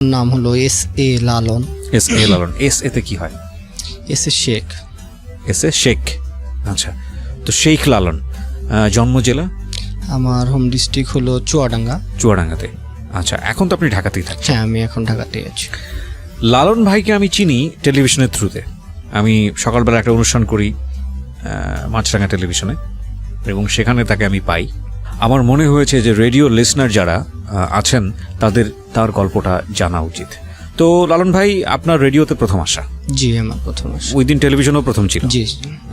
নাম হলো S.A. লালন। S.A. লালন, S এতে কি হয়? S.A. শেখ। S.A. শেখ, আচ্ছা। তো শেখ লালন, জন্ম জেলা? আমার হোম ডিস্ট্রিক্ট হলো চুয়াডাঙ্গা। চুয়াডাঙ্গাতে, আচ্ছা। এখন তো আপনি ঢাকাতেই থাকছেন? হ্যাঁ, আমি এখন ঢাকাতেই আছি। লালন ভাইকে আমি চিনি টেলিভিশনের থ্রুতে। আমি সকালবেলা একটা অনুষ্ঠান করি মাছরাঙা টেলিভিশনে, এবং সেখানে তাকে আমি পাই। আমার মনে হয়েছে যে রেডিও লিসনার যারা আছেন তার গল্পটা জানা উচিত। তো লালন ভাই, আপনার রেডিওতে প্রথম আসা? জি, আমার প্রথম আসা। ওই দিন টেলিভিশনও প্রথম ছিল? জি।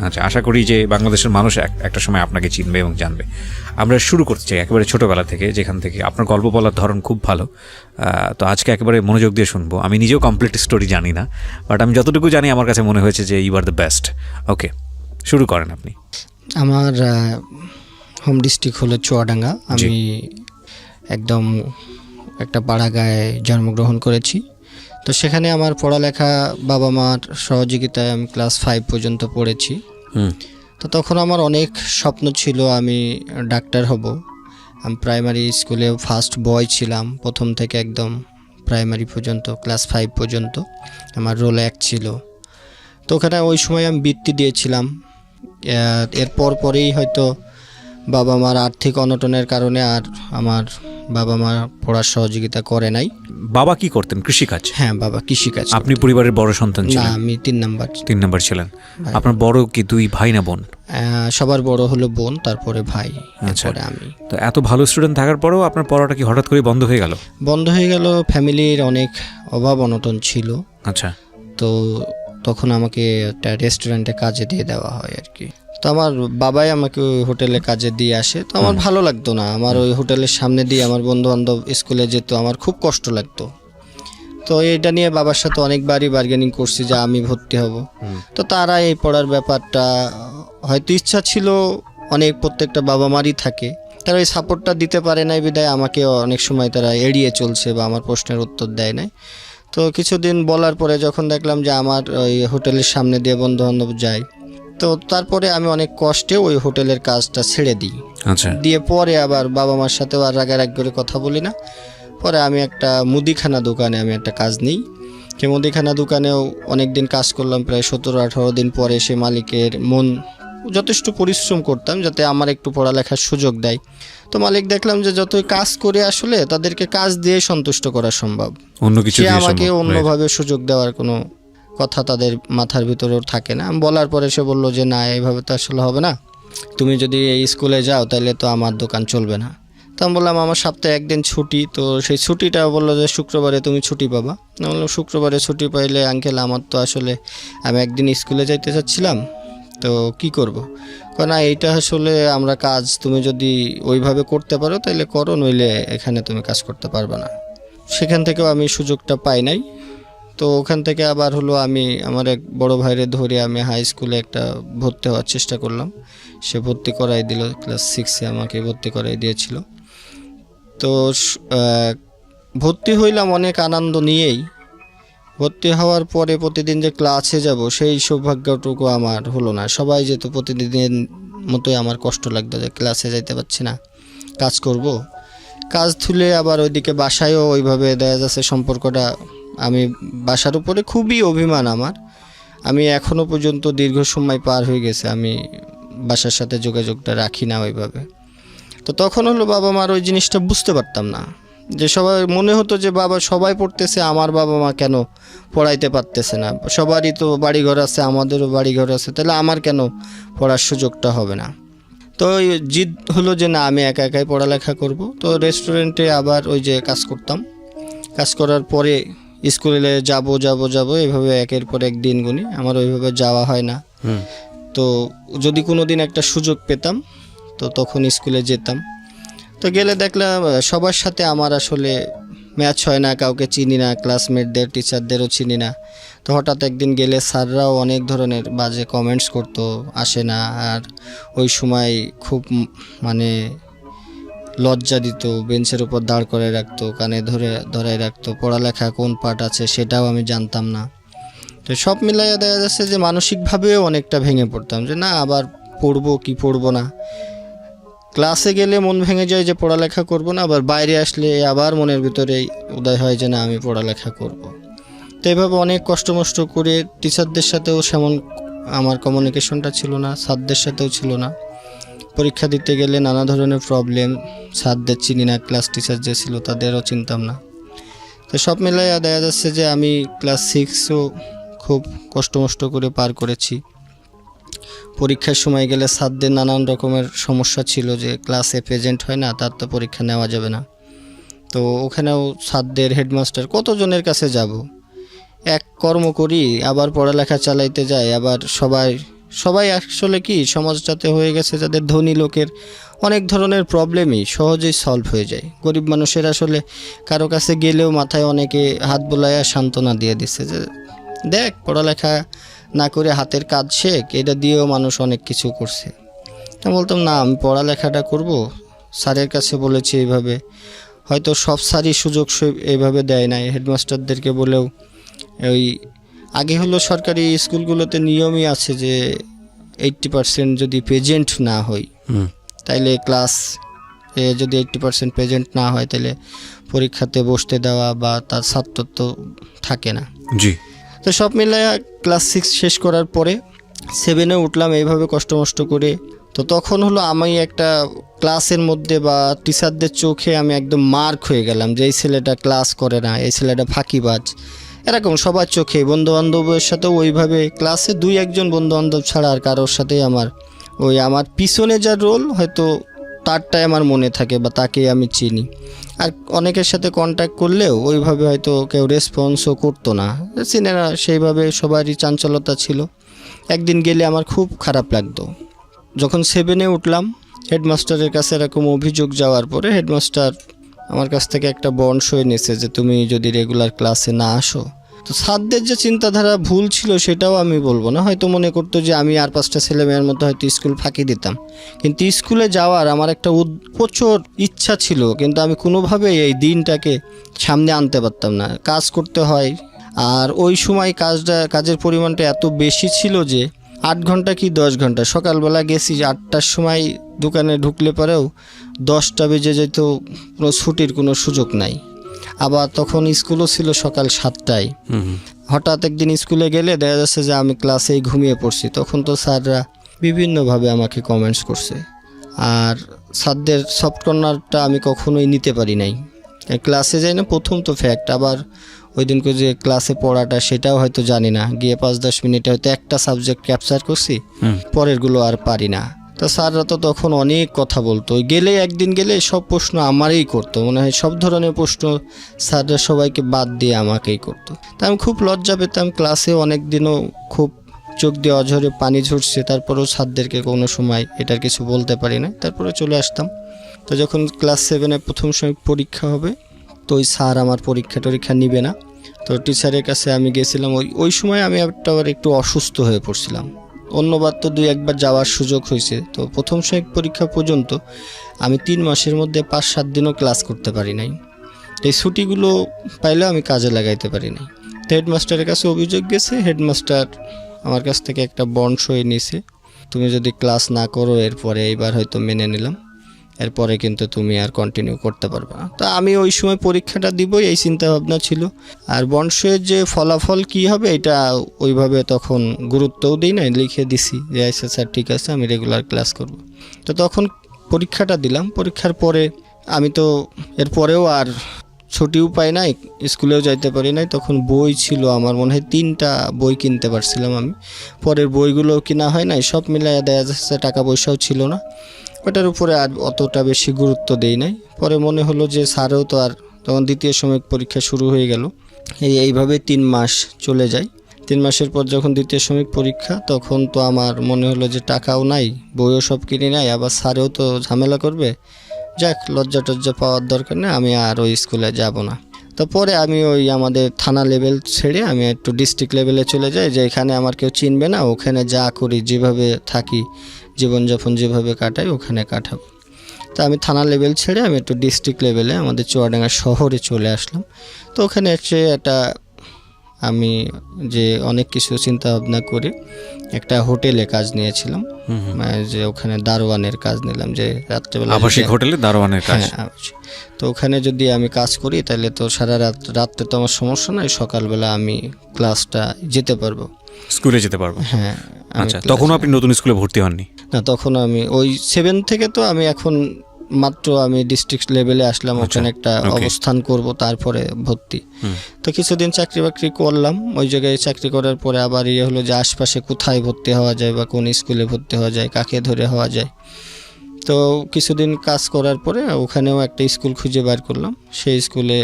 আচ্ছা, আশা করি যে বাংলাদেশের মানুষ একটা সময় আপনাকে চিনবে এবং জানবে। আমরা শুরু করতে চাই একেবারে ছোটোবেলা থেকে, যেখান থেকে আপনার গল্প বলার ধরন খুব ভালো। তো আজকে একেবারে মনোযোগ দিয়ে শুনবো। আমি নিজেও কমপ্লিট স্টোরি জানি না, বাট আমি যতটুকু জানি আমার কাছে মনে হয়েছে যে ইউ আর দ্য বেস্ট। ওকে, শুরু করেন আপনি। আমার হোম ডিস্ট্রিক্ট হলো চুয়াডাঙ্গা। আমি একদম একটা পাড়া গায়ে জন্মগ্রহণ করেছি। তো সেখানে আমার পড়ালেখা বাবা মার সহযোগিতায় আমি ক্লাস 5 পর্যন্ত পড়েছি। তো তখন আমার অনেক স্বপ্ন ছিল, আমি ডাক্তার হব। আমি প্রাইমারি স্কুলে ফার্স্ট বয় ছিলাম, প্রথম থেকে একদম প্রাইমারি পর্যন্ত, ক্লাস 5 পর্যন্ত আমার রোল 1 ছিল। তো ওখানে ওই সময় আমি বৃত্তি দিয়েছিলাম। এরপর পরেই হয়তো বাবা মার আর্থিক অনটনের কারণে আর আমার বাবা মা পড়ার সহযোগিতা করে নাই। বাবা কি করতেন? কৃষিকাজ? হ্যাঁ, বাবা কৃষিকাজ। আপনি পরিবারের বড় সন্তান না, ছিলেন? আমি 3 নাম্বার ছিলেন। আপনার বড় কি 2 ভাই না বোন? সবার বড় হলো বোন, তারপরে ভাই, আচ্ছা। তারপরে আমি। তো এত ভালো স্টুডেন্ট থাকার পরেও আপনার পড়াটা কি হঠাৎ করে বন্ধ হয়ে গেল? বন্ধ হয়ে গেল, ফ্যামিলির অনেক অভাব অনটন ছিল। আচ্ছা। তো তখন আমাকে একটা রেস্টুরেন্টে কাজে দিয়ে দেওয়া হয় আর কি। তো আমার বাবাই আমাকে ওই হোটেলে কাজে দিয়ে আসে। তো আমার ভালো লাগতো না, আমার ওই হোটেলের সামনে দিয়ে আমার বন্ধু বান্ধব স্কুলে যেত, আমার খুব কষ্ট লাগতো। তো এটা নিয়ে বাবার সাথে অনেকবারই বার্গেনিং করছি যে আমি ভর্তি হব। তো তারা এই পড়ার ব্যাপারটা, হয়তো ইচ্ছা ছিল অনেক, প্রত্যেকটা বাবা মারই থাকে, তারা ওই সাপোর্টটা দিতে পারে নাই বিধায় আমাকে অনেক সময় তারা এড়িয়ে চলছে বা আমার প্রশ্নের উত্তর দেয় নাই। তো কিছুদিন বলার পরে যখন দেখলাম যে আমার ওই হোটেলের সামনে দিয়ে বন্ধু বান্ধব যায়, তো তারপরে আমি অনেক কষ্টে ওই হোটেলের কাজটা ছেড়ে দিই। আচ্ছা। দিয়ে পরে আবার বাবা মার সাথেও আর রাগারাগ করে কথা বলি না। পরে আমি একটা মুদিখানা দোকানে আমি একটা কাজ নিই। সে মুদিখানা দোকানেও অনেক দিন কাজ করলাম, প্রায় 17-18 দিন পরে সে মালিকের যথেষ্ট পরিশ্রম করতাম যাতে আমার একটু পড়ালেখার সুযোগ দেয়। তো মালিক দেখলাম যে যতই কাজ করে আসলে তাদেরকে কাজ দিয়ে সন্তুষ্ট করা সম্ভব, অন্য কিছু সে আমাকে অন্যভাবে সুযোগ দেওয়ার কোনো কথা তাদের মাথার ভিতরেও থাকে না। আমি বলার পরে সে বললো যে না, এইভাবে তো আসলে হবে না, তুমি যদি এই স্কুলে যাও তাহলে তো আমার দোকান চলবে না। তো আমি বললাম আমার সপ্তাহে একদিন ছুটি, তো সেই ছুটিটা বললো যে শুক্রবারে তুমি ছুটি পাবা। আমি বললাম শুক্রবারে ছুটি পাইলে আঙ্কেল আমার তো আসলে, আমি একদিন স্কুলে যাইতে চাচ্ছিলাম, তো কি করব? না, এইটা আসলে আমরা কাজ, তুমি যদি ওইভাবে করতে পারো তাহলে করো, নইলে এখানে তুমি কাজ করতে পারবে না। সেখান থেকেও আমি সুযোগটা পাই নাই। তো ওখান থেকে আবার হলো আমি আমার এক বড় ভাইরে ধরে আমি হাই স্কুলে একটা ভর্তি হওয়ার চেষ্টা করলাম। সে ভর্তি করাই দিল, ক্লাস 6-এ আমাকে ভর্তি করাই দিয়েছিল। তো ভর্তি হইলাম অনেক আনন্দ নিয়েই। ভর্তি হওয়ার পরে প্রতিদিন যে ক্লাসে যাব সেই সৌভাগ্যটুকু আমার হলো না। সবাই যেত, প্রতিদিনের মতোই আমার কষ্ট লাগতো যে ক্লাসে যাইতে পারছি না, কাজ করব। কাজ তুলে আবার ওইদিকে বাসায়ও ওইভাবে দেখা যাচ্ছে সম্পর্কটা, আমি বাসার উপরে খুবই অভিমান আমার। আমি এখনও পর্যন্ত দীর্ঘ সময় পার হয়ে গেছে আমি বাসার সাথে যোগাযোগটা রাখি না ওইভাবে। তো তখন হলো বাবা মার ওই জিনিসটা বুঝতে পারতাম না, যে সবাই মনে হতো যে বাবা সবাই পড়তেছে, আমার বাবা মা কেন পড়াইতে পারতেছে না, সবারই তো বাড়িঘর আছে, আমাদেরও বাড়িঘর আছে, তাহলে আমার কেন পড়ার সুযোগটা হবে না। তো ওই জিদ হলো যে না, আমি একা একাই পড়ালেখা করব। তো রেস্টুরেন্টে আবার ওই যে কাজ করতাম, কাজ করার পরে স্কুলে যাব এইভাবে একের পর এক দিন গুনি, আমার ওইভাবে যাওয়া হয় না। তো যদি কোনো দিন একটা সুযোগ পেতাম তো তখন স্কুলে যেতাম। তো গেলে দেখলাম সবার সাথে আমার আসলে ম্যাচ হয় না, কাউকে চিনি না, ক্লাসমেটদের টিচারদেরও চিনি না। তো হঠাৎ একদিন গেলে স্যাররাও অনেক ধরনের বাজে কমেন্টস করতো, আসে না। আর ওই সময় খুব মানে লজ্জা দিত, বেঞ্চের উপর দাঁড় করে রাখতো, কানে ধরে রাখতো, পড়ালেখা কোন পার্ট আছে সেটাও আমি জানতাম না। তো সব মিলাইয়া দেখা যাচ্ছে যে মানসিকভাবেও অনেকটা ভেঙে পড়তাম, যে না আবার পড়বো কি পড়বো না। ক্লাসে গেলে মন ভেঙে যায় যে পড়ালেখা করব না, আবার বাইরে আসলে আবার মনের ভিতরে উদয় হয় যে না আমি পড়ালেখা করব। তো এইভাবে অনেক কষ্ট মষ্ট করে টিচারদের সাথেও সেমন আমার কমিউনিকেশনটা ছিল না, স্যারদের সাথেও ছিল না। পরীক্ষা দিতে গেলে নানা ধরনের প্রবলেম, স্যারদের চিনি না, ক্লাস টিচার যে ছিল তাদেরও চিনতাম না। তো সব মিলাই দেখা যাচ্ছে যে আমি ক্লাস 6ও খুব কষ্ট মষ্ট করে পার করেছি। পরীক্ষার সময় গেলে স্যারদের নানান রকমের সমস্যা ছিল যে ক্লাসে প্রেজেন্ট হয় না, তার তো পরীক্ষা নেওয়া যাবে না। তো ওখানেও স্যারদের, হেডমাস্টার কতজনের কাছে যাব, এক কর্ম করি আবার পড়ালেখা চালাইতে যাই। আবার সবাই আসলে কি সমাজটাতে হয়ে গেছে যাদের ধনী লোকের অনেক ধরনের প্রবলেমই সহজেই সলভ হয়ে যায়। গরিব মানুষের আসলে কারো কাছে গেলেও মাথায় অনেকে হাত বোলাইয়া সান্ত্বনা দিয়ে দিচ্ছে যে দেখ পড়ালেখা না করে হাতের কাজ শেখ, এটা দিয়েও মানুষ অনেক কিছু করছে। তা বলতাম না আমি পড়ালেখাটা করব। স্যারের কাছে বলেছি এইভাবে, হয়তো সব স্যারই সুযোগ এইভাবে দেয় নাই। হেডমাস্টারদেরকে বলেও ওই আগে হলো সরকারি স্কুলগুলোতে নিয়মই আছে যে 80% যদি প্রেজেন্ট না হয় তাইলে ক্লাস যদি 80% প্রেজেন্ট না হয় তাহলে পরীক্ষাতে বসতে দেওয়া বা তার ছাত্রত্ব থাকে না। জি। তো সব মিলায়া ক্লাস 6 শেষ করার পরে 7-এ উঠলাম এইভাবে কষ্ট মষ্ট করে। তো তখন হলো আমি একটা ক্লাসের মধ্যে বা টিচারদের চোখে আমি একদম মার্ক হয়ে গেলাম যে এই ছেলেটা ক্লাস করে না, এই ছেলেটা ফাঁকিবাজ, এরকম সবার চোখে। বন্ধুবান্ধবের সাথেও ওইভাবে ক্লাসে 2-1 বন্ধুবান্ধব ছাড়া আর কারোর সাথেই আমার পিছনে যা রোল হয়তো তারটাই আমার মনে থাকে বা তাকেই আমি চিনি। আর অনেকের সাথে কন্ট্যাক্ট করলেও ওইভাবে হয়তো কেউ রেসপন্সও করতো না, চিনে না, সেইভাবে সবারই চাঞ্চলতা ছিল। একদিন গেলে আমার খুব খারাপ লাগতো। যখন 7-এ উঠলাম হেডমাস্টারের কাছে এরকম অভিযোগ যাওয়ার পরে হেডমাস্টার আমার কাছ থেকে একটা বন্ড সই নিয়েছে যে তুমি যদি রেগুলার ক্লাসে না আসো। তো স্যারদের যে চিন্তাধারা ভুল ছিল সেটাও আমি বলবো না, হয়তো মনে করতো যে আমি আর 5টা ছেলেমেয়ের মধ্যে হয়তো স্কুল ফাঁকি দিতাম, কিন্তু স্কুলে যাওয়ার আমার একটা প্রচুর ইচ্ছা ছিল, কিন্তু আমি কোনোভাবে এই দিনটাকে সামনে আনতে পারতাম না। কাজ করতে হয়, আর ওই সময় কাজের পরিমাণটা এত বেশি ছিল যে 8 ঘন্টা কি 10 ঘন্টা, সকালবেলা গেছি 8টার সময় দোকানে ঢুকলে পরেও 10টা বেজে যেত, কোনো ছুটির কোনো সুযোগ নাই। আবার তখন স্কুলও ছিল সকাল 7টায়। হঠাৎ একদিন স্কুলে গেলে দেখা যাচ্ছে যে আমি ক্লাসেই ঘুমিয়ে পড়ছি। তখন তো স্যাররা বিভিন্নভাবে আমাকে কমেন্টস করছে, আর স্যারদের সফট কর্নারটা আমি কখনোই নিতে পারি নাই। ক্লাসে যাই না প্রথম তো ফ্যাক্ট, আবার ওই দিনকে যে ক্লাসে পড়াটা সেটাও হয়তো জানি না, গিয়ে 5-10 মিনিটে হয়তো একটা সাবজেক্ট ক্যাপচার করছি, পরেরগুলো আর পারি না। তো স্যাররা তো তখন অনেক কথা বলতো, একদিন গেলে সব প্রশ্ন আমারই করতো, মনে হয় সব ধরনের প্রশ্ন স্যাররা সবাইকে বাদ দিয়ে আমাকেই করতো। তা আমি খুব লজ্জা পেতাম। ক্লাসে অনেক দিনও খুব চোখ দিয়ে অঝরে পানি ঝরছে, তারপরেও স্যারদেরকে কোনো সময় এটার কিছু বলতে পারি না, তারপরে চলে আসতাম। তো যখন ক্লাস 7-এ প্রথম সময় পরীক্ষা হবে, তো ওই স্যার আমার পরীক্ষা নিবে না। তো টিচারের কাছে আমি গেছিলাম, ওই সময় আমি একটু অসুস্থ হয়ে পড়ছিলাম। অন্যবার তো 2-1 যাওয়ার সুযোগ হয়েছে। তো প্রথম সময় পরীক্ষা পর্যন্ত আমি 3 মাসের মধ্যে 5-7 দিনও ক্লাস করতে পারি নাই। এই ছুটিগুলো পাইলেও আমি কাজে লাগাইতে পারি নাই। তো হেডমাস্টারের কাছে অভিযোগ গেছে, হেডমাস্টার আমার কাছ থেকে একটা বন্ড সই নিয়েছে, তুমি যদি ক্লাস না করো এরপরে এইবার হয়তো মেনে নিলাম, এরপরে কিন্তু তুমি আর কন্টিনিউ করতে পারবে না। তো আমি ওই সময় পরীক্ষাটা দিবই এই চিন্তা ভাবনা ছিল। আর বন্ড সইয়ের যে ফলাফল কি হবে এটা ওইভাবে তখন গুরুত্বও দিই না, লিখে দিছি যে আচ্ছা স্যার ঠিক আছে আমি রেগুলার ক্লাস করব। তো তখন পরীক্ষাটা দিলাম। পরীক্ষার পরে আমি তো এরপরেও আর ছুটিও পাই নাই, স্কুলেও যাইতে পারি নাই। তখন বই ছিল আমার মনে হয় 3টা বই কিনতে পারছিলাম আমি, পরের বইগুলোও কিনা হয় নাই। সব মিলাইয়া দেখা যাচ্ছে টাকা পয়সাও ছিল না, ওটার উপরে আর অতটা বেশি গুরুত্ব দেই নাই। পরে মনে হলো যে স্যারেও তো আর, তখন দ্বিতীয় সাময়িক পরীক্ষা শুরু হয়ে গেল। এইভাবে 3 মাস চলে যায়। 3 মাসের পর যখন দ্বিতীয় সাময়িক পরীক্ষা, তখন তো আমার মনে হলো যে টাকাও নাই, বইও সব কিনে নাই, আবার স্যারেও তো ঝামেলা করবে, যাক লজ্জা টজ্জা পাওয়ার দরকার নেই, আমি আর ওই স্কুলে যাব না। তো পরে আমি আমাদের থানা লেভেল ছেড়ে আমি একটু ডিস্ট্রিক্ট লেভেলে চলে যাই, যে এখানে আমার কেউ চিনবে না, ওখানে যা করি যেভাবে থাকি জীবনযাপন যেভাবে কাটাই ওখানে কাটাবো। তো আমি থানা লেভেল ছেড়ে আমি একটু ডিস্ট্রিক্ট লেভেলে আমাদের চুয়াডাঙ্গা শহরে চলে আসলাম। তো ওখানে এসে একটা আমি যে অনেক কিছু চিন্তা ভাবনা করে একটা হোটেলে কাজ নিয়েছিলাম, যে ওখানে দারোয়ানের কাজ নিলাম, যে রাত্রেবেলা আবাসিক হোটেলে দারোয়ানের কাজ। হ্যাঁ আবাসিক। তো ওখানে যদি আমি কাজ করি তাহলে তো সারা রাত্রে তো আমার সমস্যা নাই, সকালবেলা আমি ক্লাসটা যেতে পারবো, স্কুলে যেতে পারবো। হ্যাঁ। আচ্ছা, তখন আপনি নতুন স্কুলে ভর্তি হননি? না, তখন আমি ওই 7 থেকে, তো আমি এখন মাত্র আমি ডিস্ট্রিক্ট লেভেলে আসলাম, ওখানে একটা অবস্থান করব, তারপরে ভর্তি। তো কিছুদিন চাকরি বাকরি করলাম ওই জায়গায়। চাকরি করার পরে আবার হলো যে আশপাশে কোথায় ভর্তি হওয়া যায় বা কোন স্কুলে ভর্তি হওয়া যায়, কাকে ধরে হওয়া যায়। তো কিছুদিন কাজ করার পরে ওখানেও একটা স্কুল খুঁজে বার করলাম। সেই স্কুলে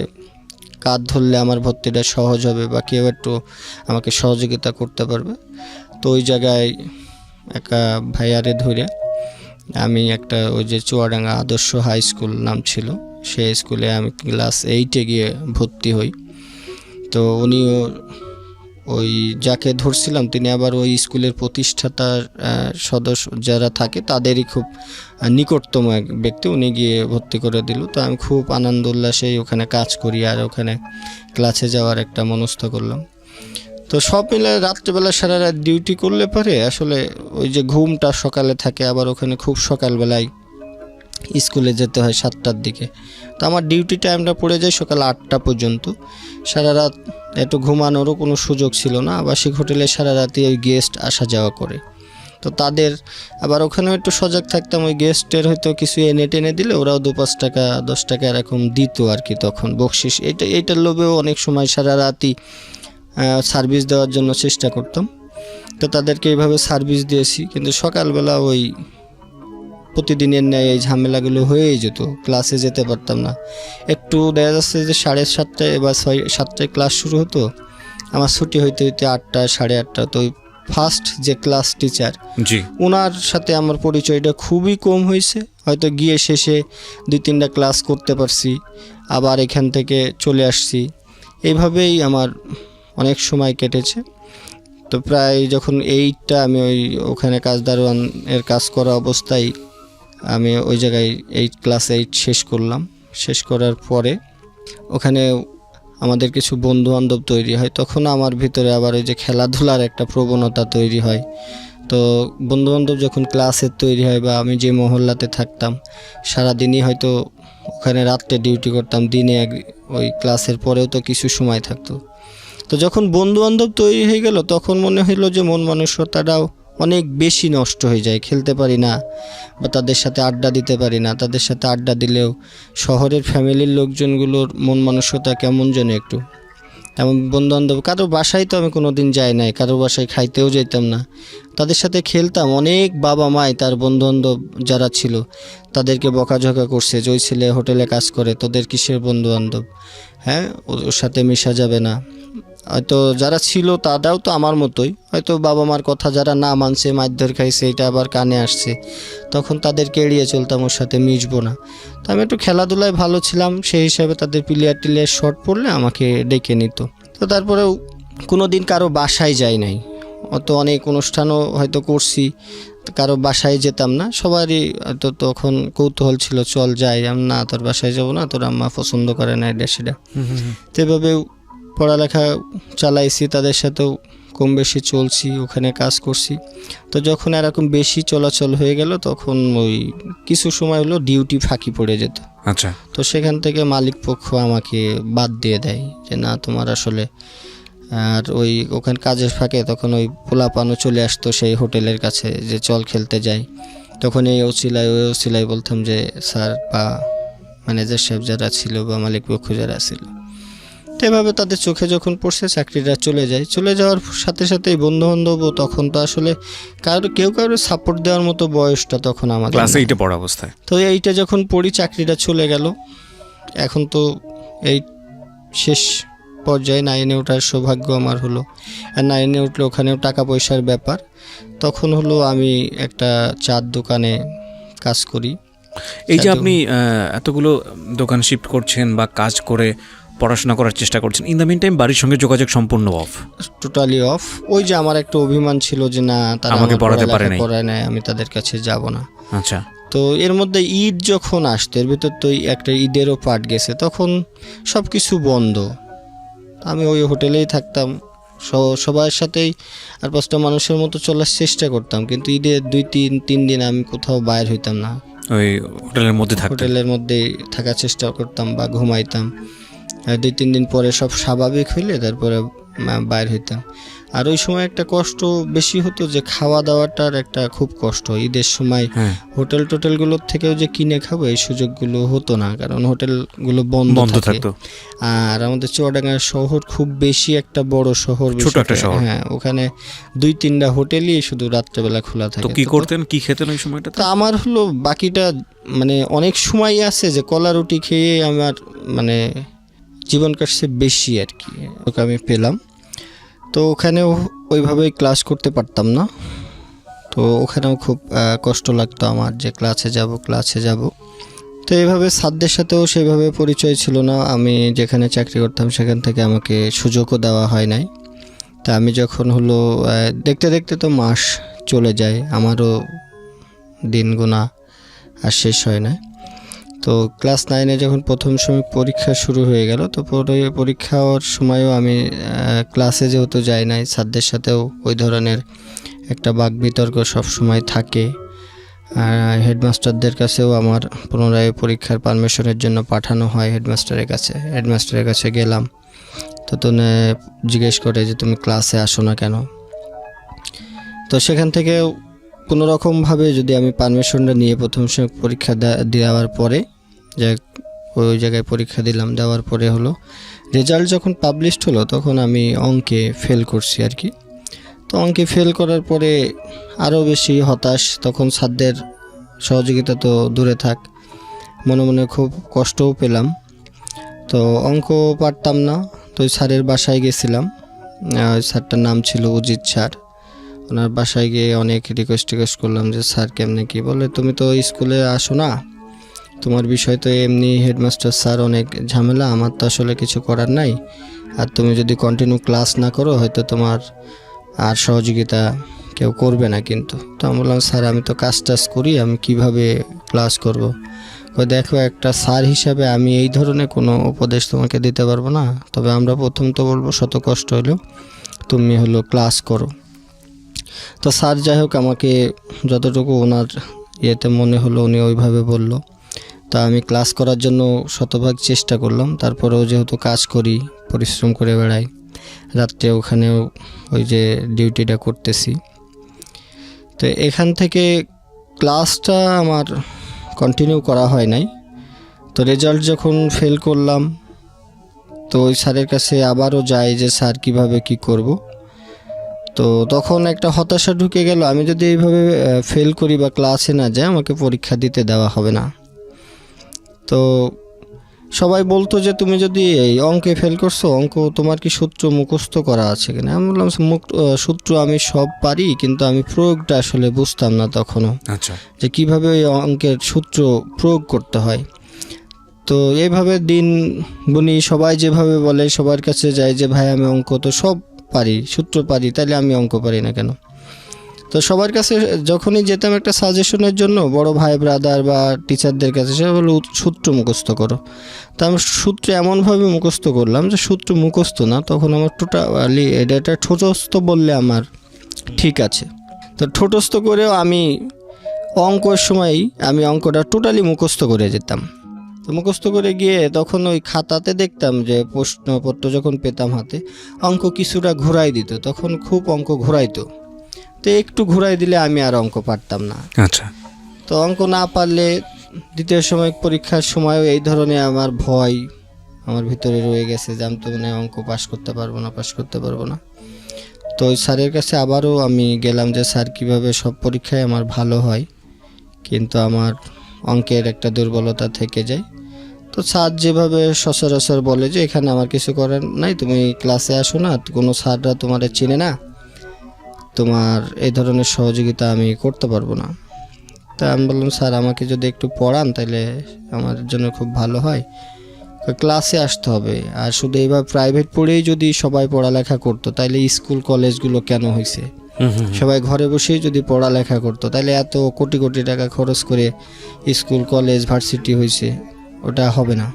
কাজ ধরলে আমার ভর্তিটা সহজ হবে বা কেউ একটু আমাকে সহযোগিতা করতে পারবে। তো ওই জায়গায় একটা ভাইয়ারে ধরে আমি একটা ওই যে চুয়াডাঙ্গা আদর্শ হাই স্কুল নাম ছিল, সেই স্কুলে আমি ক্লাস 8-এ গিয়ে ভর্তি হই। তো উনিও ওই যাকে ধরছিলাম তিনি আবার ওই স্কুলের প্রতিষ্ঠাতার সদস্য যারা থাকে তাদেরই খুব নিকটতম এক ব্যক্তি, উনি গিয়ে ভর্তি করে দিল। তো আমি খুব আনন্দ উল্লাসেই ওখানে কাজ করি আর ওখানে ক্লাসে যাওয়ার একটা মনস্থ করলাম। তো সব মিলে রাত্রেবেলা সারা রাত ডিউটি করলে পরে আসলে ওই যে ঘুমটা সকালে থাকে, আবার ওখানে খুব সকালবেলায় স্কুলে যেতে হয় 7টার দিকে। তো আমার ডিউটি টাইমটা পড়ে যায় সকাল 8টা পর্যন্ত। সারা রাত একটু ঘুমানোরও কোনো সুযোগ ছিল না। আবাসিক হোটেলে সারা রাতে ওই গেস্ট আসা যাওয়া করে, তো তাদের আবার ওখানেও একটু সজাগ থাকতাম। ওই গেস্টের হয়তো কিছু এনে টেনে দিলে ওরাও 2-5 টাকা 10 টাকা এরকম দিত আর কি, তখন বকশিস। এইটার লোভেও অনেক সময় সারা রাতই সার্ভিস দেওয়ার জন্য চেষ্টা করতাম। তো তাদেরকে এইভাবে সার্ভিস দিয়েছি, কিন্তু সকালবেলা ওই প্রতিদিনের ন্যায় এই ঝামেলাগুলো হয়েই যেত, ক্লাসে যেতে পারতাম না। একটু দেখা যাচ্ছে যে 7:30 বা 7টায় ক্লাস শুরু হতো, আমার ছুটি হইতে হইতে 8টা 8:30। তো ওই ফার্স্ট যে ক্লাস টিচার, জি, ওনার সাথে আমার পরিচয়টা খুবই কম হয়েছে। হয়তো গিয়ে শেষে 2-3টা ক্লাস করতে পারছি, আবার এখান থেকে চলে আসছি। এইভাবেই আমার অনেক সময় কেটেছে। তো প্রায় যখন 8টা আমি ওখানে কাজ দারোয়ানের কাজ করা অবস্থায় আমি ওই জায়গায় ক্লাস 8 শেষ করলাম। শেষ করার পরে ওখানে আমাদের কিছু বন্ধু বান্ধব তৈরি হয়। তখন আমার ভিতরে আবার ওই যে খেলাধুলার একটা প্রবণতা তৈরি হয়। তো বন্ধু বান্ধব যখন ক্লাসে তৈরি হয় বা আমি যে মহল্লাতে থাকতাম, সারাদিনই হয়তো ওখানে রাত্রে ডিউটি করতাম, দিনে ওই ক্লাসের পরেও তো কিছু সময় থাকতো। তো যখন বন্ধু বান্ধব তৈরি হয়ে গেল তখন মনে হলো যে মন মানসিকতাটাও অনেক বেশি নষ্ট হয়ে যায়। খেলতে পারি না বা তাদের সাথে আড্ডা দিতে পারি না। তাদের সাথে আড্ডা দিলেও শহরের ফ্যামিলির লোকজনগুলোর মন মানসিকতা কেমন যেন একটু, এমন বন্ধুবান্ধব কারো বাসায় তো আমি কোনো দিন যাই নাই, কারো বাসায় খাইতেও যেতাম না। তাদের সাথে খেলতাম। অনেক বাবা মাই তার বন্ধুবান্ধব যারা ছিল তাদেরকে বকাঝকা করছে যে ওই ছেলে হোটেলে কাজ করে, তোদের কিসের বন্ধুবান্ধব, হ্যাঁ ওর সাথে মেশা যাবে না। হয়তো যারা ছিল তারাও তো আমার মতোই, হয়তো বাবা মার কথা যারা না মানছে, মারধর খাইছে, এটা আবার কানে আসছে, তখন তাদেরকে এড়িয়ে চলতাম, ওর সাথে মিশবো না। তো আমি একটু খেলাধুলায় ভালো ছিলাম, সেই হিসাবে তাদের প্লেয়ার শর্ট পড়লে আমাকে ডেকে নিত। তো তারপরেও কোনো দিন কারো বাসায় যাই নাই। অত অনেক অনুষ্ঠানও হয়তো করছি, কারো বাসায় যেতাম না। সবারই হয়তো তখন কৌতূহল ছিল, চল যাই। আমি না, তোর বাসায় যাবো না, তোর আম্মা পছন্দ করে না এটা সেটা। তো এভাবেও পড়ালেখা চালাইছি, তাদের সাথেও কম বেশি চলছি, ওখানে কাজ করছি। তো যখন এরকম বেশি চলাচল হয়ে গেল তখন ওই কিছু সময় হলো ডিউটি ফাঁকি পড়ে যেত। আচ্ছা। তো সেখান থেকে মালিক পক্ষ আমাকে বাদ দিয়ে দেয় যে না তোমার আসলে, আর ওই ওখানে কাজের ফাঁকে তখন ওই পোলাপানও চলে আসতো সেই হোটেলের কাছে যে চল খেলতে যাই। তখন এই ওসিলায় বলতাম যে স্যার বা ম্যানেজার সাহেব যারা ছিল বা মালিক পক্ষ যারা ছিল, তো এভাবে তাদের চোখে যখন পড়ছে চাকরিটা চলে যায়। চলে যাওয়ার সাথে সাথেই বন্ধু বান্ধবও তখন তো আসলে কেউ কারো সাপোর্ট দেওয়ার মতো বয়সটা তখন আমাদের ক্লাস 8-এ পড়া অবস্থায়। তো এইটা যখন পড়ি চাকরিটা চলে গেল। এখন তো এই শেষ পর্যায়ে 9-এ ওঠার সৌভাগ্য আমার হলো। আর 9-এ উঠলে ওখানেও টাকা পয়সার ব্যাপার। তখন হলো আমি একটা চার দোকানে কাজ করি। এই যে আপনি এতগুলো দোকান শিফট করছেন বা কাজ করে পড়াশোনা করার চেষ্টা করছেন, ইন দ্য মিন টাইম বাড়ির সঙ্গে যোগাযোগ সম্পূর্ণ অফ? Totally off. ওই যে আমার একটা অভিমান ছিল যে না তারা আমাকে পড়াতে পারে নাই, আমি তাদের কাছে যাব না। আচ্ছা। তো এর মধ্যে ঈদ যখন আসতো, এর ভিতর তো একটা ঈদেরও পার্ট গেছে, তখন সব কিছু বন্ধ। আমি ওই হোটেলেই থাকতাম, সবার সাথেই আর 5টা মানুষের মতো চলার চেষ্টা করতাম, কিন্তু ঈদের 2-3 দিন আমি কোথাও বাইর হইতাম না, ওই হোটেলের মধ্যে থাকতেন? হোটেলের মধ্যেই থাকার চেষ্টা করতাম বা ঘুমাইতাম। আর 2-3 দিন পরে সব স্বাভাবিক হইলে তারপরে বাইর হইতাম। আর ওই সময় একটা কষ্ট বেশি হতো যে খাওয়া দাওয়াটার একটা খুব কষ্ট। ঈদের সময় হ্যাঁ, হোটেলগুলোর থেকেও যে কিনে খাবো এই সুযোগগুলো হতো না, কারণ হোটেলগুলো বন্ধ থাকে। থাকতো। আর আমাদের চুয়াডাঙ্গা শহর খুব বেশি একটা বড় শহর, ছোট একটা শহর। হ্যাঁ, ওখানে 2-3টা হোটেলই শুধু রাত্রেবেলা খোলা থাকে। তো কি করতেন, কি খেতেন ওই সময়টা? তা আমার হলো বাকিটা মানে অনেক সময় আছে যে কলা রুটি খেয়ে আমার মানে জীবন কাটছে বেশি আর কি, ওকে আমি পেলাম। তো ওখানেও ওইভাবেই ক্লাস করতে পারতাম না, তো ওখানেও খুব কষ্ট লাগতো আমার যে ক্লাসে যাব। তো এইভাবে স্যারদের সাথেও সেইভাবে পরিচয় ছিল না। আমি যেখানে চাকরি করতাম সেখান থেকে আমাকে সুযোগও দেওয়া হয় নাই। তা আমি যখন হলো দেখতে দেখতে তো মাস চলে যায়, আমারও দিন গোনা আর শেষ হয় না। তো ক্লাস 9-এ যখন প্রথম সময় পরীক্ষা শুরু হয়ে গেল, তো পরীক্ষার সময়ও আমি ক্লাসে যেহেতু যাই নাই, স্যারদের সাথেও ওই ধরনের একটা বাকবিতর্ক সবসময় থাকে। আর হেডমাস্টারদের কাছেও আমার পুনরায় পরীক্ষার পারমিশনের জন্য পাঠানো হয় হেডমাস্টারের কাছে গেলাম, তো তুমি জিজ্ঞেস করে যে তুমি ক্লাসে আসো না কেন। তো সেখান থেকে কোনোরকমভাবে যদি আমি পারমিশনটা নিয়ে প্রথম সময় পরীক্ষা দেওয়ার পরে যে ওই জায়গায় পরীক্ষা দিলাম, দেওয়ার পরে হলো রেজাল্ট যখন পাবলিশড হলো তখন আমি অঙ্কে ফেল করছি আর কি। তো অঙ্কে ফেল করার পরে আরও বেশি হতাশ, তখন স্যারদের সহযোগিতা তো দূরে থাক, মনে মনে খুব কষ্টও পেলাম। তো অঙ্ক পারতাম না, তো ওই স্যারের বাসায় গেছিলাম। ওই স্যারটার নাম ছিল অজিত স্যার। ওনার বাসায় গিয়ে অনেক রিকোয়েস্ট করলাম যে স্যার কেমনে কী, বলে তুমি তো স্কুলে আসো না, তোমার বিষয় তো এমনি হেডমাস্টার স্যার অনেক ঝামেলা, আমার তো আসলে কিছু করার নাই, আর তুমি যদি কন্টিনিউ ক্লাস না করো হয়তো তোমার আর সহযোগিতা কেউ করবে না কিন্তু। তো আমি বললাম স্যার আমি তো কাজ করি, আমি কিভাবে ক্লাস করব। দেখো একটা স্যার হিসাবে আমি এই ধরনের কোনো উপদেশ তোমাকে দিতে পারবো না, তবে আমরা প্রথম তো বলবো শত কষ্ট হলেও তুমি হলো ক্লাস করো। তো স্যার যাই হোক আমাকে যতটুকু ওনার ইয়েতে মনে হলো উনি ওইভাবে বলল। তা আমি ক্লাস করার জন্য শতভাগ চেষ্টা করলাম, তারপরেও যেহেতু কাজ করি, পরিশ্রম করে বেড়াই, রাত্রে ওখানেও ওই যে ডিউটিটা করতেছি। তো এখান থেকে ক্লাসটা আমার কন্টিনিউ করা হয় নাই। তো রেজাল্ট যখন ফেল করলাম তো ওই স্যারের কাছে আবারও যাই যে স্যার কিভাবে কি করব। তো তখন একটা হতাশা ঢুকে গেল, আমি যদি এইভাবে ফেল করি বা ক্লাসে না যাই আমাকে পরীক্ষা দিতে দেওয়া হবে না। তো সবাই বলতো যে তুমি যদি এই অঙ্কে ফেল করছো, অঙ্ক তোমার কি সূত্র মুখস্থ করা আছে কিনা। আমি বললাম সূত্র আমি সব পারি, কিন্তু আমি প্রয়োগটা আসলে বুঝতাম না তখনও, আচ্ছা, যে কিভাবে ওই অঙ্কের সূত্র প্রয়োগ করতে হয়। তো এইভাবে দিন গুনি, সবাই যেভাবে বলে সবার কাছে যায় যে ভাই আমি অঙ্ক তো সব পারি, সূত্র পারি, তাহলে আমি অঙ্ক পারি না কেন। তো সবার কাছে যখনই যেতাম একটা সাজেশনের জন্য, বড় ভাই ব্রাদার বা টিচারদের কাছে, সে বলল সূত্র মুখস্থ করো। তো আমি সূত্র এমনভাবে মুখস্থ করলাম যে সূত্র মুখস্থ না, তখন আমার টোটালি এটা ঠোঁটস্থ বললে আমার ঠিক আছে। তো ঠোঁটস্থ করেও আমি অঙ্কের সময়ই আমি অঙ্কটা টোটালি মুখস্থ করে যেতাম। তো মুখস্থ করে গিয়ে তখন ওই খাতাতে দেখতাম যে প্রশ্নপত্র যখন পেতাম হাতে, অঙ্ক কিছুটা ঘোরাই দিত, তখন খুব অঙ্ক ঘোরাইতো। তো একটু ঘুরাই দিলে আমি আর অঙ্ক পারতাম না। আচ্ছা, তো অঙ্ক না পারলে দ্বিতীয় সময় পরীক্ষার সময়ও এই ধরনের আমার ভয় আমার ভিতরে রয়ে গেছে যে আমি তো মানে অঙ্ক পাশ করতে পারবো না। তো ওই স্যারের কাছে আবারও আমি গেলাম যে স্যার কীভাবে সব পরীক্ষায় আমার ভালো হয়, কিন্তু আমার অঙ্কের একটা দুর্বলতা থেকে যায়। তো স্যার যেভাবে সচরাচর বলে যে এখানে আমার কিছু করার নাই, তুমি ক্লাসে আসো না, কোনো স্যাররা তোমার চিনে না, তোমার এই ধরনের সহযোগিতা আমি করতে পারবো না। তা আমি বললাম স্যার আমাকে যদি একটু পড়ান তাহলে আমার জন্য খুব ভালো হয়, ক্লাসে আসতে হবে। আর শুধু এইভাবে প্রাইভেট পড়েই যদি সবাই পড়ালেখা করতো তাহলে স্কুল কলেজগুলো কেন হয়েছে, সবাই ঘরে বসেই যদি পড়ালেখা করতো তাহলে এত কোটি কোটি টাকা খরচ করে স্কুল কলেজ ভার্সিটি হয়েছে, ওটা হবে না।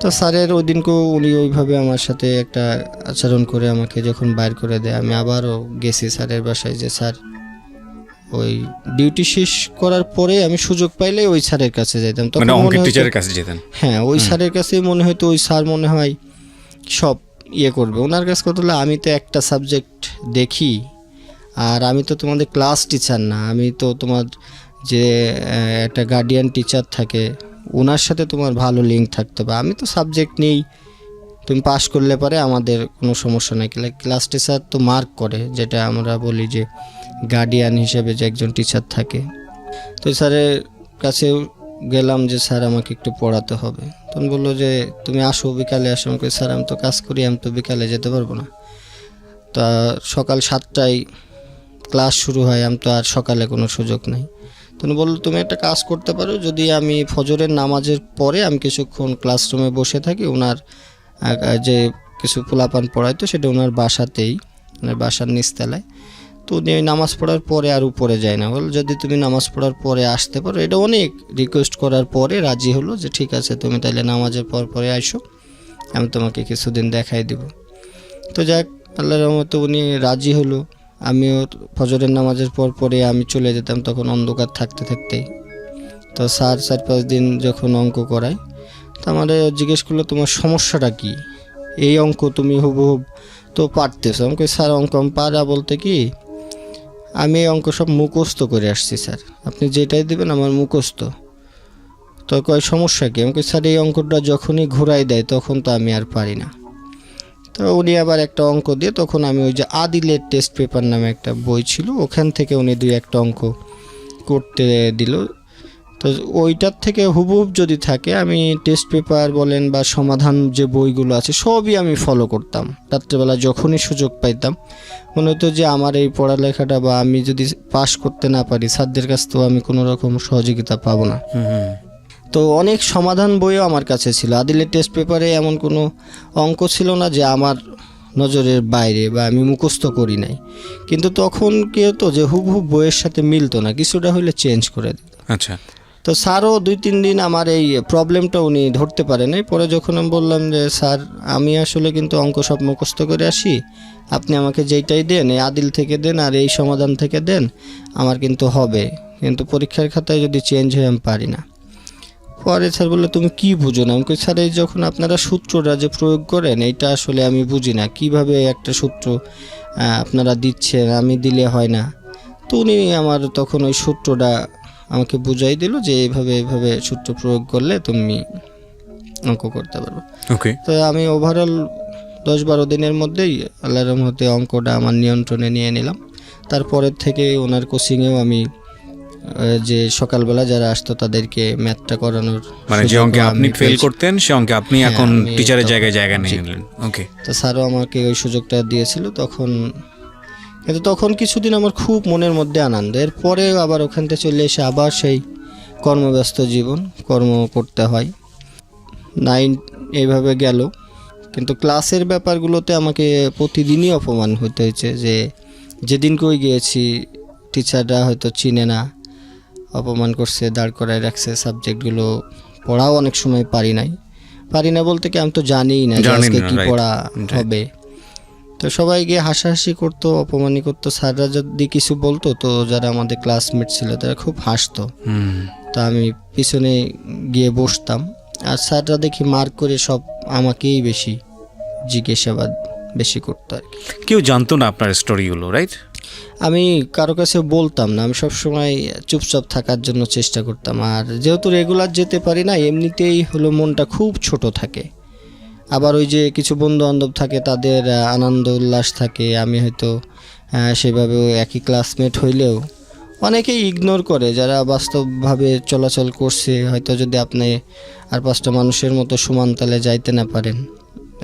তো স্যারের ওই দিনকেও উনি ওইভাবে আমার সাথে একটা আচরণ করে আমাকে যখন বাইর করে দেয়, আমি আবারও গেছি স্যারের বাসায় যে স্যার, ওই ডিউটি শেষ করার পরে আমি সুযোগ পাইলে ওই স্যারের কাছে যাইতাম। তখন মানে মনে অঙ্কের হতো- টিচারের কাছে যেতেন? হ্যাঁ, ওই স্যারের কাছেই মনে হয়তো ওই স্যার মনে হয় সব ইয়ে করবে। ওনার কাছে কত হলো, আমি তো একটা সাবজেক্ট দেখি, আর আমি তো তোমাদের ক্লাস টিচার না, আমি তো তোমার যে একটা গার্ডিয়ান টিচার থাকে ওনার সাথে তোমার ভালো লিঙ্ক থাকতে হবে। আমি তো সাবজেক্ট নেই, তুমি পাস করলে পারে আমাদের কোনো সমস্যা নেই। ক্লাস টিচার তো মার্ক করে, যেটা আমরা বলি যে গার্ডিয়ান হিসেবে যে একজন টিচার থাকে। তো স্যারের কাছে গেলাম যে স্যার আমাকে একটু পড়াতে হবে। তখন বললো যে তুমি আসো, বিকালে আসো। আমাকে স্যার আমি তো কাজ করি, আমি তো বিকালে যেতে পারবো না। তা সকাল 7টায় ক্লাস শুরু হয়, আমি তো আর সকালে কোনো সুযোগ নেই। তখন বললো তুমি একটা কাজ করতে পারো, যদি আমি ফজরের নামাজের পরে আমি কিছুক্ষণ ক্লাসরুমে বসে থাকি, ওনার যে কিছু পোলাপান পড়াইতো সেটা ওনার বাসাতেই, ওনার বাসার নিচতলায়। তো উনি ওই নামাজ পড়ার পরে আর উপরে যায় না। বল যদি তুমি নামাজ পড়ার পরে আসতে পারো। এটা অনেক রিকোয়েস্ট করার পরে রাজি হলো যে ঠিক আছে তুমি তাহলে নামাজের পরে আসো, আমি তোমাকে কিছুদিন দেখাই দিব। তো যাক, আল্লাহর রহমতে উনি রাজি হলো। আমিও ফজরের নামাজের পরে আমি চলে যেতাম, তখন অন্ধকার থাকতে থাকতেই। তো স্যার 4-5 দিন যখন অঙ্ক করায়, তো আমাদের জিজ্ঞেস করলো তোমার সমস্যাটা কি, এই অঙ্ক তুমি হুবহুব তো পারতেছো। আমাকে স্যার অঙ্ক পারা বলতে কি, আমি এই অঙ্ক সব মুখস্থ করে আসছি স্যার, আপনি যেটাই দেবেন আমার মুখস্থ। তো কয় সমস্যা কি? আমাকে স্যার এই অঙ্কটা যখনই ঘুরাই দেয় তখন তো আমি আর পারি না। তো উনি আবার একটা অঙ্ক দিয়ে, তখন আমি ওই যে আদিলের টেস্ট পেপার নামে একটা বই ছিল, ওখান থেকে উনি 2-1টা অঙ্ক করতে দিল। তো ওইটার থেকে হুবহুব যদি থাকে, আমি টেস্ট পেপার বলেন বা সমাধান যে বইগুলো আছে সবই আমি ফলো করতাম। রাত্রেবেলা যখনই সুযোগ পাইতাম মনে হতো যে আমার এই পড়ালেখাটা বা আমি যদি পাশ করতে না পারি, স্যারদের কাছ থেকেও আমি কোনো রকম সহযোগিতা পাবো না। তো অনেক সমাধান বইও আমার কাছে ছিল। আদিলের টেস্ট পেপারে এমন কোনো অঙ্ক ছিল না যে আমার নজরের বাইরে বা আমি মুখস্থ করি নাই। কিন্তু তখন কি হতো যে হুবহুব বইয়ের সাথে মিলতো না, কিছুটা হলে চেঞ্জ করে দিত। আচ্ছা। তো স্যারও 2-3 দিন আমার এই প্রবলেমটা উনি ধরতে পারেন। পরে যখন আমি বললাম যে স্যার আমি আসলে কিন্তু অঙ্ক সব মুখস্থ করে আসি, আপনি আমাকে যেইটাই দেন এই আদিল থেকে দেন আর এই সমাধান থেকে দেন, আমার কিন্তু হবে, কিন্তু পরীক্ষার খাতায় যদি চেঞ্জ হয়ে আমি পারি না। পরে স্যার বললো তুমি কি বুঝো না? আমি কই স্যার এই যখন আপনারা সূত্রটা যে প্রয়োগ করেন এইটা আসলে আমি বুঝি না, কিভাবে একটা সূত্র আপনারা দিচ্ছেন, আমি দিলে হয় না। তো উনি আমার তখন ওই সূত্রটা আমাকে বুঝাই দিল যে এইভাবে সূত্র প্রয়োগ করলে তুমি অঙ্ক করতে পারবে। ওকে। তো আমি ওভারঅল 10-12 দিনের মধ্যেই আল্লাহর রহমতে অঙ্কটা আমার নিয়ন্ত্রণে নিয়ে নিলাম। তারপরের থেকে ওনার কোচিংয়েও আমি যে সকালবেলা যারা আসতো তাদেরকে ম্যাথটা করানোর, মানে যে অঙ্কে আপনি ফেল করতেন সে অঙ্কে আপনি হ্যাঁ, এখন আমি টিচারের তখন- জায়গায় জায়গা নিয়ে জি। নিলেন। ওকে। তো স্যারও আমাকে ওই সুযোগটা দিয়েছিল তখন। কিন্তু তখন কিছুদিন আমার খুব মনের মধ্যে আনন্দ। এরপরে আবার ওখান থেকে চলে এসে আবার সেই কর্মব্যস্ত জীবন, কর্ম করতে হয়। 9 এইভাবে গেল। কিন্তু ক্লাসের ব্যাপারগুলোতে আমাকে প্রতিদিনই অপমান হতে হয়েছে, যে যেদিন কই গিয়েছি টিচাররা হয়তো চিনে না, অপমান করছে, দাঁড় করায় রাখছে। সাবজেক্টগুলো পড়াও অনেক সময় পারি না বলতে কি আমি তো জানিই না যে জানেন আজকে না, কি right, পড়া right. হবে। তো সবাই গিয়ে হাসাহাসি করতো, অপমানই করতো। স্যাররা যদি কিছু বলতো তো যারা আমাদের ক্লাসমেট ছিল তারা খুব হাসতো। তো আমি পিছনে গিয়ে বসতাম, আর স্যাররা দেখি মার্ক করে সব আমাকেই বেশি জিজ্ঞাসাবাদ বেশি করতো আর কি। কেউ জানতো না আপনার স্টোরিগুলো, রাইট? আমি কারো কাছে বলতাম না, আমি সবসময় চুপচাপ থাকার জন্য চেষ্টা করতাম। আর যেহেতু রেগুলার যেতে পারি না, এমনিতেই হলো মনটা খুব ছোট থাকে। আবার ওই যে কিছু বন্ধু বান্ধব থাকে, তাদের আনন্দ উল্লাস থাকে, আমি হয়তো সেভাবে একই ক্লাসমেট হইলেও অনেকেই ইগনোর করে যারা বাস্তবভাবে চলাচল করছে। হয়তো যদি আপনি আর 5টা মানুষের মতো সমান তালে যাইতে না পারেন,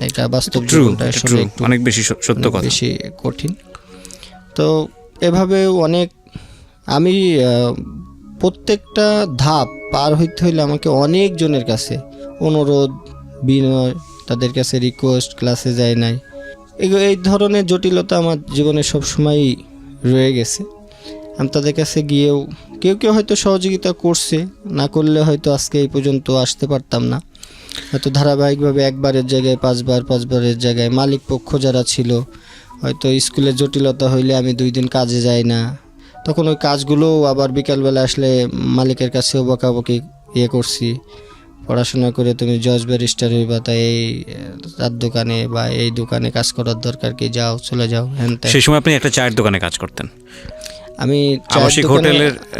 এটা বাস্তব জীবনটা আসলে একটু অনেক বেশি সত্য কথা। বেশি কঠিন। তো এভাবে অনেক আমি প্রত্যেকটা ধাপ পার হইতে হইলে আমাকে অনেকজনের কাছে অনুরোধ, বিনয়, তাদের কাছে রিকোয়েস্ট, ক্লাসে যায় নাই, এই ধরনের জটিলতা আমার জীবনে সবসময়ই রয়ে গেছে। আমি তাদের কাছে গিয়েও কেউ হয়তো সহযোগিতা করছে, না করলে হয়তো আজকে এই পর্যন্ত আসতে পারতাম না। হয়তো ধারাবাহিকভাবে একবারের জায়গায় পাঁচবারের জায়গায় মালিক পক্ষ যারা ছিল, হয়তো স্কুলে জটিলতা হইলে আমি 2 দিন কাজে যাই না, তখন ওই কাজগুলো আবার বিকালবেলা আসলে মালিকের কাছেও বকাবকি করছি, পড়াশোনা করে তুমি জজ ব্যারিস্টার হইবা, তাই এই চার দোকানে বা এই দোকানে কাজ করার দরকার কি, যাও চলে যাও হ্যান ত্যান। সেই সময় আপনি একটা চায়ের দোকানে কাজ করতেন? আমি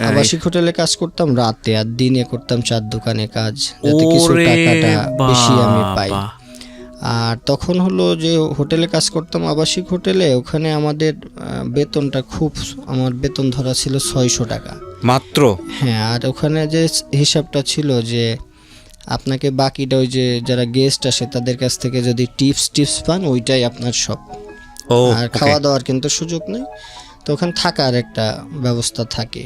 আবাসিক হোটেলে কাজ করতাম রাতে, আর দিনে করতাম 4 দোকানে কাজ, যাতে কিছু টাকাটা বেশি আমি পাই। আর তখন হলো যে হোটেলে কাজ করতাম, আবাসিক হোটেলে, ওখানে আমাদের বেতনটা আমার বেতন ধরা ছিল 600 টাকা মাত্র। হ্যাঁ, আর ওখানে যে হিসাবটা ছিল যে আপনাকে বাকিটা ওই যে যারা গেস্ট আসে তাদের কাছ থেকে যদি টিপস পান, ওইটাই আপনার সব। আর খাওয়া দাওয়ার কিন্তু সুযোগ নেই, তো ওখানে থাকার একটা ব্যবস্থা থাকে।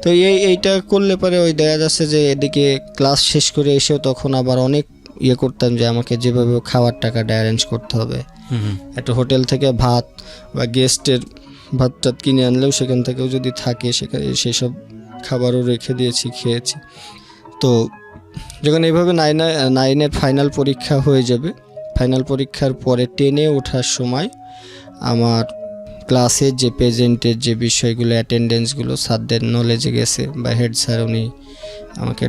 তো এইটা করলে পরে ওই দেখা যাচ্ছে যে এদিকে ক্লাস শেষ করে এসেও তখন আবার অনেক করতাম যে আমাকে যেভাবে খাওয়ার টাকাটা অ্যারেঞ্জ করতে হবে। একটা হোটেল থেকে ভাত বা গেস্টের ভাত কিনে আনলেও সেখান থেকেও যদি থাকে, সেখানে সেসব খাবারও রেখে দিয়েছি, খেয়েছি। তো যখন এইভাবে 9-এর ফাইনাল পরীক্ষা হয়ে যাবে, ফাইনাল পরীক্ষার পরে 10-এ ওঠার সময় আমার ক্লাসের যে প্রেজেন্টের যে বিষয়গুলো, অ্যাটেন্ডেন্সগুলো স্যারদের নলেজে গেছে, বা হেড স্যার উনি আমাকে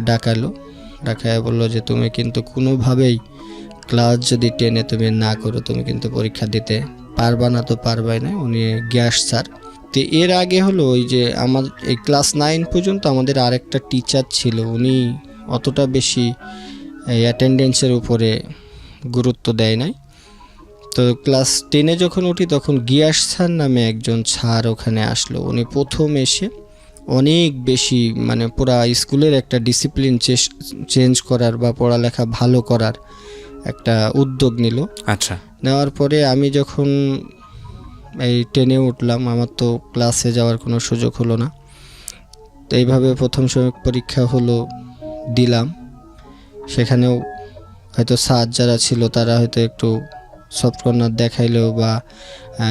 ডাকায় বললো যে তুমি কিন্তু কোনোভাবেই ক্লাস যদি 10-এ তুমি না করো, তুমি কিন্তু পরীক্ষা দিতে পারবা না, তো পারবাই না। উনি গ্যাস স্যার। তো এর আগে হলো ওই যে আমার এই ক্লাস 9 পর্যন্ত আমাদের আরেকটা টিচার ছিল, উনি অতটা বেশি অ্যাটেন্ডেন্সের উপরে গুরুত্ব দেয় নাই। তো ক্লাস 10-এ যখন উঠি তখন গিয়াস স্যার নামে একজন স্যার ওখানে আসলো। উনি প্রথম এসে অনেক বেশি মানে পুরা স্কুলের একটা ডিসিপ্লিন চেঞ্জ করার বা পড়ালেখা ভালো করার একটা উদ্যোগ নিল। আচ্ছা, নেওয়ার পরে আমি যখন এই 10-এ উঠলাম, আমার তো ক্লাসে যাওয়ার কোনো সুযোগ হলো না। তো এইভাবে প্রথম সময় পরীক্ষা হলো, দিলাম। সেখানেও হয়তো স্যার যারা ছিল তারা হয়তো একটু সফট কর্নার দেখাইলেও বা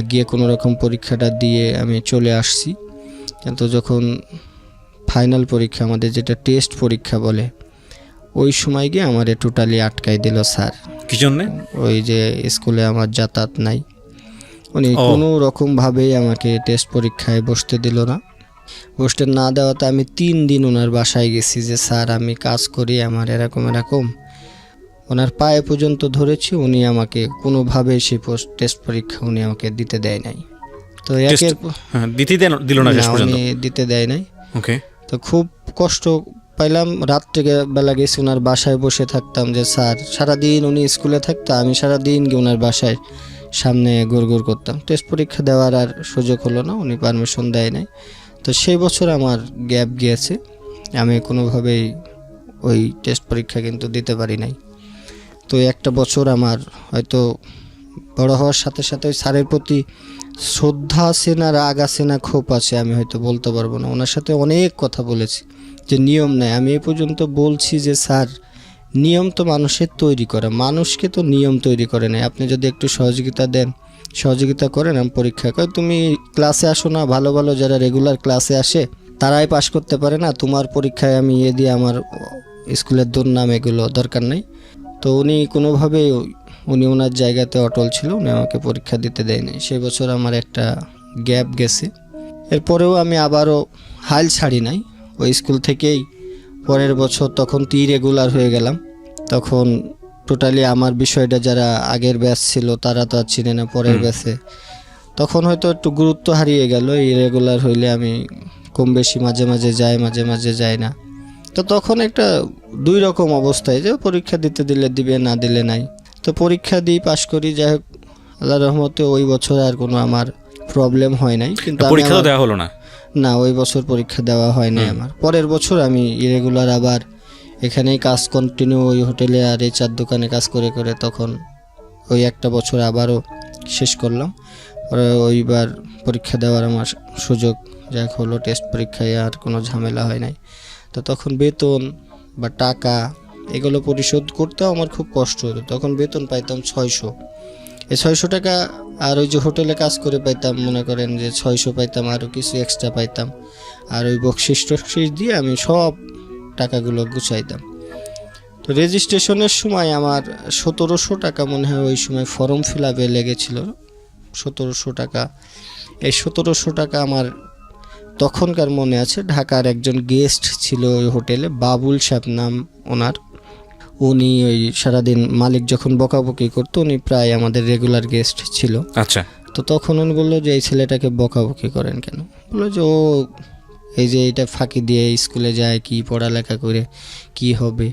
গিয়ে কোনো রকম পরীক্ষাটা দিয়ে আমি চলে আসছি। কিন্তু যখন ফাইনাল পরীক্ষা, আমাদের যেটা টেস্ট পরীক্ষা বলে, ওই সময় গিয়ে আমারে টোটালি আটকাই দিল স্যার। কি জন্যে? ওই যে স্কুলে আমার যাতায়াত নাই, উনি কোনো রকমভাবেই আমাকে টেস্ট পরীক্ষায় বসতে দিল না। বসতে না দেওয়াতে আমি 3 দিন ওনার বাসায় গেছি যে স্যার আমি কাজ করি, আমার এরকম ওনার পায়ে পর্যন্ত ধরেছি, উনি আমাকে কোনোভাবেই সেই টেস্ট পরীক্ষা উনি আমাকে দিতে দেয় নাই। তো দিল না শেষ পর্যন্ত, উনি দিতে দেয় নাই। ওকে। তো খুব কষ্ট পাইলাম। রাত্রে বেলা গেছি ওনার বাসায়, বসে থাকতাম যে স্যার, সারাদিন উনি স্কুলে থাকতো, আমি সারাদিন গিয়ে ওনার বাসায় সামনে গুড় করতাম। টেস্ট পরীক্ষা দেওয়ার আর সুযোগ হলো না, উনি পারমিশন দেয় নাই। তো সেই বছর আমার গ্যাপ গিয়েছে, আমি কোনোভাবেই ওই টেস্ট পরীক্ষা কিন্তু দিতে পারি নাই। তো একটা বছর আমার হয়তো বড় হওয়ার সাথে সাথে ওই স্যারের প্রতি শ্রদ্ধা আছে না রাগ আছে না ক্ষোভ আছে আমি হয়তো বলতে পারবো না। ওনার সাথে অনেক কথা বলেছি যে নিয়ম নেই, আমি এই পর্যন্ত বলছি যে স্যার নিয়ম তো মানুষের তৈরি করা, মানুষকে তো নিয়ম তৈরি করে নেয়। আপনি যদি একটু সহযোগিতা করেন, আমি পরীক্ষা করি, তুমি ক্লাসে আসো না, ভালো ভালো যারা রেগুলার ক্লাসে আসে তারাই পাশ করতে পারে না, তোমার পরীক্ষায় আমি দিয়ে আমার স্কুলের দুর্নাম, এগুলো দরকার নেই। তো উনি কোনোভাবেই ওনার জায়গাতে অটল ছিল, উনি আমাকে পরীক্ষা দিতে দেয়নি। সেই বছর আমার একটা গ্যাপ গেছে। এরপরেও আমি আবারও হাল ছাড়ি নাই ওই স্কুল থেকেই। পরের বছর তখন তো ইরেগুলার হয়ে গেলাম, তখন টোটালি আমার বিষয়টা যারা আগের ব্যাচ ছিল তারা তো আর চিনে না পরের ব্যাচে, তখন হয়তো একটু গুরুত্ব হারিয়ে গেল। ইরেগুলার হইলে আমি কম বেশি মাঝে মাঝে যাই, মাঝে মাঝে যাই না। তো তখন একটা 2 রকম অবস্থায়, যে পরীক্ষা দিতে দিলে দিবে, না দিলে নাই। তো পরীক্ষা দিই, পাশ করি, যাই হোক আল্লাহর রহমতে ওই বছর আর কোনো আমার প্রবলেম হয় নাই। কিন্তু পরীক্ষা দেওয়া হলো না? না, ওই বছর পরীক্ষা দেওয়া হয় নাই আমার। পরের বছর আমি ইরেগুলার আবার এখানেই কাজ কন্টিনিউ, ওই হোটেলে আর এই 4 দোকানে কাজ করে করে তখন ওই একটা বছর আবারও শেষ করলাম। পরে ওইবার পরীক্ষা দেওয়ার আমার সুযোগ যাক হলো, টেস্ট পরীক্ষায় আর কোনো ঝামেলা হয় নাই। তো তখন বেতন বা টাকা এগুলো পরিশোধ করতেও আমার খুব কষ্ট হতো। তখন বেতন পাইতাম 600, এই 600 টাকা আর ওই যে হোটেলে কাজ করে পাইতাম, মনে করেন যে 600 পাইতাম, আরও কিছু এক্সট্রা পাইতাম, আর ওই বকশিস টকশিস দিয়ে আমি সব টাকাগুলো গুছাইতাম। তো রেজিস্ট্রেশনের সময় আমার 1700 টাকা মনে হয় ওই সময় ফর্ম ফিল আপে লেগেছিল, 1700 টাকা। এই 1700 টাকা আমার তখনকার মনে আছে, ঢাকার একজন গেস্ট ছিল ওই হোটেলে, বাবুল সাহেব নাম ওনার। উনি ওই সারাদিন মালিক যখন বকাবকি করতো, উনি প্রায় আমাদের রেগুলার গেস্ট ছিল। আচ্ছা। তো তখন উনি বললো যে এই ছেলেটাকে বকাবকি করেন কেন? বললো যে ও এই যে এটা ফাঁকি দিয়ে স্কুলে যায়, কি পড়ালেখা করে কি হবে।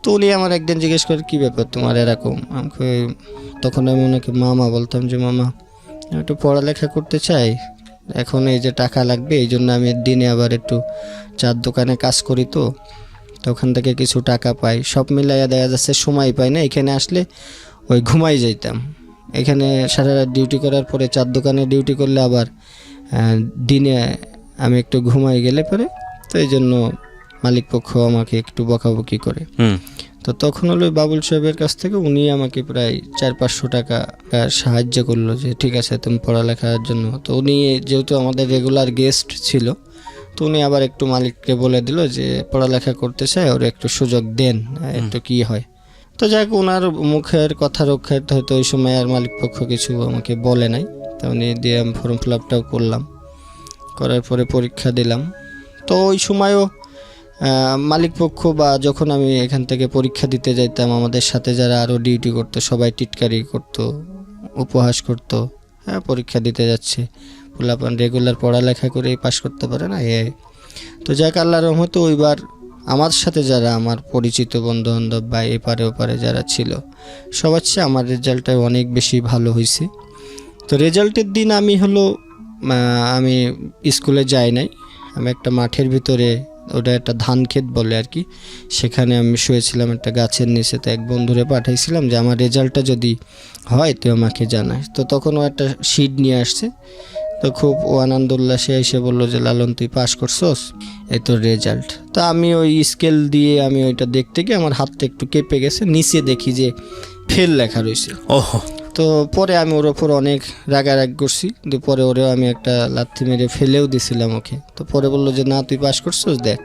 তো উনি আমার একদিন জিজ্ঞেস করে কী ব্যাপার তোমার এরকম। তখন আমি ওনাকে মামা বলতাম যে মামা আমি একটু পড়ালেখা করতে চাই, এখন এই যে টাকা লাগবে, এই জন্য আমি দিনে আবার একটু চার দোকানে কাজ করি, তো ওখান থেকে কিছু টাকা পাই, সব মিলাইয়া দেখা যাচ্ছে সময় পাই না। এখানে আসলে ওই ঘুমাই যাইতাম, এখানে সারা রাত ডিউটি করার পরে চার দোকানে ডিউটি করলে আবার দিনে আমি একটু ঘুমাই গেলে পরে, তো এই জন্য মালিক পক্ষ আমাকে একটু বকাবকি করে। তো তখন হলো বাবুল সাহেবের কাছ থেকে উনি আমাকে প্রায় 400-500 টাকা সাহায্য করলো যে ঠিক আছে তুমি পড়ালেখার জন্য। তো উনি যেহেতু আমাদের রেগুলার গেস্ট ছিল, তো উনি আবার একটু মালিককে বলে দিল যে পড়ালেখা করতে চায়, ওর একটু সুযোগ দেন, একটু কি হয়। তো যাক, ওনার মুখের কথা রক্ষার্থে হয়তো ওই সময় আর মালিক পক্ষ কিছু আমাকে বলে নাই। তো উনি দিয়ে আমি ফর্ম ফিল আপটাও করলাম, করার পরে পরীক্ষা দিলাম। তো ওই সময়ও মালিক পক্ষ বা যখন আমি এখান থেকে পরীক্ষা দিতে যাইতাম, আমাদের সাথে যারা আরও ডিউটি করতো সবাই টিটকারি করতো, উপহাস করতো, হ্যাঁ পরীক্ষা দিতে যাচ্ছে, পোলাপান রেগুলার পড়ালেখা করেই পাশ করতে পারে না এ। তো যাক, আল্লাহর রহমতে ওইবার আমার সাথে যারা আমার পরিচিত বন্ধু বান্ধব বা এপারে ওপারে যারা ছিল সবার চেয়ে আমার রেজাল্টটা অনেক বেশি ভালো হয়েছে। তো রেজাল্টের দিন আমি আমি স্কুলে যাই নাই, আমি একটা মাঠের ভিতরে, ওটা একটা ধান ক্ষেত বলে আর কি, সেখানে আমি শুয়েছিলাম একটা গাছের নিচে। তো এক বন্ধুরে পাঠাইছিলাম যে আমার রেজাল্টটা যদি হয় তুই আমাকে জানাস। তো তখন ও একটা শিট নিয়ে আসছে, তো খুব ও আনন্দ উল্লাসে এসে বললো যে লালন তুই পাস করছস, এই তোর রেজাল্ট। তো আমি ওই স্কেল দিয়ে আমি ওইটা দেখতে গিয়ে আমার হাতটা একটু কেঁপে গেছে, নিচে দেখি যে ফেল লেখা রয়েছে। ওহো। তো পরে আমি ওর ওপর অনেক রাগারাগ করছি, কিন্তু পরে ওরেও আমি একটা লাথি মেরে ফেলেও দিছিলাম ওকে। তো পরে বললো যে না তুই পাস করছিস দেখ।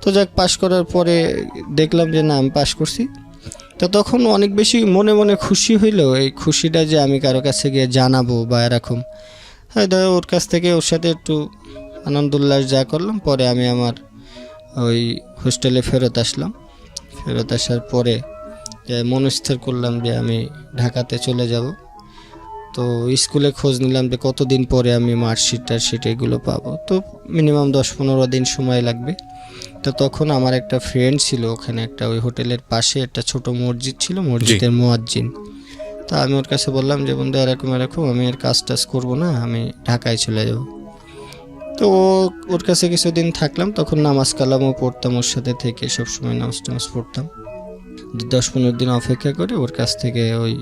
তো যাক, পাস করার পরে দেখলাম যে না আমি পাস করছি। তো তখন অনেক বেশি মনে মনে খুশি হইলো, এই খুশিটা যে আমি কারো কাছে গিয়ে জানাবো বা এরকম, হয়তো ওর কাছ থেকে ওর সাথে একটু আনন্দ উল্লাস যা করলাম। পরে আমি আমার ওই হোস্টেলে ফেরত আসলাম। ফেরত আসার পরে মনস্থির করলাম যে আমি ঢাকাতে চলে যাব। তো স্কুলে খোঁজ নিলাম যে কতদিন পরে আমি মার্কশিট এগুলো পাবো। তো মিনিমাম 10-15 দিন সময় লাগবে। তো তখন আমার একটা ফ্রেন্ড ছিল ওখানে, একটা ওই হোটেলের পাশে একটা ছোট মসজিদ ছিল, মসজিদের মুয়াজ্জিন। তো আমি ওর কাছে বললাম যে বন্ধু এরকম আমি আর কাজ টাজ করবো না, আমি ঢাকায় চলে যাব। তো ওর কাছে কিছুদিন থাকলাম, তখন নামাজ কালামও পড়তাম ওর সাথে থেকে, সবসময় নামাজ টামাজ পড়তাম। 10-15 দিন অপেক্ষা করে ওর কাছ থেকে ওই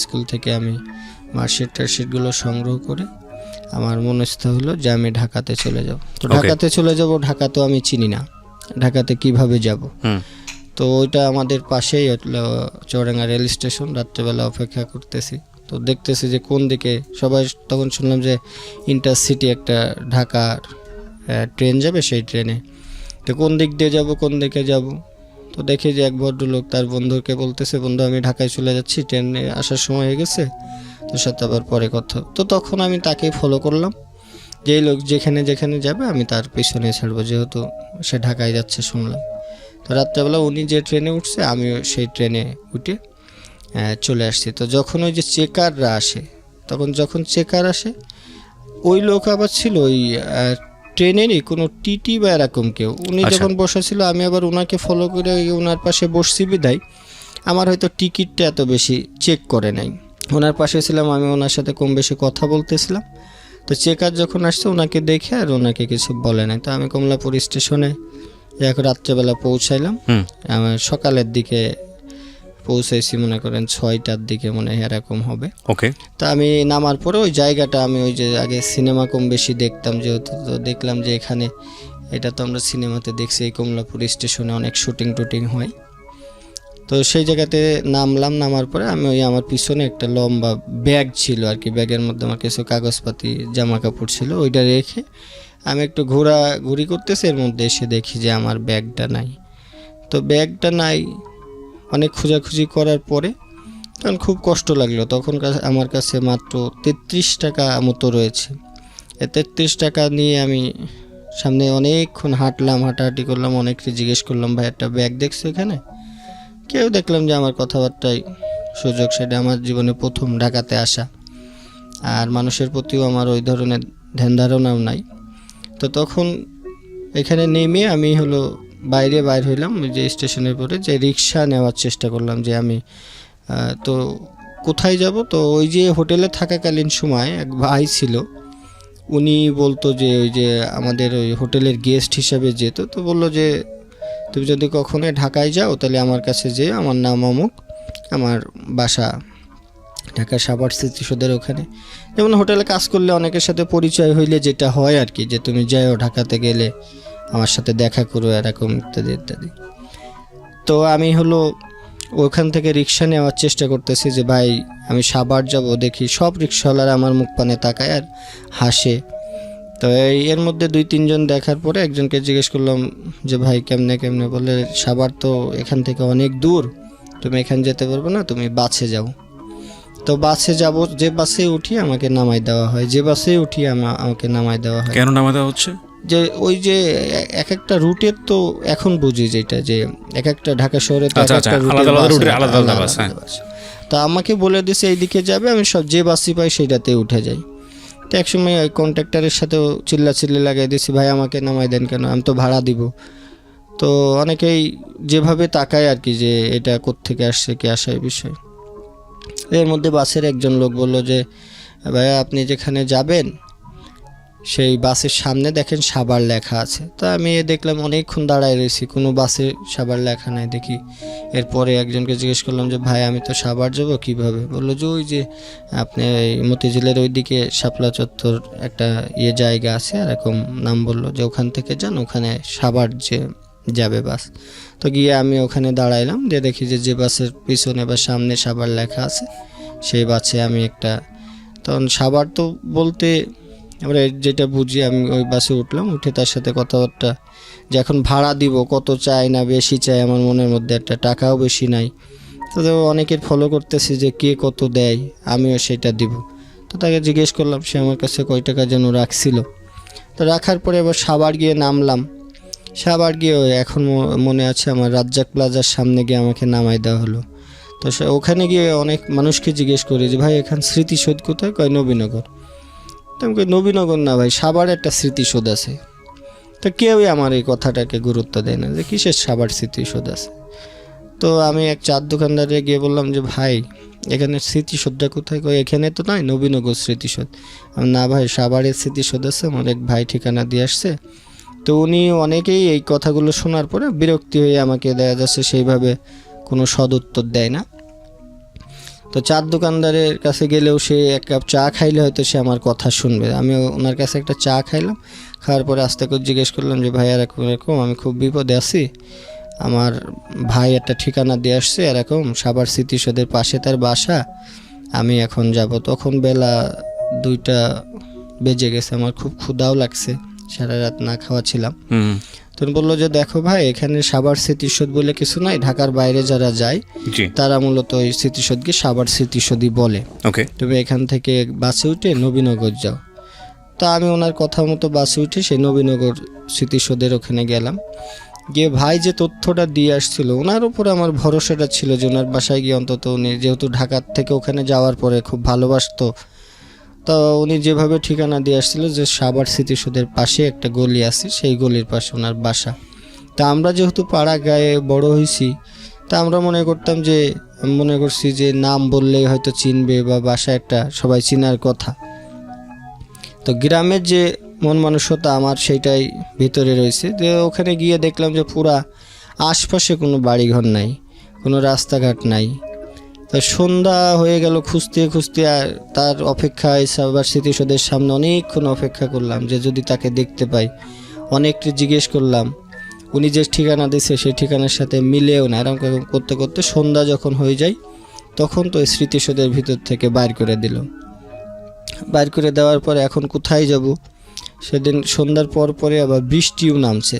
স্কুল থেকে আমি মার্কশিটগুলো সংগ্রহ করে আমার মনস্থ হলো যে আমি ঢাকাতে চলে যাব। তো ঢাকাতে চলে যাব, ঢাকা তো আমি চিনি না, ঢাকাতে কিভাবে যাব। তো ওইটা আমাদের পাশেই চৌরাঙ্গা রেল স্টেশন। রাত্রেবেলা অপেক্ষা করতেছি, তো দেখতেছি যে কোন দিকে সবাই, তখন শুনলাম যে ইন্টারসিটি একটা ঢাকার ট্রেন যাবে, সেই ট্রেনে। তো কোন দিক দিয়ে যাব, কোন দিকে যাব। তো দেখি যে এক ভদ্রলোক তার বন্ধুকে বলতেছে বন্ধু আমি ঢাকায় চলে যাচ্ছি, ট্রেনে আসার সময় হয়ে গেছে, তোর সাথে আবার পরে কথা। তো তখন আমি তাকে ফলো করলাম, যেই লোক যেখানে যেখানে যাবে আমি তার পিছনে ছাড়বো, যেহেতু সে ঢাকায় যাচ্ছে শুনলাম। তো রাত্রেবেলা উনি যে ট্রেনে উঠছে আমি সেই ট্রেনে উঠে চলে আসছি। তো যখন ওই যে চেকাররা আসে, তখন যখন চেকার আসে ওই লোক আবার ছিল ওই ট্রেনেরই কোনো টিটি বা এরকম কেউ। উনি যখন বসেছিল আমি আবার ওনাকে ফলো করে ওনার পাশে বসছি বিদায় আমার হয়তো টিকিটটা এত বেশি চেক করে নাই। ওনার পাশে ছিলাম আমি, ওনার সাথে কম বেশি কথা বলতেছিলাম। তো চেকার যখন আসছে ওনাকে দেখে আর ওনাকে কিছু বলে নাই। তো আমি কমলাপুর স্টেশনে এখন রাত্রেবেলা পৌঁছাইলাম। আমার সকালের দিকে পৌঁছাইছি, মনে করেন 6টার দিকে মনে হয় এরকম হবে। ওকে। তো আমি নামার পরে ওই জায়গাটা আমি ওই যে আগে সিনেমা কম বেশি দেখতাম যেহেতু, তো দেখলাম যে এখানে এটা তো আমরা সিনেমাতে দেখছি এই কমলাপুর স্টেশনে অনেক শুটিং হয়। তো সেই জায়গাতে নামলাম। নামার পরে আমি ওই আমার পিছনে একটা লম্বা ব্যাগ ছিল আর কি, ব্যাগের মধ্যে আমার কিছু কাগজপাতি জামা কাপড় ছিল, ওইটা রেখে আমি একটু ঘোরাঘুরি করতেছি। এর মধ্যে এসে দেখি যে আমার ব্যাগটা নাই। তো ব্যাগটা নাই। অনেক খোঁজাখুঁজি করার পরে তখন খুব কষ্ট লাগলো। তখন আমার কাছে মাত্র 33 টাকা মতো রয়েছে। এই 33 টাকা নিয়ে আমি সামনে অনেকক্ষণ হাঁটলাম, হাঁটাহাঁটি করলাম, অনেককে জিজ্ঞেস করলাম ভাই একটা ব্যাগ দেখছো এখানে? কেউ দেখলাম যে আমার কথাবার্তায় সুযোগ, সেটা আমার জীবনে প্রথম ঢাকাতে আসা, আর মানুষের প্রতিও আমার ওই ধরনের ধ্যান ধারণাও নাই। তো তখন এখানে নেমে আমি বাইর হইলাম, ওই যে স্টেশনের পরে যে রিক্সা নেওয়ার চেষ্টা করলাম যে আমি তো কোথায় যাব। তো ওই যে হোটেলে থাকাকালীন সময় এক ভাই ছিল, উনি বলতো যে ওই যে আমাদের ওই হোটেলের গেস্ট হিসাবে যেত। তো বললো যে তুমি যদি কখনো ঢাকায় যাও তাহলে আমার কাছে যে, আমার নাম অমুক, আমার বাসা ঢাকা সাভার স্মৃতিসৌধের ওখানে। যেমন হোটেলে কাজ করলে অনেকের সাথে পরিচয় হইলে যেটা হয় আর কি, যে তুমি যাও ঢাকাতে গেলে আমার সাথে দেখা করো, এরকম ইত্যাদি ইত্যাদি। তো আমি ওখান থেকে রিক্সা নেওয়ার চেষ্টা করতেছি যে ভাই আমি সাভার যাব। দেখি সব রিক্সাওয়ালারা আমার মুখ পানে তাকায় আর হাসে। তো এর মধ্যে 2-3 জন দেখার পরে একজনকে জিজ্ঞেস করলাম যে ভাই কেমনে কেমনে, বলে সাভার তো এখান থেকে অনেক দূর, তুমি এখানে যেতে পারবে না, তুমি বাসে যাও। তো বাসে যাব, যে বাসে উঠি আমাকে নামাই দেওয়া হয়, যে বাসে উঠি আমাকে নামাই দেওয়া হয়। কেন নামাই দেওয়া হচ্ছে? যে ওই যে এক একটা রুটের তো এখন বুঝি যেটা, যে এক একটা ঢাকা শহরে তো এক একটা রুটের আলাদা বাস। তো আমাকে বলে দিছে এইদিকে যাবে, আমি সব যে বাসই পাই সেইটাতে উঠে যাই। তো একসময় ওই কন্ট্রাক্টরের সাথেও চিল্লাচিল্লি লাগাই দিছি, ভাই আমাকে নামাই দেন কেন, আমি তো ভাড়া দিব। তো অনেকেই যেভাবে তাকায় আর কি, যে এটা কোত্থেকে আসছে কি আসা এই বিষয়। এর মধ্যে বাসের একজন লোক বলল যে ভাইয়া আপনি যেখানে যাবেন সেই বাসের সামনে দেখেন সাভার লেখা আছে। তো আমি দেখলাম অনেকক্ষণ দাঁড়ায় রয়েছি, কোনো বাসে সাভার লেখা নাই দেখি। এরপরে একজনকে জিজ্ঞেস করলাম যে ভাই আমি তো সাভার যাব কীভাবে? বললো যে ওই যে আপনি এই মতিঝিলের ওইদিকে শাপলা চত্বর একটা জায়গা আছে, এরকম নাম বললো, যে ওখান থেকে যান, ওখানে সাভার যে যাবে বাস। তো গিয়ে আমি ওখানে দাঁড়াইলাম, যে দেখি যে বাসের পিছনে বা সামনে সাভার লেখা আছে সেই বাসে আমি একটা, তখন সাভার তো বলতে আমরা যেটা বুঝি, আমি ওই বাসে উঠলাম, উঠে তার সাথে কথাবার্তা, যে এখন ভাড়া দিব, কত চাই না বেশি চাই, আমার মনের মধ্যে একটা টাকাও বেশি নাই। তো অনেকের ফলো করতেছি যে কে কত দেয়, আমিও সেটা দিব। তো তাকে জিজ্ঞেস করলাম, সে আমার কাছে কয় টাকা যেন রাখছিল। তো রাখার পরে এবার সাভার গিয়ে নামলাম। সাভার গিয়ে এখন মনে আছে আমার রাজ্জাক প্লাজার সামনে গিয়ে আমাকে নামাই দেওয়া হলো। তো ওখানে গিয়ে অনেক মানুষকে জিজ্ঞেস করি যে ভাই এখানে স্মৃতিসৌধ কোথায়? কয় নবীনগর। তো আমি কই নবীনগর না ভাই, সাভার একটা স্মৃতিসৌধ আছে। তো কেউই আমার এই কথাটাকে গুরুত্ব দেয় না যে কিসের সাভার স্মৃতিসৌধ আছে। তো আমি এক চার দোকানদারে গিয়ে বললাম যে ভাই এখানে স্মৃতিসৌধটা কোথায়? কয় এখানে তো নয়, নবীনগর স্মৃতিসৌধ। না ভাই সাভারের স্মৃতিসৌধ আছে, আমার এক ভাই ঠিকানা দিয়ে আসছে। তো উনি অনেকেই এই কথাগুলো শোনার পরে বিরক্তি হয়ে আমাকে দেখা যাচ্ছে সেইভাবে কোনো সদুত্তর দেয় না। তো চার দোকানদারের কাছে গেলেও সে এক কাপ চা খাইলে হয়তো সে আমার কথা শুনবে। আমি ওনার কাছে একটা চা খাইলাম, খাওয়ার পরে আস্তে করে জিজ্ঞেস করলাম যে ভাই এরকম এরকম আমি খুব বিপদে আছি, আমার ভাই একটা ঠিকানা দিয়ে আসছে এরকম সাভার স্মৃতিসৌধের পাশে তার বাসা, আমি এখন যাব। তখন বেলা 2টা বেজে গেছে, আমার খুব ক্ষুধাও লাগছে, সারা রাত না খাওয়া ছিলাম। তখন বললো যে দেখো ভাই এখানে সাভার স্মৃতিসৌধ বলে কিছু নাই, ঢাকার বাইরে যারা যায় তারা মূলত ওই স্মৃতিসৌধকে সাভার স্মৃতিসৌধই বলে। তুমি এখান থেকে বাসে উঠে নবীনগর যাও। তা আমি ওনার কথা মতো বাসে উঠে সেই নবীনগর স্মৃতিসৌধের ওখানে গেলাম। গিয়ে ভাই যে তথ্যটা দিয়ে আসছিল ওনার উপরে আমার ভরসাটা ছিল যে ওনার বাসায় গিয়ে অন্তত উনি যেহেতু ঢাকার থেকে ওখানে যাওয়ার পরে খুব ভালোবাসতো, তো উনি যেভাবে ঠিকানা দিয়ে আসছিল যে সাভার স্মৃতিসৌধের পাশে একটা গলি আছে, সেই গলির পাশে ওনার বাসা। তা আমরা যেহেতু পাড়া গায়ে বড় হয়েছি, তা আমরা মনে করছি যে নাম বললেই হয়তো চিনবে বা বাসা একটা সবাই চিনার কথা। তো গ্রামের যে মন মানসিকতা আমার সেইটাই ভিতরে রয়েছে। যে ওখানে গিয়ে দেখলাম যে পুরা আশপাশে কোনো বাড়িঘর নাই, কোনো রাস্তাঘাট নাই। তো সন্ধ্যা হয়ে গেল, খুঁজতে খুঁজতে তার অপেক্ষায় সাভার স্মৃতিসৌধের সামনে অনেকক্ষণ অপেক্ষা করলাম যে যদি তাকে দেখতে পাই। অনেককে জিজ্ঞেস করলাম, উনি যে ঠিকানা দিয়েছে সেই ঠিকানার সাথে মিলেও না। এরকম করতে করতে সন্ধ্যা যখন হয়ে যায় তখন তো স্মৃতিসৌধের ভিতর থেকে বাইর করে দিল। বাইর করে দেওয়ার পরে এখন কোথায় যাব? সেদিন সন্ধ্যার পরে আবার বৃষ্টিও নামছে।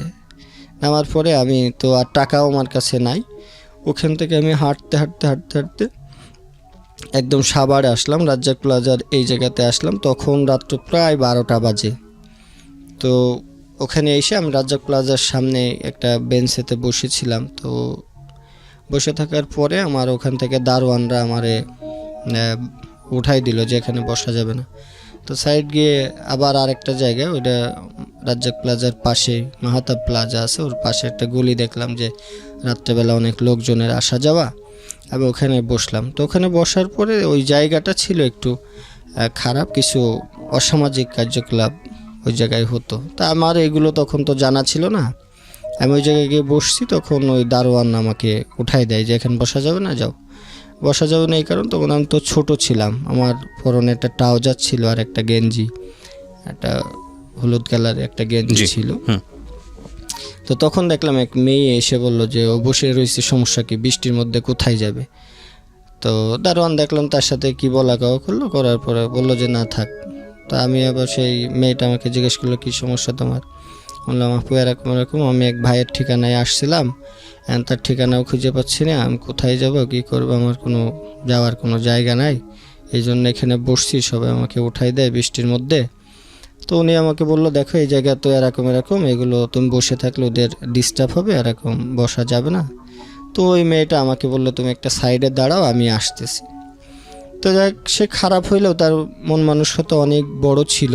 নামার পরে আমি তো আর টাকাও আমার কাছে নাই, ওখান থেকে আমি হাঁটতে হাঁটতে হাঁটতে হাঁটতে একদম সাভারে আসলাম, রাজ্জাক প্লাজার এই জায়গাতে আসলাম। তখন রাত্র প্রায় 12টা বাজে। তো ওখানে এসে আমি রাজ্জাক প্লাজার সামনে একটা বেঞ্চেতে বসেছিলাম। তো বসে থাকার পরে আমার ওখান থেকে দারোয়ানরা আমারে উঠাই দিল যে এখানে বসা যাবে না। তো সাইড গিয়ে আবার আরেকটা জায়গায়, ওইটা রাজ্জাক প্লাজার পাশে মাহাতাব প্লাজা আছে, ওর পাশে একটা গলি দেখলাম যে রাত্রেবেলা অনেক লোকজনের আসা যাওয়া। আমি ওখানে বসলাম। তো ওখানে বসার পরে ওই জায়গাটা ছিল একটু খারাপ, কিছু অসামাজিক কার্যকলাপ ওই জায়গায় হতো। তা আমার এগুলো তখন তো জানা ছিল না। আমি ওই জায়গায় গিয়ে বসছি, তখন ওই দারোয়ান আমাকে উঠাই দেয় যে এখানে বসা যাবে না, যাও। বসা যাবে না এই কারণ তখন আমি তো ছোট ছিলাম, আমার পরনে একটা ট্রাউজার ছিল আর একটা গেঞ্জি, একটা হলুদ কালারের একটা গেঞ্জি ছিল। তো তখন দেখলাম এক মেয়ে এসে বলল যে ও বসে রয়েছে, সমস্যা কি, বৃষ্টির মধ্যে কোথায় যাবে। তো দারোয়ান দেখলাম তার সাথে কি বলা কাও করলো, করার পরে বললো যে না থাক। তো আমি আবার সেই মেয়েটা আমাকে জিজ্ঞেস করলো কি সমস্যা তোমার। বললাম আপু এরকম এরকম, আমি এক ভাইয়ের ঠিকানায় আসছিলাম, তার ঠিকানাও খুঁজে পাচ্ছি না, আমি কোথায় যাব কি করব, আমার কোনো যাওয়ার কোনো জায়গা নাই, এই জন্য এখানে বসছি, সবাই আমাকে উঠাই দেয় বৃষ্টির মধ্যে। তো উনি আমাকে বললো দেখো এই জায়গা তো এরকম এরকম, এগুলো তুমি বসে থাকলে ওদের ডিস্টার্ব হবে, এরকম বসা যাবে না। তো ওই মেয়েটা আমাকে বললো তুমি একটা সাইডে দাঁড়াও, আমি আসতেছি। তো যাক, সে খারাপ হইলেও তার মন মানসিকতা অনেক বড় ছিল,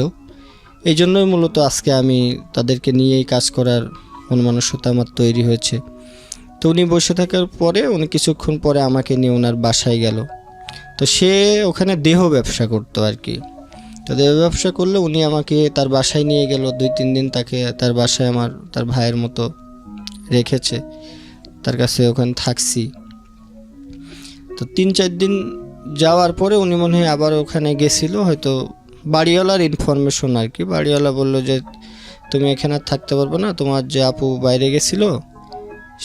এই জন্যই মূলত আজকে আমি তাদেরকে নিয়েই কাজ করার মন মানসিকতা আমার তৈরি হয়েছে। তো উনি বসে থাকার পরে উনি কিছুক্ষণ পরে আমাকে নিয়ে ওনার বাসায় গেল। তো সে ওখানে দেহ ব্যবসা করতো আর কি। তো দেহ ব্যবসা করলে উনি আমাকে তার বাসায় নিয়ে গেল, 2-3 দিন তাকে তার বাসায় আমার তার ভাইয়ের মতো রেখেছে, তার কাছে ওখানে থাকছি। তো 3-4 দিন যাওয়ার পরে উনি মনে হয় আবার ওখানে গেছিল, হয়তো বাড়িওয়ালার ইনফরমেশন আর কি। বাড়িওয়ালা বললো যে তুমি এখানে আর থাকতে পারবে না, তোমার যে আপু বাইরে গেছিল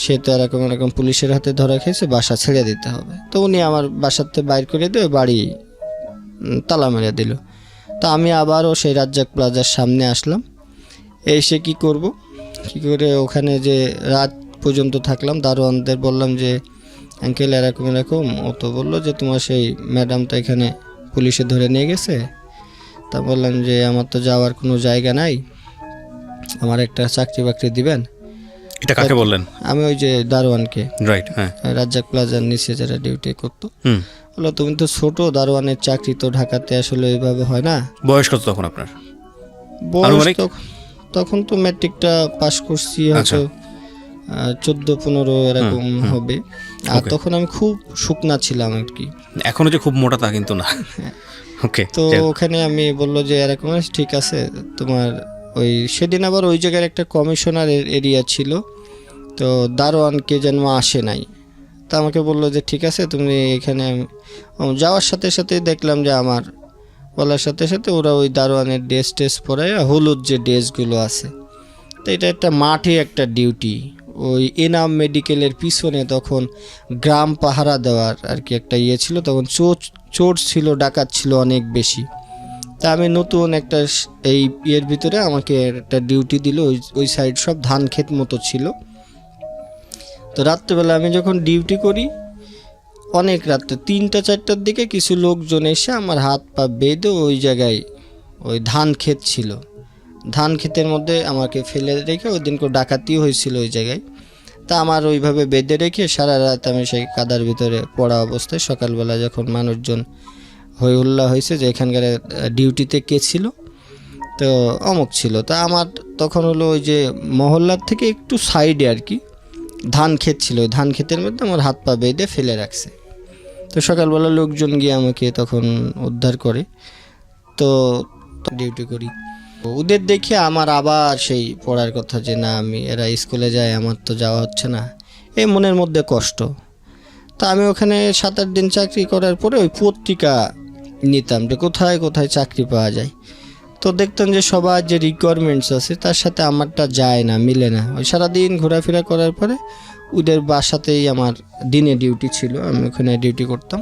সে তো এরকম এরকম পুলিশের হাতে ধরা খেয়েছে, বাসা ছেড়ে দিতে হবে। তো উনি আমার বাসাতে বাইর করে দিয়ে বাড়ি তালা মেরে দিল। তো আমি আবারও সেই রাজ্জাক প্লাজার সামনে আসলাম। এসে কি করব, কি করে ওখানে যে রাত পর্যন্ত থাকলাম। দারোয়ানদের বললাম যে আঙ্কেল এরকম এরকম, ও তো বললো যে তোমার সেই ম্যাডামটা এখানে পুলিশে ধরে নিয়ে গেছে। তা বললাম যে আমার তো যাওয়ার কোনো জায়গা নাই, আমার একটা চাকরি বাকরি দিবেন। এটা কাকে বললেন? আমি ওই যে দারোয়ানকে, রাইট, হ্যাঁ, রাজ্জাক প্লাজার নিচে যারা ডিউটি করতো। বললো তুমি তো ছোট, দারোয়ানের চাকরি তো ঢাকাতে আসলে এইভাবে হয় না। বয়স কত তখন আপনার? বয়স তখন তো ম্যাট্রিকটা পাস করছি, হয়তো 14-15 এরকম হবে। আর তখন আমি খুব শুকনা ছিলাম আর কি, এখনো যে খুব মোটা তা কিন্তু না। ওকে। তো ওখানে আমি বললো যে এরকম ঠিক আছে তোমার ওই সেদিন আবার ওই জায়গার একটা কমিশনার এরিয়া ছিল, তো দারোয়ানকে যেন আসে নাই। তা আমাকে বললো যে ঠিক আছে তুমি এখানে। যাওয়ার সাথে সাথে দেখলাম যে আমার বলার সাথে সাথে ওরা ওই দারোয়ানের ড্রেস পরায়, হলুদ যে ড্রেসগুলো আছে। তো এটা একটা মাঠে একটা ডিউটি, ওই এনাম মেডিকেলের পিছনে তখন গ্রাম পাহারা দেওয়ার আর কি একটা ইয়ে ছিল। তখন চোর ছিল, ডাকাত ছিল অনেক বেশি। তা আমি নতুন একটা এই ইয়ের ভিতরে আমাকে একটা ডিউটি দিল, ওই সাইড সব ধান ক্ষেত মতো ছিল। তো রাত্রেবেলা আমি যখন ডিউটি করি, অনেক রাত্রে 3টা-4টার দিকে কিছু লোকজন এসে আমার হাত পা বেঁধে ওই জায়গায়, ওই ধান ক্ষেত ছিল, ধান ক্ষেতের মধ্যে আমাকে ফেলে রেখে, ওই দিন করে ডাকাতিও হয়েছিল ওই জায়গায়। তা আমার ওইভাবে বেঁধে রেখে সারা রাত আমি সেই কাদার ভিতরে পড়া অবস্থায়, সকালবেলা যখন মানুষজন হই হুল্লা হয়েছে যে এখানকার ডিউটিতে কে ছিল, তো অমুক ছিল। তা আমার তখন হলো ওই যে মহল্লার থেকে একটু সাইডে আর কি ধান ক্ষেত ছিল, ওই ধান ক্ষেতের মধ্যে আমার হাত পা বেঁধে ফেলে রাখছে। তো সকালবেলা লোকজন গিয়ে আমাকে তখন উদ্ধার করে। তো ডিউটি করি, ওদের দেখে আমার আবার সেই পড়ার কথা যে না আমি এরা স্কুলে যায়, আমার তো যাওয়া হচ্ছে না, এই মনের মধ্যে কষ্ট। তা আমি ওখানে 7-8 দিন চাকরি করার পরে ওই পত্রিকা নিতাম যে কোথায় কোথায় চাকরি পাওয়া যায়। তো দেখতাম যে সবার যে রিকোয়ারমেন্টস আছে তার সাথে আমারটা যায় না, মিলে না। ওই সারাদিন ঘোরাফেরা করার পরে ওদের বাসাতেই আমার দিনে ডিউটি ছিল, আমি ওখানে ডিউটি করতাম।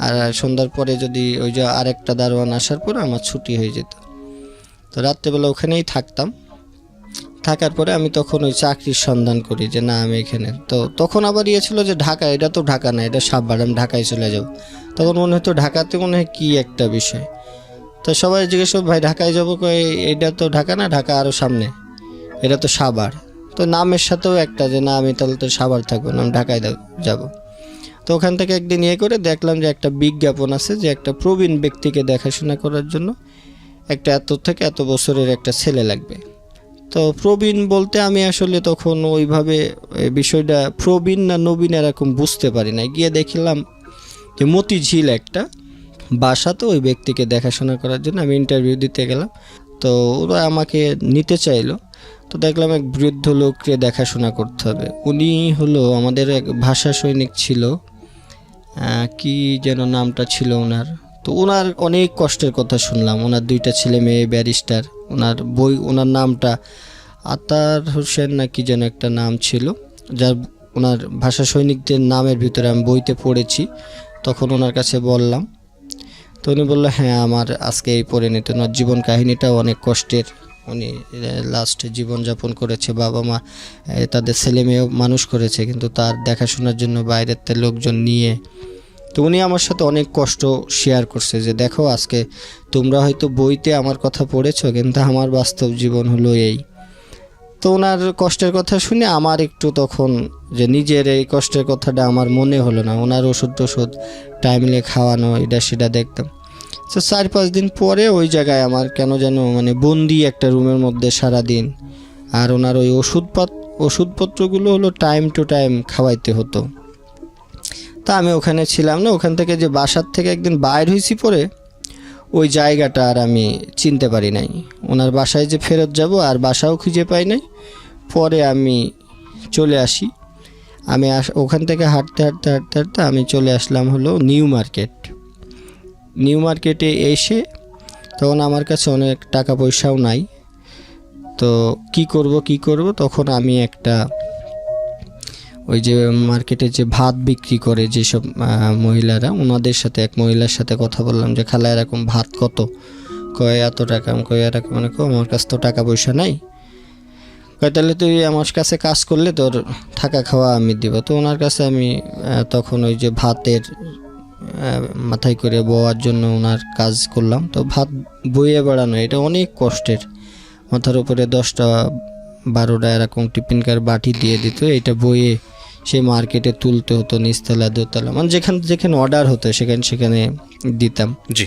আর সন্ধ্যার পরে যদি ওই যে আরেকটা দারোয়ান আসার পরে আমার ছুটি হয়ে যেত। তো রাত্রেবেলা ওখানেই থাকতাম। থাকার পরে আমি তখন ওই চাকরির সন্ধান করি যে না আমি এখানে, তো তখন আবার ইয়ে ছিল যে ঢাকা, এটা তো ঢাকা না, এটা সাভার, আমি ঢাকায় চলে যাব। তখন মনে হতো ঢাকাতে মনে হয় কী একটা বিষয়, তো সবাই জিজ্ঞেস করো ভাই ঢাকায় যাবো, এটা তো ঢাকা না, ঢাকা আরও সামনে, এটা তো সাভার। তো নামের সাথেও একটা যে না আমি তাহলে তো সাভার থাকবো না, আমি ঢাকায় যাব। তো ওখান থেকে একদিন ইয়ে করে দেখলাম যে একটা বিজ্ঞাপন আছে যে একটা প্রবীণ ব্যক্তিকে দেখাশোনা করার জন্য একটা এত থেকে এত বছরের একটা ছেলে লাগবে। তো প্রবীণ বলতে আমি আসলে তখন ওইভাবে বিষয়টা প্রবীণ না নবীন এরকম বুঝতে পারি না, গিয়ে দেখলাম যে মতিঝিল একটা বাসা, তো ওই ব্যক্তিকে দেখাশোনা করার জন্য আমি ইন্টারভিউ দিতে গেলাম। তো ওরা আমাকে নিতে চাইলো, তো দেখলাম এক বৃদ্ধ লোককে দেখাশোনা করতে হবে। উনি হলো আমাদের এক ভাষা সৈনিক ছিল, কি যেন নামটা ছিল ওনার। তো ওনার অনেক কষ্টের কথা শুনলাম, ওনার 2টা ছেলে মেয়ে ব্যারিস্টার, ওনার বই, ওনার নামটা আতার হোসেন না কি যেন একটা নাম ছিল, যার ওনার ভাষা সৈনিকদের নামের ভিতরে আমি বইতে পড়েছি। তখন ওনার কাছে বললাম, তো উনি বললো হ্যাঁ আমার আজকে এই পরিণতি, ওনার জীবন কাহিনীটাও অনেক কষ্টের, উনি লাস্টে জীবনযাপন করেছে, বাবা মা তাদের ছেলে মেয়েও মানুষ করেছে, কিন্তু তার দেখাশোনার জন্য বাইরের লোকজন নিয়ে। তো উনি আমার সাথে অনেক কষ্ট শেয়ার করছে যে দেখো আজকে তোমরা হয়তো বইতে আমার কথা পড়েছো, কিন্তু আমার বাস্তব জীবন হলো এই। তো ওনার কষ্টের কথা শুনে আমার একটু তখন যে নিজের এই কষ্টের কথাটা আমার মনে হলো না, ওনার ওষুধ টাইমলি খাওয়ানো এটা সেটা দেখতাম। তো 4-5 দিন পরে ওই জায়গায় আমার কেন যেন মানে বন্দি একটা রুমের মধ্যে সারা দিন, আর ওনার ওই ওষুধপত্রগুলো হলো টাইম টু টাইম খাওয়াইতে হতো। তা আমি ওখানে ছিলাম না, ওখান থেকে যে বাসার থেকে একদিন বাইর হয়েছি পরে ওই জায়গাটা আর আমি চিনতে পারি নাই, ওনার বাসায় যে ফেরত যাব আর বাসাও খুঁজে পাই নাই। পরে আমি চলে আসি, আমি ওখান থেকে হাঁটতে হাঁটতে হাঁটতে হাঁটতে আমি চলে আসলাম হলো নিউ মার্কেটে এসে তখন আমার কাছে অনেক টাকা পয়সাও নাই। তো কি করব তখন আমি একটা ওই যে মার্কেটে যে ভাত বিক্রি করে যেসব মহিলারা, ওনাদের সাথে এক মহিলার সাথে কথা বললাম যে খালা এরকম ভাত কত, কয় এত টাকা, আমি কয় এরকম, মানে আমার কাছে তো টাকা পয়সা নাই, কয় তাহলে তুই আমার কাছে কাজ করলে তোর থাকা খাওয়া আমি দিব। তো ওনার কাছে আমি তখন ওই যে ভাতের মাথায় করে বওয়ার জন্য ওনার কাজ করলাম। তো ভাত বইয়ে বেড়ানো এটা অনেক কষ্টের, মাথার উপরে 10টা 12টা এরকম টিফিন কার বাটি দিয়ে দিত, এটা বইয়ে সেই মার্কেটে তুলতে হতো, নিচতলা দোতলা মানে যেখানে অর্ডার হতো সেখানে দিতাম। জি।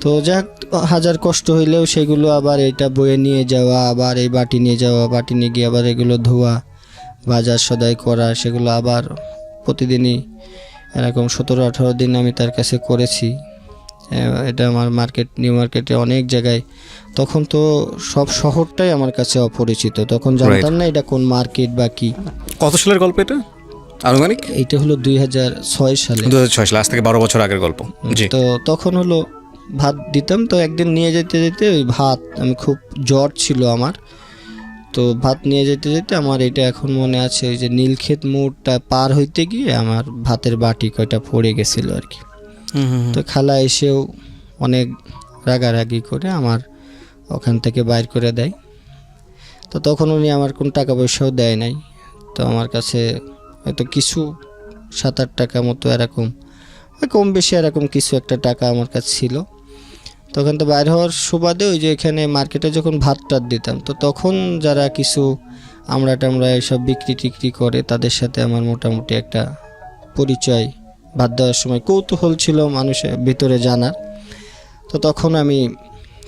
তো যাক হাজার কষ্ট হইলেও সেগুলো আবার এটা বয়ে নিয়ে যাওয়া, আবার এই বাটি নিয়ে যাওয়া, বাটি নিয়ে গিয়ে আবার এগুলো ধোয়া, বাজার সদাই করা, সেগুলো আবার প্রতিদিনই এরকম 17-18 দিন আমি তার কাছে করেছি। এটা আমার নিউ মার্কেটে অনেক জায়গায়, তখন তো সব শহরটাই আমার কাছে অপরিচিত, তখন জানতাম না এটা কোন মার্কেট বা কি। কত সালের গল্প এটা আনুমানিক? এইটা হলো 2006 সালে। 2006 সালে, আজ থেকে 12 বছর আগের গল্প। জি। তো তখন হলো ভাত দিতাম, তো একদিন নিয়ে যেতে যেতে ওই ভাত, আমি খুব জ্বর ছিল আমার, তো ভাত নিয়ে যেতে যেতে আমার এটা এখন মনে আছে, ওই যে নীলক্ষেত মোড়টা পার হইতে গিয়ে আমার ভাতের বাটি কয়টা পড়ে গেছিলো আর কি। তো খালা এসেও অনেক রাগারাগি করে আমার ওখান থেকে বাইর করে দেয়। তো তখন উনি আমার কোন টাকা পয়সাও দেয় নাই, তো আমার কাছে হয়তো কিছু 7-8 টাকা মতো এরকম, কম বেশি এরকম কিছু একটা টাকা আমার কাছে ছিল। তখন তো বাইরে হওয়ার সুবাদে ওই যে এখানে মার্কেটে যখন ভাত দিতাম, তো তখন যারা কিছু আমরা এসব বিক্রি করে তাদের সাথে আমার মোটামুটি একটা পরিচয়, ভাত দেওয়ার সময় কৌতূহল ছিল মানুষের ভিতরে জানার। তো তখন আমি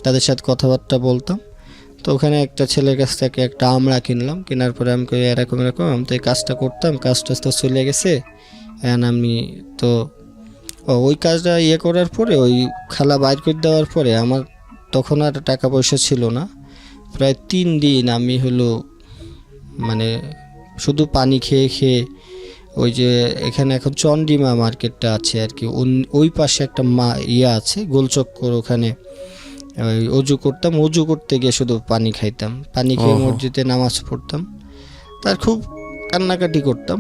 তাদের সাথে কথাবার্তা বলতাম। তো ওখানে একটা ছেলের কাছ থেকে একটা আমড়া কিনলাম, কেনার পরে আমি এরকম আমি তো এই কাজটা করতাম, কাজটা তো চলে গেছে, আমি তো ওই কাজটা করার পরে ওই খালা বাইর করে দেওয়ার পরে আমার তখন আর টাকা পয়সা ছিল না। প্রায় 3 দিন আমি হলো মানে শুধু পানি খেয়ে ওই যে এখানে এখন চন্ডিমা মার্কেটটা আছে আর কি, ওই পাশে একটা আছে গোলচক্কর, ওখানে ওই অজু করতে গিয়ে শুধু পানি খাইতাম, পানি খেয়ে মসজিদে নামাজ পড়তাম, তার খুব কান্নাকাটি করতাম।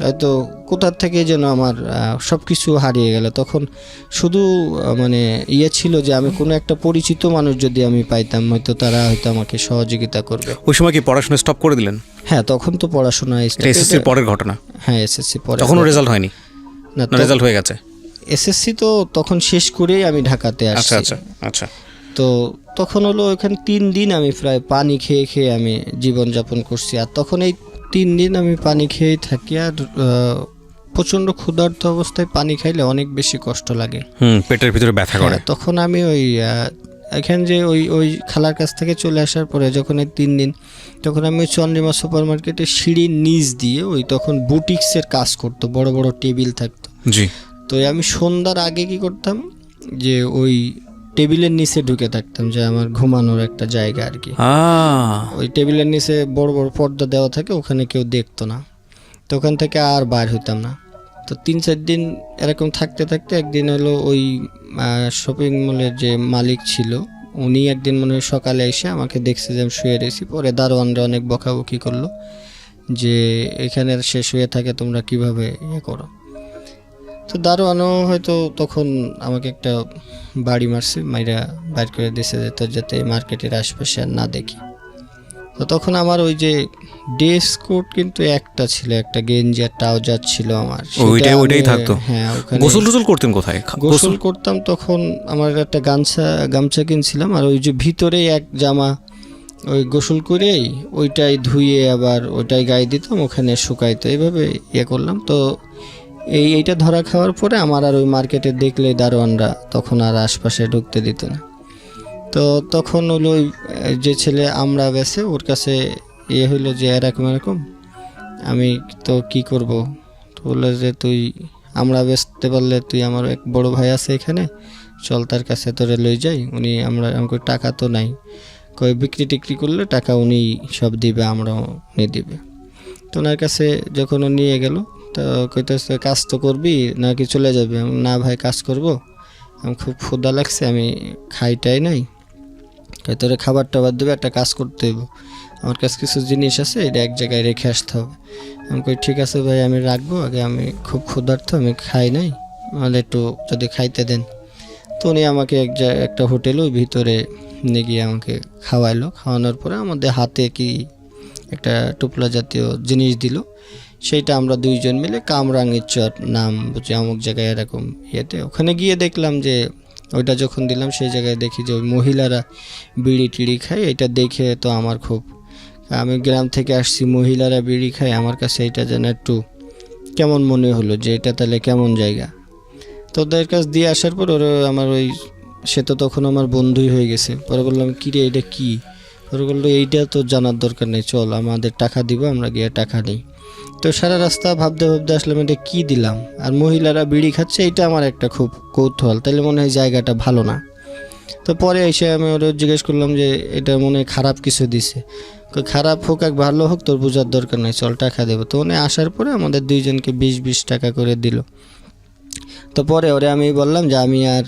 হয়তো কোথার থেকে যেন আমার সব কিছু হারিয়ে গেল। তখন শুধু মানে ইয়ে ছিল যে আমি কোনো একটা পরিচিত মানুষ যদি আমি পাইতাম, হয়তো তারা হয়তো আমাকে সহযোগিতা করবে। ওই সময় কি পড়াশোনা স্টপ করে দিলেন? হ্যাঁ, তখন তো পড়াশোনা এসএসসির পরের ঘটনা? হ্যাঁ, এসএসসি পরে। তখনও রেজাল্ট হয়নি? না, না, রেজাল্ট হয়ে গেছে। এসএসসি তো তখন শেষ করেই আমি ঢাকাতে আসছি। আচ্ছা আচ্ছা আচ্ছা। তো তখন হলো ওখানে 3 দিন আমি প্রায় পানি খেয়ে খেয়ে আমি জীবনযাপন করছি। আর তখন এই 3 দিন আমি পানি খেয়েই থাকি। আর প্রচণ্ড ক্ষুধার্ত অবস্থায় পানি খাইলে অনেক বেশি কষ্ট লাগে, পেটের ভিতরে ব্যথা করে। তখন আমি ওই এখানে যে ওই খালার কাছ থেকে চলে আসার পরে যখন এই 3 দিন, তখন আমি ওই চন্দ্রিমা সুপার মার্কেটে সিঁড়ির নিচ দিয়ে ওই তখন বুটিক্সের কাজ করতো, বড় বড় টেবিল থাকতো। জি। তো আমি সন্ধ্যার আগে কি করতাম যে ওই টেবিলের নিচে ঢুকে থাকতাম, যে আমার ঘুমানোর একটা জায়গা আর কি। ওই টেবিলের নিচে বড় বড় পর্দা দেওয়া থাকে, ওখানে কেউ দেখতো না। তো ওখান থেকে আর বার হইতাম না। তো 3-4 দিন এরকম থাকতে থাকতে একদিন হলো ওই শপিং মলের যে মালিক ছিল উনি একদিন মনে হয় সকালে এসে আমাকে দেখছে যে আমি শুয়ে রয়েছি। পরে দারোয়ানরা অনেক বকাবকি করলো যে এখানে সে শুয়ে থাকে, তোমরা কিভাবে ইয়ে করো। তো দারোয়ানও হয়তো তখন আমাকে একটা বাড়ি মারছে, মাইরা বাইর করে দিয়েছে যে তোর যাতে মার্কেটের আশপাশে আর না দেখি। তো তখন আমার ওই যে ড্রেস কোড কিন্তু একটা ছিল, একটা গেঞ্জি আর ট্রাউজার ছিল আমার, ওইটাই থাকতো। হ্যাঁ, ওখানে গোসল টোসল করতেন কোথায়? গোসল করতাম তখন আমার একটা গামছা কিনছিলাম, আর ওই যে ভিতরে এক জামা ওই গোসল করেই ওইটাই ধুয়ে আবার ওইটাই গায়ে দিতাম, ওখানে শুকাইতো, এইভাবে ইয়ে করলাম। তো এইটা ধরা খাওয়ার পরে আমার আর ওই মার্কেটে দেখলে দারোয়ানরা তখন আর আশপাশে ঢুকতে দিত না। তো তখন হলো ওই যে ছেলে আমরা বেছে ওর কাছে ইয়ে হইলো যে এরকম এরকম, আমি তো কি করব। তো বললো যে তুই আমরা বেচতে পারলে তুই, আমার এক বড় ভাই আছে এখানে, চল তার কাছে তোরে লই যাই, উনি আমাকে টাকা তো নাই, কই বিক্রি টিক্রি করলে টাকা উনি সব দিবে, উনি দিবে। তো ওনার কাছে যখন ও নিয়ে গেল, তো কইতেছে কাজ তো করবি নাকি চলে যাবে? না ভাই, কাজ করব, আমি খুব ক্ষুধা লাগছে, আমি খাইটাই নাই। তোরে খাবার টাবার দেবে, একটা কাজ করতে হইব, আমার কাছে কিছু জিনিস আছে, এটা এক জায়গায় রেখে আসতে হবে। আমি কই ঠিক আছে ভাই, আমি রাখবো, আগে আমি খুব ক্ষুধার্ত, আমি খাই নাই, নাহলে একটু যদি খাইতে দেন। তো উনি আমাকে একটা হোটেল ওই ভিতরে নিয়ে গিয়ে আমাকে খাওয়াইলো। খাওয়ানোর পরে আমাদের হাতে কি একটা টুপলা জাতীয় জিনিস দিল, সেইটা আমরা 2 জন মিলে কামরাঙ্গীর চর নাম বুঝে অমুক জায়গায় এরকম ইয়েতে ওখানে গিয়ে দেখলাম যে ওইটা যখন দিলাম সেই জায়গায় দেখি যে ওই মহিলারা বিড়ি টিড়ি খায়। এটা দেখে তো আমার খুব, আমি গ্রাম থেকে আসছি, মহিলারা বিড়ি খায়, আমার কাছে এটা যেন একটু কেমন মনে হলো যে এটা তাহলে কেমন জায়গা। তো ওদের কাছ দিয়ে আসার পর ওরা আমার ওই সে তো তখন আমার বন্ধুই হয়ে গেছে। পরে বললাম কী রে এটা কী? পরে বললো এইটা তো জানার দরকার নেই, চল আমাদের টাকা দিব, আমরা গিয়ে টাকা নিই। তো সারা রাস্তা ভাবতে ভাবতে আসলাম এটা কী দিলাম, আর মহিলারা বিড়ি খাচ্ছে, এইটা আমার একটা খুব কৌতূহল, তাহলে মনে হয় জায়গাটা ভালো না। তো পরে এসে আমি ওরা জিজ্ঞেস করলাম যে এটা মনে হয় খারাপ কিছু দিছে। খারাপ হোক আর ভালো হোক তোর বোঝার দরকার নেই, চল টাকা দেবো। তো উনি আসার পরে আমাদের 2 জনকে 20-20 টাকা করে দিল। তো পরে ওরে আমি বললাম যে আমি আর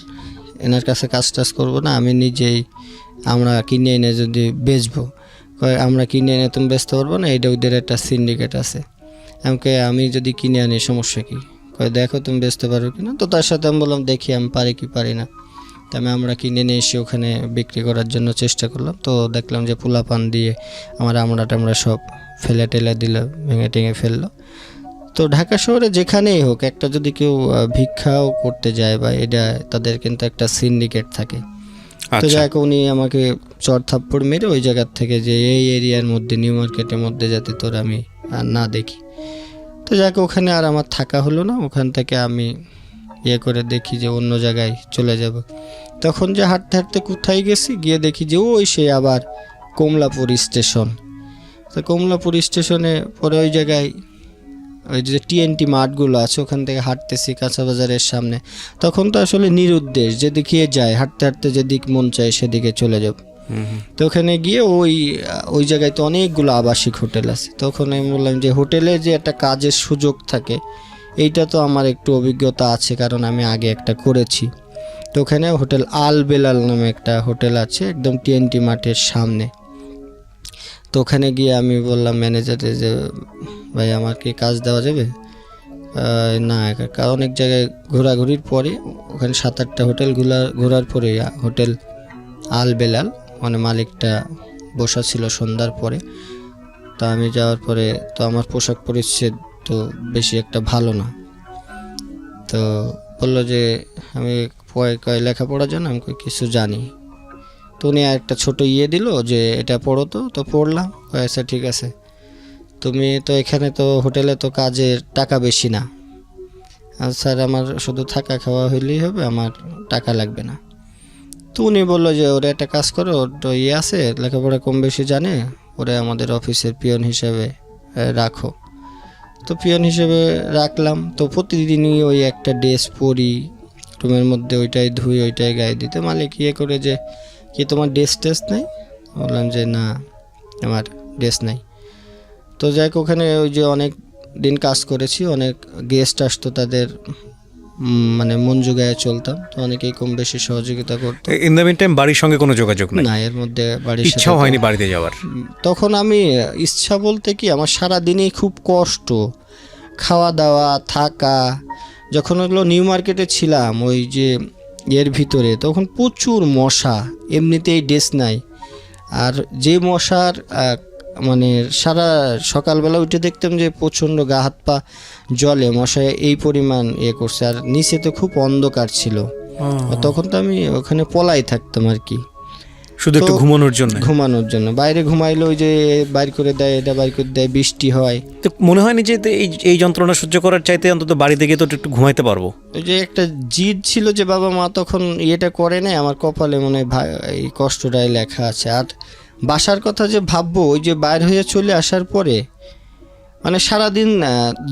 এনার কাছে কাজ টাজ করবো না, আমি নিজেই আমরা কিনে এনে যদি বেচবো। আমরা কিনে এনে তুমি বেচতে পারবো না, এটা ওদের একটা সিন্ডিকেট আছে, আমাকে আমি যদি কিনে আনি সমস্যা কী? দেখো তুমি বেচতে পারো কি না। তো তার সাথে আমি বললাম দেখি আমি পারি কি পারি না। তো আমরা কিনে নিয়ে এসে ওখানে বিক্রি করার জন্য চেষ্টা করলাম। তো দেখলাম যে পোলাপান দিয়ে আমরা টামড়া সব ফেলে টেলে দিল, ভেঙে টেঙে ফেললো। তো ঢাকা শহরে যেখানেই হোক, একটা যদি কেউ ভিক্ষাও করতে যায় বা এটা তাদের কিন্তু একটা সিন্ডিকেট থাকে। তো যাক উনি আমাকে চর থাপ্পড় মেরে ওই জায়গার থেকে যে এই এরিয়ার মধ্যে নিউ মার্কেটের মধ্যে যাতে তোর আমি আর না দেখি। তো যাক ওখানে আর আমার থাকা হলো না, ওখান থেকে আমি ইয়ে করে দেখি যে অন্য জায়গায় চলে যাব। তখন যে হাঁটতে হাঁটতে কোথায় গেছি, গিয়ে দেখি যে ওই সে আবার কমলাপুর স্টেশন। তো কমলাপুর স্টেশনে পরে ওই জায়গায় ওই যে টিএনটি মাঠগুলো আছে, ওখান থেকে হাঁটতেছি কাঁচা বাজারের সামনে। তখন তো আসলে নিরুদ্দেশ, যেদিকে যায় হাঁটতে হাঁটতে যেদিক মন চায় সেদিকে চলে যাব। তো ওখানে গিয়ে ওই জায়গায় তো অনেকগুলো আবাসিক হোটেল আছে। তখন আমি বললাম যে হোটেলে যে একটা কাজের সুযোগ থাকে, এইটা তো আমার একটু অভিজ্ঞতা আছে, কারণ আমি আগে একটা করেছি। তো ওখানে হোটেল আল বেলাল নামে একটা হোটেল আছে একদম টিএনটি মাঠের সামনে। তো ওখানে গিয়ে আমি বললাম ম্যানেজারে যে ভাই আমার কি কাজ দেওয়া যাবে? না একা অনেক জায়গায় ঘোরাঘুরির পরে ওখানে 7-8টা হোটেল ঘোরার পরে হোটেল আল বেলাল মানে মালিকটা বসা ছিল সন্ধ্যার পরে। তা আমি যাওয়ার পরে তো আমার পোশাক পরিচ্ছদ তো বেশি একটা ভালো না, তো বললো যে আমি কয় লেখাপড়া জানো, আমি কিছু জানি। তো উনি একটা ছোট দিল যে এটা পড়ো, তো পড়লাম। আচ্ছা ঠিক আছে, তুমি তো এখানে তো হোটেলে তো কাজের টাকা বেশি না। স্যার আমার শুধু থাকা খাওয়া হইলেই হবে, আমার টাকা লাগবে না। তো উনি বললো যে ওরা একটা কাজ করো, ওর তো আছে লেখাপড়া কম বেশি জানে, ওরা আমাদের অফিসের পিয়ন হিসেবে রাখো। তো পিয়ন হিসেবে রাখলাম। তো প্রতিদিনই ওই একটা ড্রেস পরি, রুমের মধ্যে ওইটাই ধুই, ওইটাই গায়ে দিতে। মালিক করে যে কি তোমার ড্রেস নেই? বললাম যে না আমার ড্রেস নাই। তো যাই হোক ওখানে ওই যে অনেক দিন কাজ করেছি, অনেক গেস্ট আসতো, তাদের মানে মন জোগায় চলতাম। তো অনেকেই কম বেশি সহযোগিতা করতো। ইন দ্য মিন টাইম বাড়ির সঙ্গে কোনো যোগাযোগ নাই? না, এর মধ্যে বাড়ির ইচ্ছাও হয়নি বাড়িতে যাওয়ার? তখন আমি ইচ্ছা বলতে কি আমার সারা দিনই খুব কষ্ট, খাওয়া দাওয়া থাকা। যখন ওগুলো নিউ মার্কেটে ছিলাম ওই যে এর ভিতরে, তখন প্রচুর মশা, এমনিতেই ড্রেস নাই। আর যে মশার মানে সারা সকালবেলা উঠে দেখতাম যে প্রচণ্ড গা হাত পা জলে, মশায় এই পরিমাণ করছে। আর নিচে তো খুব অন্ধকার ছিল, তখন তো আমি ওখানে পলাই থাকতাম আর কি, শুধু একটু ঘুমানোর জন্য। বাইরে ঘুমাইলে ওই যে বাইর করে দেয়, এটা বাইর করে দেয়, বৃষ্টি হয়। তো মনে হয়নি যে এই যন্ত্রণা সহ্য করার চাইতে অন্তত বাড়িতে গিয়ে তো একটু ঘুমাইতে পারবো? ওই যে একটা জিদ ছিল যে বাবা মা তখন করে নাই, আমার কপালে মনে হয় এই কষ্টটাই লেখা আছে। আর বাসার কথা যে ভাববো, ওই যে বাইর হয়ে চলে আসার পরে মানে সারাদিন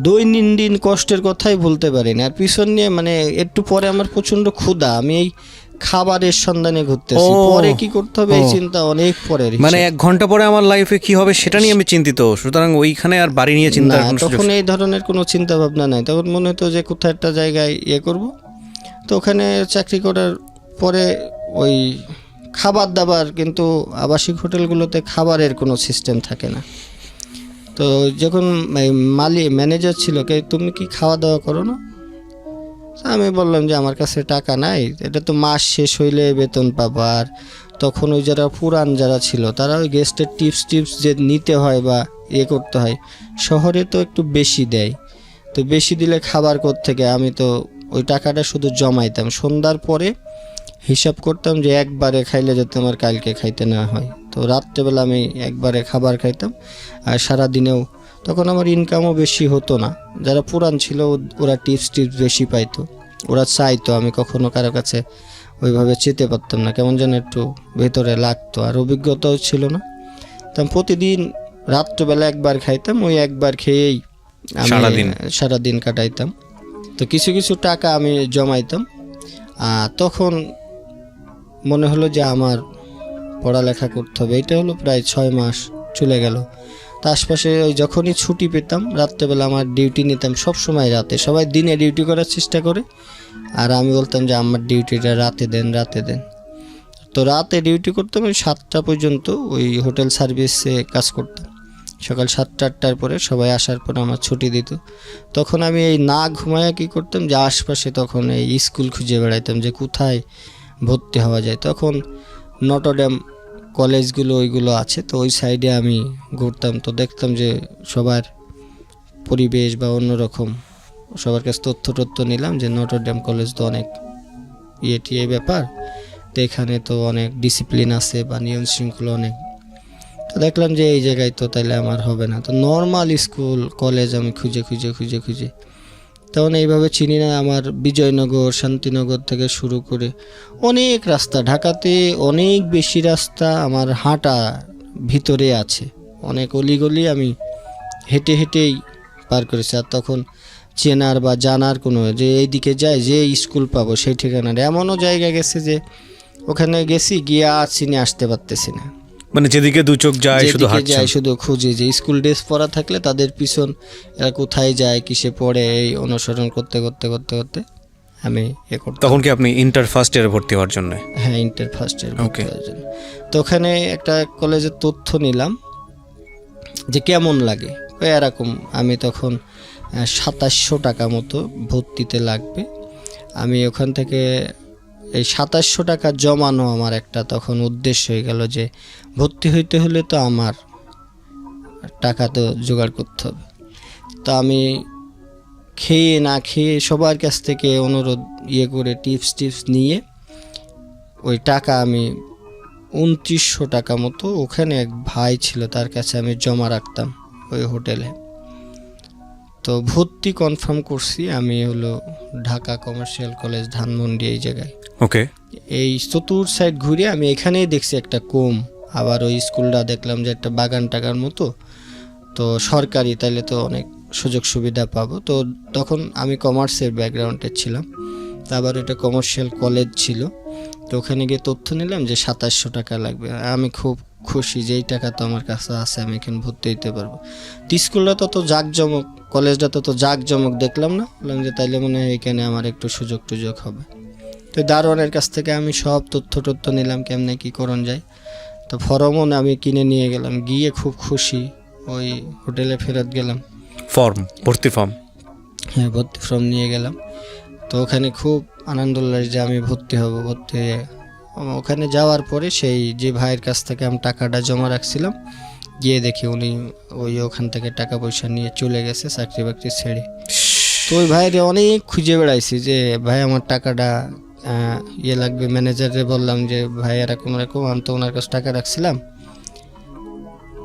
দৈনন্দিন কষ্টের কথাই বলতে পারি না। আর পিছন নিয়ে মানে একটু পরে আমার প্রচণ্ড ক্ষুধা, আমি এই খাবারের সন্ধানে ঘুরতেছি, পরে কি করতে হবে এই চিন্তা অনেক পরে। মানে 1 ঘন্টা পরে আমার লাইফে কি হবে সেটা নিয়ে আমি চিন্তিত, সুতরাং ওইখানে আর বাড়ি নিয়ে চিন্তা না, তখন এই ধরনের কোনো চিন্তা ভাবনা নাই। তখন মনে হতো যে কোথাও একটা জায়গায় করব। তো ওখানে চাকরি করার পরে ওই খাবার দাবার, কিন্তু আবাসিক হোটেলগুলোতে খাবারের কোনো সিস্টেম থাকে না। তো যখন ম্যানেজার ছিল, তুমি কি খাওয়া দাওয়া করো না? আমি বললাম যে আমার কাছে টাকা নাই, এটা তো মাস শেষ হইলে বেতন পাবো। আর তখন ওই যারা পুরান যারা ছিল তারা ওই গেস্টের টিপস যে নিতে হয় বা করতে হয়, শহরে তো একটু বেশি দেয়। তো বেশি দিলে খাবার থেকে আমি তো ওই টাকাটা শুধু জমাইতাম, সন্ধ্যার পরে হিসাব করতাম যে একবারে খাইলে যাতে আমার কালকে খাইতে না হয়। তো রাত্রেবেলা আমি একবারে খাবার খাইতাম। আর সারাদিনেও তখন আমার ইনকামও বেশি হতো না, যারা পুরান ছিল ওরা টিপস বেশি পাইতো, ওরা চাইতো। আমি কখনো কারো কাছে ওইভাবে চেতে পারতাম না, কেমন যেন একটু ভেতরে লাগতো। আর অভিজ্ঞতাও ছিল না। তো প্রতিদিন রাত্রেবেলা একবার খাইতাম, ওই একবার খেয়েই আমি সারাদিন কাটাইতাম। তো কিছু কিছু টাকা আমি জমাইতাম। তখন মনে হলো যে আমার পড়ালেখা করতে হবে। এটা হলো প্রায় 6 মাস চলে গেল। তো আশপাশে ওই যখনই ছুটি পেতাম রাত্রেবেলা আমার ডিউটি নিতাম, সব সময় রাতে। সবাই দিনে ডিউটি করার চেষ্টা করে, আর আমি বলতাম যে আমার ডিউটিটা রাতে দেন। তো রাতে ডিউটি করতাম ওই 7টা পর্যন্ত, ওই হোটেল সার্ভিসে কাজ করতাম। সকাল 7টা-8টার পরে সবাই আসার পর আমার ছুটি দিত। তখন আমি এই না ঘুমায়া কী করতাম যে আশপাশে তখন এই স্কুল খুঁজে বেড়াইতাম যে কোথায় ভর্তি হওয়া যায়। তখন নটরডেম কলেজগুলো ওইগুলো আছে, তো ওই সাইডে আমি ঘুরতাম। তো দেখতাম যে সবার পরিবেশ বা অন্যরকম, সবার কাছে তথ্য নিলাম যে নটরডেম কলেজ তো অনেক টিয়ে ব্যাপার, তো এখানে তো অনেক ডিসিপ্লিন আছে বা নিয়ম শৃঙ্খলা অনেক। তো দেখলাম যে এই জায়গায় তো তাইলে আমার হবে না। তো নর্মাল স্কুল কলেজ আমি খুঁজে তখন এইভাবে চিনি না। আমার বিজয়নগর, শান্তিনগর থেকে শুরু করে অনেক রাস্তা, ঢাকাতে অনেক বেশি রাস্তা আমার হাঁটা ভিতরে আছে, অনেক অলিগলি আমি হেঁটেই পার করেছি। আর তখন চেনার বা জানার কোনো যে এইদিকে যায় যে স্কুল পাবো সেই ঠিকানার এমনও জায়গা গেছে যে ওখানে গেছি গিয়ে আর চিনে আসতে পারতেছি না। মানে যেদিকে দু চোখ যায় শুধু খুঁজি যে স্কুল ড্রেস পরা থাকলে তাদের পিছন এরা কোথায় যায়, কিসে পড়ে, এই অনুসরণ করতে আমি করতাম। তখন কি আপনি ইন্টার ফার্স্ট ইয়ারে ভর্তি হওয়ার জন্য? হ্যাঁ, ইন্টার ফার্স্ট ইয়ার ভর্তি হওয়ার জন্য। তো ওখানে একটা কলেজের তথ্য নিলাম যে কেমন লাগে এরকম। আমি তখন 2700 টাকা মতো ভর্তিতে লাগবে। আমি ওখান থেকে এই 2700 টাকা জমানো আমার একটা তখন উদ্দেশ্য হয়ে গেল যে ভর্তি হইতে হলে তো আমার টাকা তো জোগাড় করতে হবে। তো আমি খেয়ে না খেয়ে সবার কাছ থেকে অনুরোধ করে টিপস নিয়ে ওই টাকা আমি 2900 টাকা মতো ওখানে এক ভাই ছিল তার কাছে আমি জমা রাখতাম ওই হোটেলে। তো ভর্তি কনফার্ম করছি আমি হলো ঢাকা কমার্শিয়াল কলেজ ধানমন্ডি এই জায়গায়। ওকে। এই চতুর সাইড ঘুরে আমি এখানেই দেখছি একটা কম, আবার ওই স্কুলটা দেখলাম যে একটা বাগান টাগার মতো, তো সরকারি, তাইলে তো অনেক সুযোগ সুবিধা পাবো। তো তখন আমি কমার্সের ব্যাকগ্রাউন্ডে ছিলাম, তা আবার এটা কমার্শিয়াল কলেজ ছিল। তো ওখানে গিয়ে তথ্য নিলাম যে 2700 টাকা লাগবে। আমি খুব খুশি যে এই টাকা তো আমার কাছে আছে, আমি এখানে ভর্তি হইতে পারবো। তো স্কুলটা তত জাঁকজমক, কলেজটা তত জাঁকজমক দেখলাম না, বললাম যে তাইলে মনে হয় এখানে আমার একটু সুযোগ টুযোগ হবে। তো দারোয়ানের কাছ থেকে আমি সব তথ্য নিলাম কেমনে কী করণ যায়। তো ফর্মও আমি কিনে নিয়ে গেলাম, গিয়ে খুব খুশি ওই হোটেলে ফেরত গেলাম। ভর্তি ফর্ম? হ্যাঁ, ভর্তি ফর্ম নিয়ে গেলাম। তো ওখানে খুব আনন্দ লাগে যে আমি ভর্তি হব। ভর্তি হয়ে ওখানে যাওয়ার পরে সেই যে ভাইয়ের কাছ থেকে আমি টাকাটা জমা রাখছিলাম, গিয়ে দেখি উনি ওখান থেকে টাকা পয়সা নিয়ে চলে গেছে চাকরি বাকরি ছেড়ে। তো ওই ভাইয়ের অনেক খুঁজে বেড়াইছি যে ভাই আমার টাকাটা লাগবে। ম্যানেজারে বললাম যে ভাই এরকম আমি তো ওনার কাছে টাকা রাখছিলাম।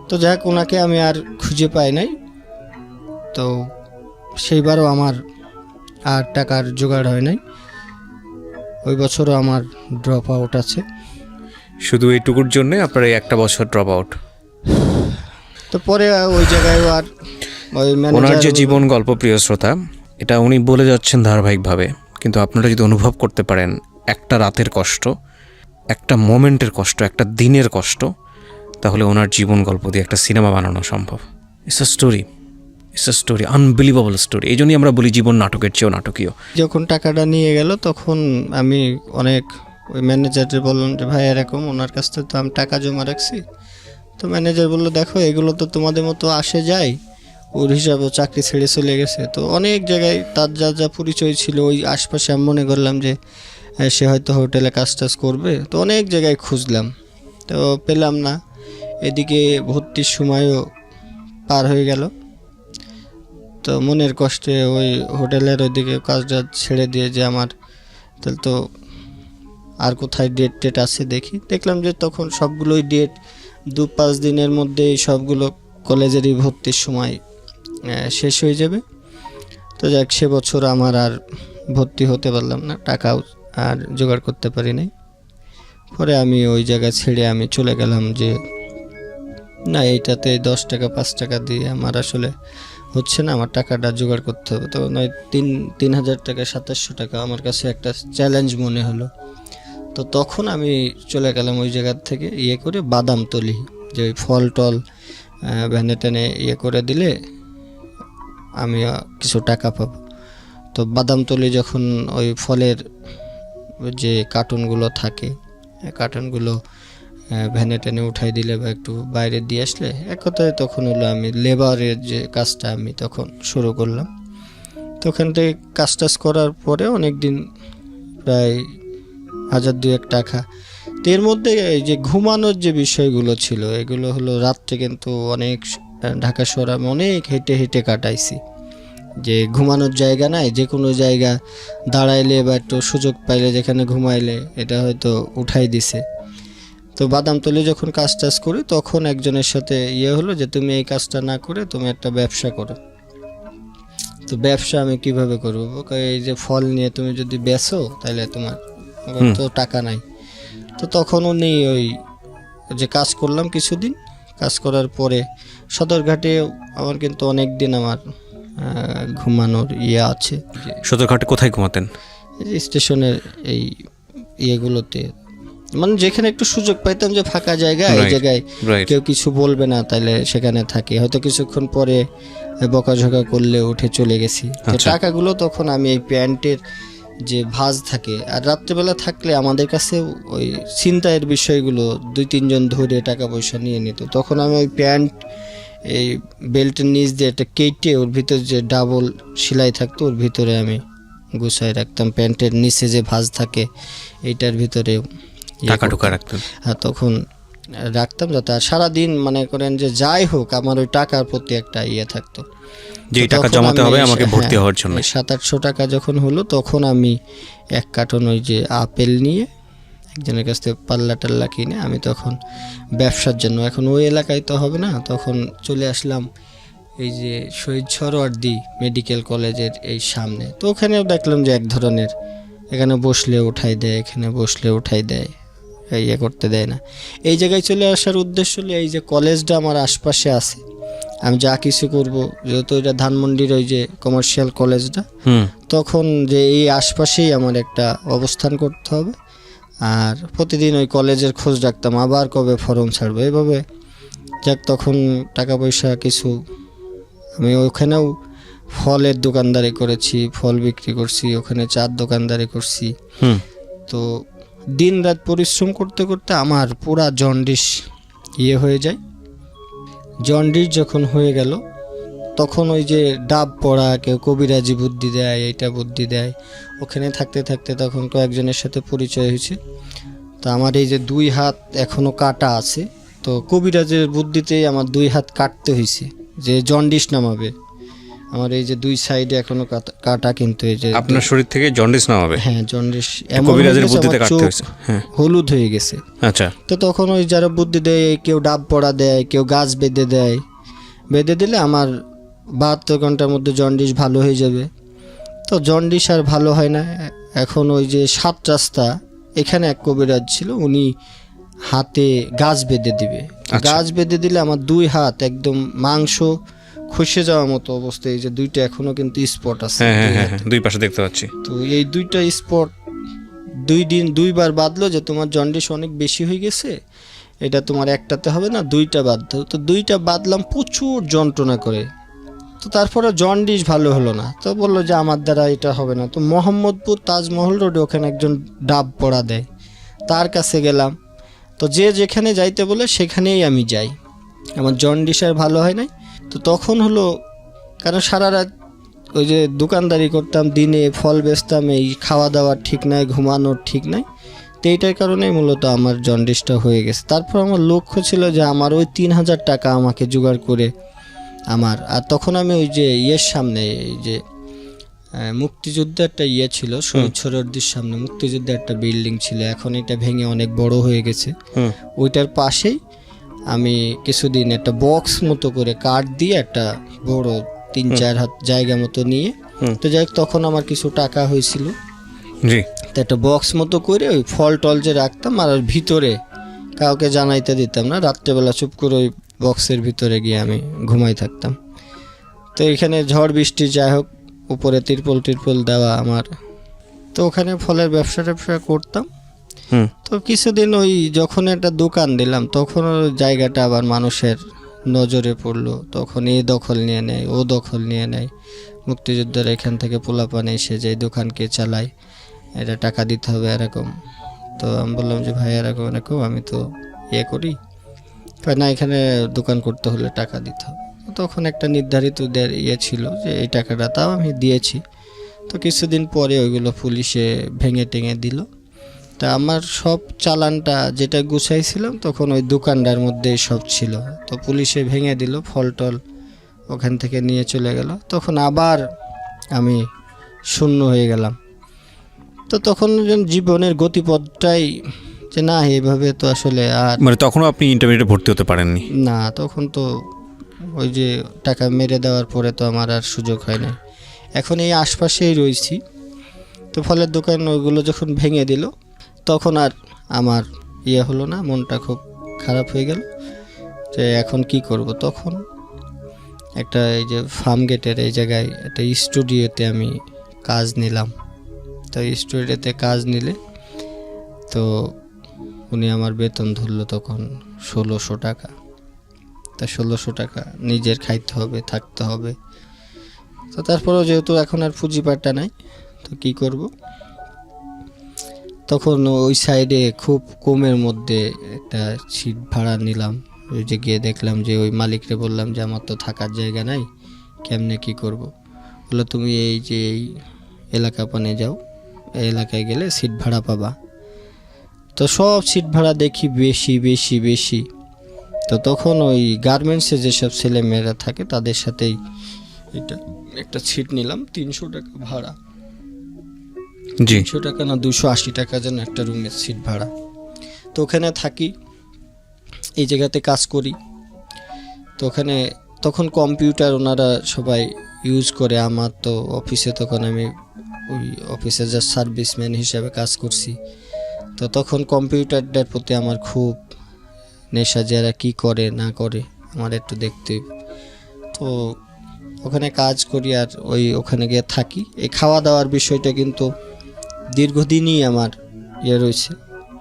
তো যাক, ওনাকে আমি আর খুঁজে পাই নাই। তো সেইবারও আমার আর টাকার জোগাড় হয় নাই, ওই বছরও আমার ড্রপ আউট আছে। শুধু এইটুকুর জন্য আপনার এই একটা বছর ড্রপ আউট? তো পরে ওই জায়গায় আর ওই ওনার যে জীবন গল্প, প্রিয় শ্রোতা, এটা উনি বলে যাচ্ছেন ধারাবাহিকভাবে, কিন্তু আপনারা যদি অনুভব করতে পারেন একটা রাতের কষ্ট, একটা মোমেন্টের কষ্ট, একটা দিনের কষ্ট, তাহলে ওনার জীবন গল্প দিয়ে একটা সিনেমা বানানো সম্ভব। It's a story, unbelievable story. এই জন্যই আমরা বলি জীবন নাটকের চেয়েও নাটকীয়। যখন টাকাটা নিয়ে গেল তখন আমি অনেক ওই ম্যানেজারকে বললাম যে ভাই এরকম, ওনার কাছ থেকে তো আমি টাকা জমা রাখছি। তো ম্যানেজার বললো দেখো এগুলো তো তোমাদের মতো আসে যায়, ওর হিসাবে চাকরি ছেড়ে চলে গেছে। তো অনেক জায়গায় তার যা পরিচয় ছিল ওই আশপাশে আমি মনে করলাম যে সে হয়তো হোটেলে কাজ টাজ করবে। তো অনেক জায়গায় খুঁজলাম, তো পেলাম না। এদিকে ভর্তির সময়ও পার হয়ে গেল। তো মনের কষ্টে ওই হোটেলের ওইদিকে কাজটা ছেড়ে দিয়ে যে আমার তাহলে তো আর কোথায় ডেট আছে দেখলাম যে তখন সবগুলোই ডেট 2-5 দিনের মধ্যেই সবগুলো কলেজেরই ভর্তির সময় শেষ হয়ে যাবে। তো যাক, সে বছর আমার আর ভর্তি হতে পারলাম না, টাকাও আর জোগাড় করতে পারি নাই। পরে আমি ওই জায়গা ছেড়ে আমি চলে গেলাম যে না, এইটাতে 10 টাকা 5 টাকা দিয়ে আমার আসলে হচ্ছে না, আমার টাকাটা জোগাড় করতে হবে। তো নয় 3,000 টাকা 2700 টাকা আমার কাছে একটা চ্যালেঞ্জ মনে হলো। তো তখন আমি চলে গেলাম ওই জায়গার থেকে করে বাদামতলি, যে ওই ফল টল ভ্যানে টেনে করে দিলে আমি কিছু টাকা পাবো। তো বাদামতলি যখন ওই ফলের যে কার্টুনগুলো থাকে, কার্টুনগুলো ভ্যানে টেনে উঠাই দিলে বা একটু বাইরে দিয়ে আসলে, এক কথায় তখন হলো আমি লেবারের যে কাজটা আমি তখন শুরু করলাম। তো ওখান থেকে কাজ টাজ করার পরে অনেক দিন, প্রায় 1,000-2,000 টাকা। তো এর মধ্যে এই যে ঘুমানোর যে বিষয়গুলো ছিল, এগুলো হলো রাত্রে কিন্তু অনেক ঢাকা শহরে আমি অনেক হেঁটে কাটাইছি। যে ঘুমানোর জায়গা নাই, যে কোনো জায়গা দাঁড়াইলে বা একটু সুযোগ পাইলে যেখানে ঘুমাইলে এটা হয়তো উঠাই দিছে। তো বাদামতলি যখন কাজ টাজ করি তখন একজনের সাথে হলো যে তুমি এই কাজটা না করে তুমি একটা ব্যবসা করো। তো ব্যবসা আমি কিভাবে করবো? এই যে ফল নিয়ে তুমি যদি বেচো তাহলে তোমার তো টাকা নাই। তো তখন উনি ওই যে কাজ করলাম কিছুদিন, কাজ করার পরে সদরঘাটে আমার কিন্তু অনেক দিন আমার ঘুমানোর আছে। সদরঘাটে কোথায় ঘুমাতেন? এই স্টেশনের এই ইয়েগুলোতে, মানে যেখানে একটু সুযোগ পাইতাম যে ফাঁকা জায়গা, এই জায়গায় কেউ কিছু বলবে না, তাহলে সেখানে থাকি। হয়তো কিছুক্ষণ পরে বকাঝকা করলে উঠে চলে গেছি। তো টাকাগুলো তখন আমি এই প্যান্টের যে ভাঁজ থাকে, আর রাত্রেবেলা থাকলে আমাদের কাছে ওই ছিনতাইয়ের বিষয়গুলো 2-3 জন ধরে টাকা পয়সা নিয়ে নিত। তখন আমি ওই প্যান্ট এই বেল্টের নিচ দিয়ে একটা কেটে ওর ভিতরে যে ডাবল সেলাই থাকতো ওর ভিতরে আমি গুছাই রাখতাম। প্যান্টের নিচে যে ভাঁজ থাকে এইটার ভিতরে টাকা ঢোকা রাখতেন? হ্যাঁ, তখন রাখতাম, যাতে আর সারাদিন মনে করেন যে যাই হোক আমার ওই টাকার প্রতি একটা থাকতো, যে টাকা জমাতে হবে আমাকে ভর্তি হওয়ার জন্য। 700-800 টাকা যখন হলো তখন আমি 1 কার্টন ওই যে আপেল নিয়ে একজনের কাছ থেকে পাল্লা টাল্লা কিনে আমি তখন ব্যবসার জন্য, এখন ওই এলাকায় তো হবে না, তখন চলে আসলাম এই যে শহীদ সরোয়ার্দী মেডিকেল কলেজের এই সামনে। তো ওখানেও দেখলাম যে এক ধরনের, এখানে বসলে উঠাই দেয়, এখানে বসলে উঠাই দেয়, করতে দেয় না। এই জায়গায় চলে আসার উদ্দেশ্য হলো এই যে কলেজটা আমার আশপাশে আছে, আমি যা কিছু করব, যেহেতু এটা ধানমন্ডির ওই যে কমার্শিয়াল কলেজটা, তখন যে এই আশপাশেই আমার একটা অবস্থান করতে হবে। আর প্রতিদিন ওই কলেজের খোঁজ রাখতাম, আবার কবে ফর্ম ছাড়বো, এভাবে যাক তখন টাকা পয়সা কিছু, আমি ওখানেও ফলের দোকানদারি করেছি, ফল বিক্রি করছি, ওখানে চার দোকানদারি করছি। তো দিন রাত পরিশ্রম করতে করতে আমার পুরা জন্ডিস হয়ে যায়। জন্ডিস যখন হয়ে গেল তখন ওই যে ডাব পড়া, কেউ কবিরাজি বুদ্ধি দেয়, এইটা বুদ্ধি দেয়, ওখানে থাকতে থাকতে তখন কয়েকজনের সাথে পরিচয় হয়েছে। তো আমার এই যে 2 হাত এখনও কাটা আছে, তো কবিরাজের বুদ্ধিতেই আমার 2 হাত কাটতে হয়েছে যে জন্ডিস নামাবে। আমার এই যে 2 সাইডে এখনো কাটা, কিন্তু এই যে আপনার শরীর থেকে জন্ডিস নামাবে? হ্যাঁ, জন্ডিস কবিরাজের বুদ্ধিতে কাটতে হয়েছে। হ্যাঁ, হলুদ হয়ে গেছে। আচ্ছা। তো তখন ওই যারা বুদ্ধি দেয়, কেউ ডাব পড়া দেয়, কেউ গাছ বেঁধে দেয়, বেঁধে দিলে আমার 72 ঘন্টার মধ্যে জন্ডিস ভালো হয়ে যাবে। তো জন্ডিস আর ভালো হয় না। এখন ওই যে 7 রাস্তা এখানে এক কবিরাজ ছিল, উনি হাতে গাছ বেঁধে দিবে। গাছ বেঁধে দিলে আমার 2 হাত একদম মাংস খসে যাওয়ার মতো অবস্থা। এই যে 2টা এখনো কিন্তু স্পট আছে, হ্যাঁ, 2 পাশে দেখতে পাচ্ছি। তো এই 2টা স্পট 2 বার বাঁধলো যে তোমার জন্ডিস অনেক বেশি হয়ে গেছে, এটা তোমার একটাতে হবে না, 2টা বাঁধতে হবে। তো 2টা বাঁধলাম, প্রচুর যন্ত্রণা করে। তো তারপরে জন্ডিস ভালো হলো না, তো বললো যে আমার দ্বারা এটা হবে না। তো মোহাম্মদপুর তাজমহল রোডে ওখানে একজন ডাব পড়া দেয়, তার কাছে গেলাম। তো যে যেখানে যাইতে বলে সেখানেই আমি যাই, আমার জন্ডিস আর ভালো হয় নাই। তো তখন হলো, কারণ সারা রাত ওই যে দোকানদারি করতাম, দিনে ফল বেচতাম, এই খাওয়া দাওয়ার ঠিক নাই, ঘুমানোর ঠিক নাই, তো এইটার কারণেই মূলত আমার জন্ডিসটা হয়ে গেছে। তারপর আমার লক্ষ্য ছিল যে আমার ওই 3000 টাকা আমাকে জোগাড় করে আমার, আর তখন আমি ওই যে সামনে এই যে মুক্তিযুদ্ধে একটা ছিল, শহীদ সরোয়ার্দীর সামনে মুক্তিযুদ্ধে একটা বিল্ডিং ছিল, এখন এটা ভেঙে অনেক বড় হয়ে গেছে। ওইটার পাশেই আমি কিছুদিন একটা বক্স মতো করে কাঠ দিয়ে একটা বড় 3-4 হাত জায়গা মতো নিয়ে, তো যাই হোক তখন আমার কিছু টাকা হয়েছিল, তো একটা বক্স মতো করে ওই ফল টল যে রাখতাম, আর ভিতরে কাউকে জানাইতে দিতাম না, রাত্রেবেলা চুপ করে ওই বক্সের ভিতরে গিয়ে আমি ঘুমাই থাকতাম। তো এখানে ঝড় বৃষ্টি যাই হোক, উপরে তিরপল দেওয়া আমার, তো ওখানে ফলের ব্যবসা করতাম। তো কিছুদিন ওই যখন একটা দোকান দিলাম তখন জায়গাটা আবার মানুষের নজরে পড়লো, তখন এই দখল নিয়ে নেয়, ও দখল নিয়ে নেয়, মুক্তিযোদ্ধারা এখান থেকে পোলাপান এসে যে দোকানকে চালায়, এটা টাকা দিতে হবে এরকম। তো আমি বললাম যে ভাই এরকম আমি তো করি না, এখানে দোকান করতে হলে টাকা দিতে হবে। তখন একটা নির্ধারিত ছিল যে এই টাকাটা, তাও আমি দিয়েছি। তো কিছুদিন পরে ওইগুলো পুলিশে ভেঙে টেঙে দিল। তা আমার সব চালানটা যেটা গুছাইছিলাম তখন ওই দোকানটার মধ্যেই সব ছিল, তো পুলিশে ভেঙে দিল, ফল টল ওখান থেকে নিয়ে চলে গেল। তখন আবার আমি শূন্য হয়ে গেলাম। তো তখন জীবনের গতিপথটাই যে না, এইভাবে তো আসলে আর, মানে তখনও আপনি ইন্টারমিডিয়েটে ভর্তি হতে পারেননি? না, তখন তো ওই যে টাকা মেরে দেওয়ার পরে তো আমার আর সুযোগ হয় না। এখন এই আশপাশেই রয়েছি। তো ফলের দোকান ওইগুলো যখন ভেঙে দিল তখন আর আমার হলো না, মনটা খুব খারাপ হয়ে গেল যে এখন কি করব। তখন একটা এই যে ফার্ম গেটের এই জায়গায় একটা স্টুডিওতে আমি কাজ নিলাম। তো স্টুডিওতে কাজ নিলে তো উনি আমার বেতন ধরলো তখন 1600 টাকা। তা 1600 টাকা নিজের খাইতে হবে, থাকতে হবে। তো তারপরেও যেহেতু এখন আর পুঁজিপাটটা নাই, তো কি করব। তখন ওই সাইডে খুব কমের মধ্যে একটা সিট ভাড়া নিলাম, ওই যে গিয়ে দেখলাম যে ওই মালিকরে বললাম যে আমার তো থাকার জায়গা নাই, কেমনে কি করব। বললো তুমি এই যে এই এলাকা পানে যাও, এই এলাকায় গেলে সিট ভাড়া পাবা। তো সব সিট ভাড়া দেখি বেশি বেশি বেশি। তো তখন ওই গার্মেন্টসে যেসব ছেলেমেয়েরা থাকে তাদের সাথেই এটা একটা সিট নিলাম, 300 টাকা ভাড়া, জি 300 টাকা না 280 টাকা যেন একটা রুমের সিট ভাড়া। তো ওখানে থাকি, এই জায়গাতে কাজ করি। তো ওখানে তখন কম্পিউটার ওনারা সবাই ইউজ করে। আমার তো অফিসে তখন আমি ওই অফিসে যা সার্ভিসম্যান হিসাবে কাজ করছি। তো তখন কম্পিউটারটার প্রতি আমার খুব নেশা, যারা কি করে না করে আমার একটু দেখতে। তো ওখানে কাজ করি আর ওখানে গিয়ে থাকি। এই খাওয়া দাওয়ার বিষয়টা কিন্তু দীর্ঘদিনই আমার রয়েছে।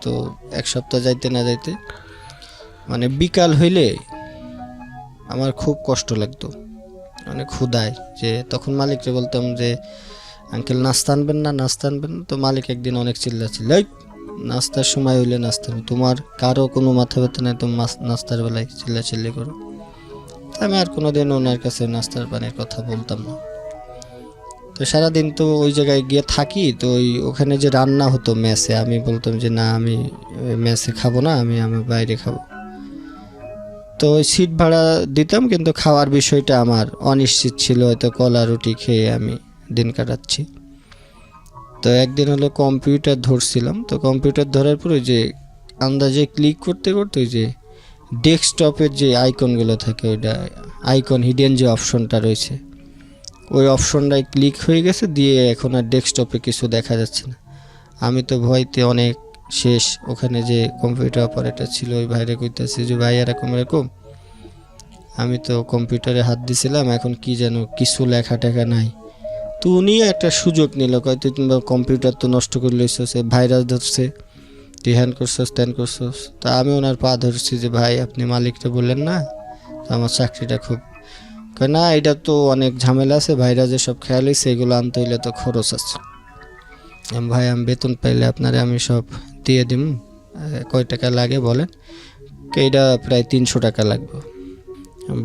তো এক সপ্তাহ যাইতে না যাইতে মানে বিকাল হইলে আমার খুব কষ্ট লাগতো, মানে ক্ষুধায়। যে তখন মালিককে বলতাম যে আঙ্কেল নাস্তা আনবেন না, নাস্তা আনবেন না। তো মালিক একদিন অনেক চিল্লাছিল, এই নাস্তার সময় হইলে নাস্তা, তোমার কারো কোনো মাথা ব্যথা নেই, তুমি নাস্তার বেলায় চিল্লাচিল্লি করো। আমি আর কোনোদিন ওনার কাছে নাস্তার পানির কথা বলতাম না। তো সারাদিন তো ওই জায়গায় গিয়ে থাকি। তো ওখানে যে রান্না হতো মেসে, আমি বলতাম যে না, আমি মেসে খাবো না, আমি বাইরে খাবো। তো ওই সিট ভাড়া দিতাম, কিন্তু খাওয়ার বিষয়টা আমার অনিশ্চিত ছিল, হয়তো কলা রুটি খেয়ে আমি দিন কাটাচ্ছি। তো একদিন হলো কম্পিউটার ধরছিলাম। তো কম্পিউটার ধরার পর ওই যে আন্দাজে ক্লিক করতে করতে ওই যে ডেস্কটপের যে আইকনগুলো থাকে, ওইটা আইকন হিডেন যে অপশনটা রয়েছে, ওই অপশনটায় ক্লিক হয়ে গেছে, দিয়ে এখন আর ডেস্কটপে কিছু দেখা যাচ্ছে না। আমি তো ভয়তে অনেক শেষ। ওখানে যে কম্পিউটার অপারেটর ছিল ওই ভাইরে কইতেছে যে ভাই এরকম এরকম, আমি তো কম্পিউটারে হাত দিছিলাম, এখন কি যেন কিছু লেখা টেখা নাই। তো উনিও একটা সুযোগ নিল, কয় তুই কম্পিউটার তো নষ্ট করে লইছস, ভাইরাস ধরছে, তুই হ্যান করছস ত্যান করছস। তা আমি ওনার পা ধরছি যে ভাই আপনি মালিকটা বললেন না, তো আমার চাকরিটা খুব, কয় না এটা তো অনেক ঝামেলা আছে, ভাইরাস যেসব খেয়াল হয়েছে এগুলো আনতে হইলে তো খরচ আছে। ভাই আমি বেতন পাইলে আপনারে আমি সব দিয়ে দিম, কয় টাকা লাগে বলেন। এইটা প্রায় 300 টাকা লাগবে।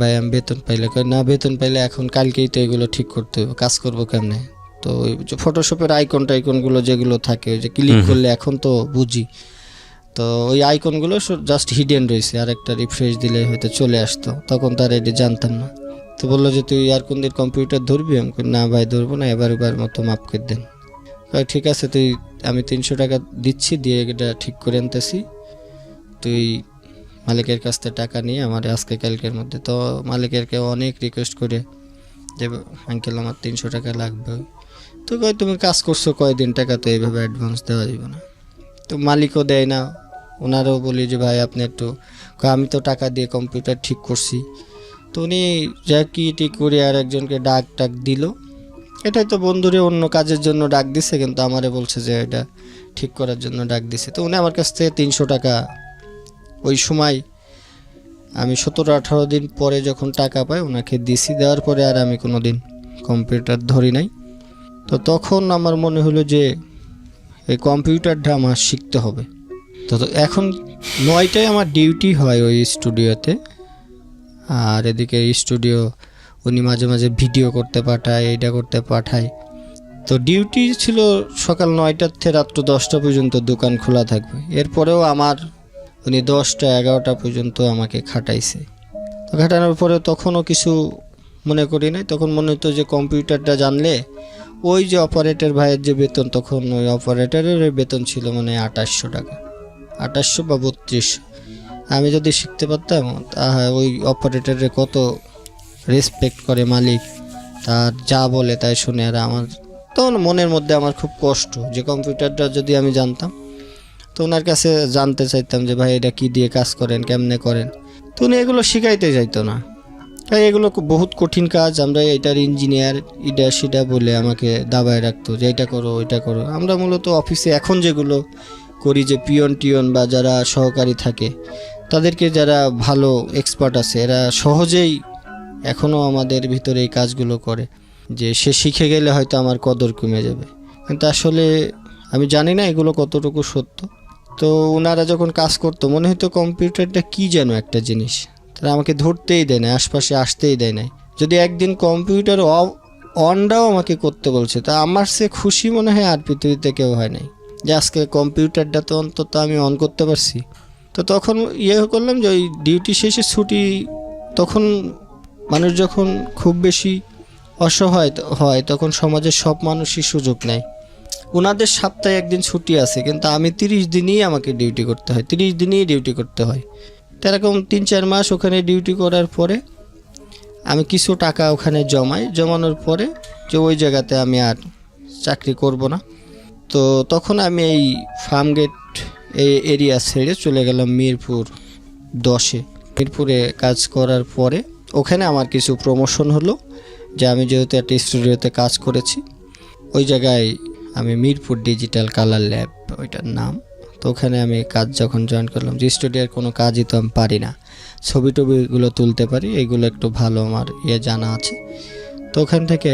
ভাই আমি বেতন পাইলে, কয় না বেতন পাইলে এখন কালকেই তো এগুলো ঠিক করতে হবে, কাজ করবো কেমনে। তো ওই যে ফটোশপের আইকনগুলো যেগুলো থাকে, ওই যে ক্লিক করলে এখন তো বুঝি, তো ওই আইকনগুলো জাস্ট হিডেন রয়েছে, আর একটা রিফ্রেশ দিলে হয়তো চলে আসতো, তখন তার এটি জানতাম না। তো বললো যে তুই আর কোন দিন কম্পিউটার ধরবি? আমি না ভাই ধরবো না, এবার মতো মাফ করে দেন। ঠিক আছে, আমি 300 টাকা দিচ্ছি, দিয়ে এটা ঠিক করে আনতেছি, তুই মালিকের কাছ থেকে টাকা নিয়ে আমার আজকে কালকের মধ্যে। তো মালিকেরকে অনেক রিকোয়েস্ট করে যে আঙ্কেল আমার 300 টাকা লাগবে। তো কয় তুমি কাজ করছো কয়দিন, টাকা তো এইভাবে অ্যাডভান্স দেওয়া যাবে না। তো মালিকও দেয় না, ওনারও বলি যে ভাই আপনি একটু, আমি তো টাকা দিয়ে কম্পিউটার ঠিক করছি। তো উনি যা কি ঠিক করে আর একজনকে ডাক দিল, এটাই তো বন্ধুরে অন্য কাজের জন্য ডাক দিছে, কিন্তু আমারে বলছে যে এটা ঠিক করার জন্য ডাক দিছে। তো উনি আমার কাছ থেকে 300 টাকা ওই সময়, আমি 17-18 দিন পরে যখন টাকা পাই ওনাকে দিছি। দেওয়ার পরে আর আমি কোনো দিন কম্পিউটার ধরি নাই। তো তখন আমার মনে হলো যে এই কম্পিউটারটা আমার শিখতে হবে। তো এখন 9টায় আমার ডিউটি হয় ওই স্টুডিওতে, আর এদিকে স্টুডিও উনি মাঝে মাঝে ভিডিও করতে পাঠায়, এইটা করতে পাঠায়। তো ডিউটি ছিল সকাল 9টার থেকে রাত্র 10টা পর্যন্ত দোকান খোলা থাকবে। এরপরেও আমার উনি 10টা-11টা পর্যন্ত আমাকে খাটাইছে। তো খাটানোর পরে তখনও কিছু মনে করি নাই। তখন মনে হতো যে কম্পিউটারটা জানলে ওই যে অপারেটর ভাইয়ের যে বেতন, তখন ওই অপারেটরের বেতন ছিল মানে 2800 টাকা, 2800 বা 3200। আমি যদি শিখতে পারতাম, ওই অপারেটরের কত রেসপেক্ট করে মালিক, তার যা বলে তাই শুনে। আর আমার তখন মনের মধ্যে আমার খুব কষ্ট যে কম্পিউটারটা যদি আমি জানতাম। তো ওনার কাছে জানতে চাইতাম যে ভাই এটা কী দিয়ে কাজ করেন, কেমনে করেন। তো উনি এগুলো শিখাইতে চাইতো না, তাই এগুলো বহুত কঠিন কাজ, আমরা এটার ইঞ্জিনিয়ার ইডা সিডা বলে আমাকে দাবায় রাখতো যে এটা করো ওইটা করো। আমরা মূলত অফিসে এখন যেগুলো করি, যে পিয়ন বা যারা সহকারী থাকে তাদেরকে, যারা ভালো এক্সপার্ট আছে এরা সহজেই এখনও আমাদের ভিতরে এই কাজগুলো করে, যে সে শিখে গেলে হয়তো আমার কদর কমে যাবে। কিন্তু আসলে আমি জানি না এগুলো কতটুকু সত্য। তো ওনারা যখন কাজ করতো মনে হতো কম্পিউটারটা কী যেন একটা জিনিস, তারা আমাকে ধরতেই দেয় না, আশপাশে আসতেই দেয় না। যদি একদিন কম্পিউটার অনটাও আমাকে করতে বলছে, তা আমার সে খুশি মনে হয় আর পৃথিবীতে কেউ হয় নাই, যে আজকে কম্পিউটারটা তো অন্তত আমি অন করতে পারছি। তো তখন করলাম যে ওই ডিউটি শেষে ছুটি, তখন মানুষ যখন খুব বেশি অসহায় হয় তখন সমাজের সব মানুষই সুযোগ নেয়। ওনাদের সপ্তাহে একদিন ছুটি আছে, কিন্তু আমি 30 দিনই আমাকে ডিউটি করতে হয়, 30 দিনই ডিউটি করতে হয়। তো এরকম 3-4 মাস ওখানে ডিউটি করার পরে আমি কিছু টাকা ওখানে জমানোর পরে যে ওই জায়গাতে আমি আর চাকরি করব না। তো তখন আমি এই ফার্মগেট এই এরিয়া ছেড়ে চলে গেলাম মিরপুর 10-এ। মিরপুরে কাজ করার পরে ওখানে আমার কিছু প্রমোশন হলো, যে আমি যেহেতু একটা স্টুডিওতে কাজ করেছি, ওই জায়গায় আমি মিরপুর ডিজিটাল কালার ল্যাব ওইটার নাম। তো ওখানে আমি কাজ যখন জয়েন করলাম, যে স্টুডিওর কোনো কাজই তো আমি পারি না, ছবি টবিগুলো তুলতে পারি, এগুলো একটু ভালো আমার জানা আছে। তো ওখান থেকে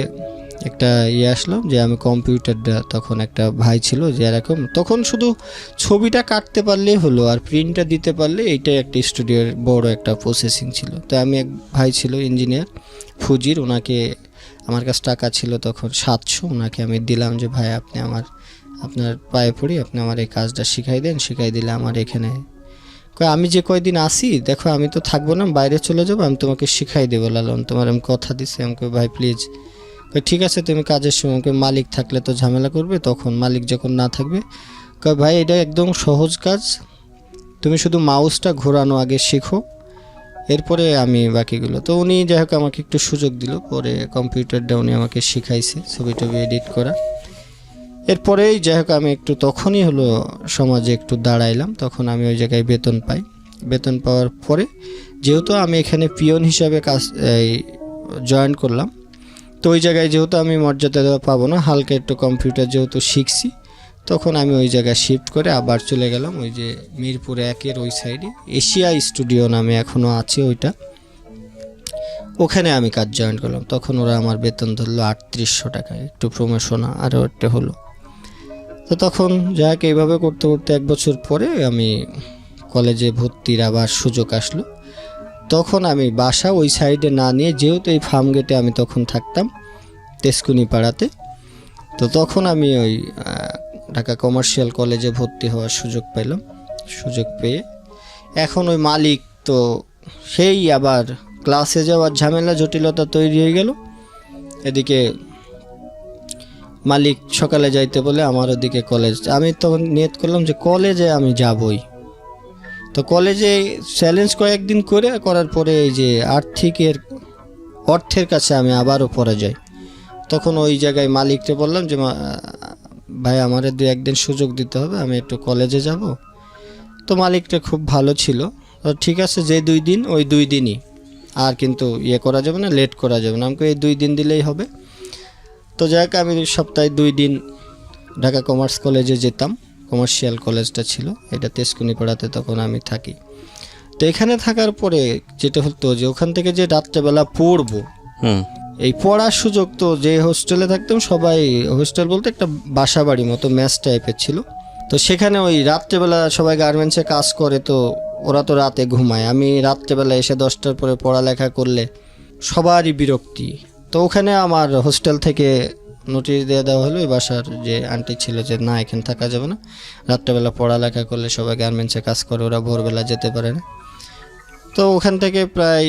একটা আসলো যে আমি কম্পিউটারটা, তখন একটা ভাই ছিল যে এরকম, তখন শুধু ছবিটা কাটতে পারলেই হলো আর প্রিন্টটা দিতে পারলে এইটাই একটা স্টুডিওর বড় একটা প্রসেসিং ছিল। তো আমি এক ভাই ছিল ইঞ্জিনিয়ার ফুজির, ওনাকে আমার কাছে টাকা ছিল তখন 700, ওনাকে আমি দিলাম যে ভাই আপনি আপনার পায়ে পড়ি, আপনি আমার এই কাজটা শিখাই দেন। শিখাই দিলে আমার এখানে আমি যে কয়দিন আসি, দেখো আমি তো থাকবো না, বাইরে চলে যাবো, আমি তোমাকে শিখাই দেবো লালন, তোমার আমি কথা দিচ্ছি। আমাকে ভাই প্লিজ, ঠিক আছে তুমি কাজের সময়, মালিক থাকলে তো ঝামেলা করবে, তখন মালিক যখন না থাকবে, ভাই এটা একদম সহজ কাজ, তুমি শুধু মাউসটা ঘোরানো আগে শিখো, এরপরে আমি বাকিগুলো। তো উনি যাই হোক আমাকে একটু সুযোগ দিল, পরে কম্পিউটারটা উনি আমাকে শিখাইছে ছবি টবি এডিট করা। এরপরেই যাই হোক আমি একটু তখনই হলো সমাজে একটু দাঁড়াইলাম, তখন আমি ওই জায়গায় বেতন পাই। বেতন পাওয়ার পরে যেহেতু আমি এখানে পিয়ন হিসাবে কাজ জয়েন করলাম, তো ওই জায়গায় যেহেতু আমি মর্যাদা পাবো না, হালকা একটু কম্পিউটার যেহেতু শিখছি, তখন আমি ওই জায়গায় শিফট করে আবার চলে গেলাম ওই যে মিরপুর 1-এর ওই সাইডে এশিয়া স্টুডিও নামে এখনও আছে ওইটা, ওখানে আমি কাজ জয়েন করলাম। তখন ওরা আমার বেতন ধরলো 3800 টাকা, একটু প্রমোশন আরও একটা হলো। তো তখন যাক এইভাবে করতে করতে 1 বছর পরে আমি কলেজে ভর্তির আবার সুযোগ আসলো। তখন আমি বাসা ওই সাইডে না নিয়ে, যেহেতু এই ফার্ম গেটে আমি তখন থাকতাম তেজকুনি পাড়াতে, তো তখন আমি ওই ঢাকা কমার্শিয়াল কলেজে ভর্তি হওয়ার সুযোগ পেলাম। সুযোগ পেয়ে এখন ওই মালিক তো সেই আবার ক্লাসে যাওয়ার ঝামেলা জটিলতা তৈরি হয়ে গেল। এদিকে মালিক সকালে যাইতে বলে আমার ওদিকে কলেজ, আমি তখন নিয়ত করলাম যে কলেজে আমি যাবই। তো কলেজে চ্যালেঞ্জ কয়েকদিন করার পরে এই যে অর্থের কাছে আমি আবারও পরাজয়। তখন ওই জায়গায় মালিককে বললাম যে ভাই আমারে 2-1 দিন সুযোগ দিতে হবে, আমি একটু কলেজে যাব। তো মালিকটা খুব ভালো ছিল, তো ঠিক আছে যে 2 দিন, ওই 2 দিনই, আর কিন্তু করা যাবে না, লেট করা যাবে না, আমাকে এই 2 দিন দিলেই হবে। তো যাই হোক আমি সপ্তাহে 2 দিন ঢাকা কমার্স কলেজে যেতাম, কমার্শিয়াল কলেজটা ছিল এটা তেজকুনিপাড়াতে, তখন আমি থাকি। তো এখানে থাকার পরে যেটা হতো যে ওখান থেকে যে রাত্রেবেলা পড়বো, এই পড়ার সুযোগ, তো যে হোস্টেলে থাকতাম সবাই, হোস্টেল বলতে একটা বাসা বাড়ি মতো ম্যাচ টাইপের ছিল, তো সেখানে ওই রাত্রেবেলা সবাই গার্মেন্টসে কাজ করে, তো ওরা তো রাতে ঘুমায়, আমি রাত্রেবেলা এসে 10টার পরে পড়ালেখা করলে সবারই বিরক্তি। তো ওখানে আমার হোস্টেল থেকে নোটিশ দিয়ে দেওয়া হলো ওই বাসার যে আন্টি ছিল যে না এখানে থাকা যাবে না, রাত্রেবেলা পড়ালেখা করলে সবাই গার্মেন্টসে কাজ করে, ওরা ভোরবেলা যেতে পারে না। তো ওখান থেকে প্রায়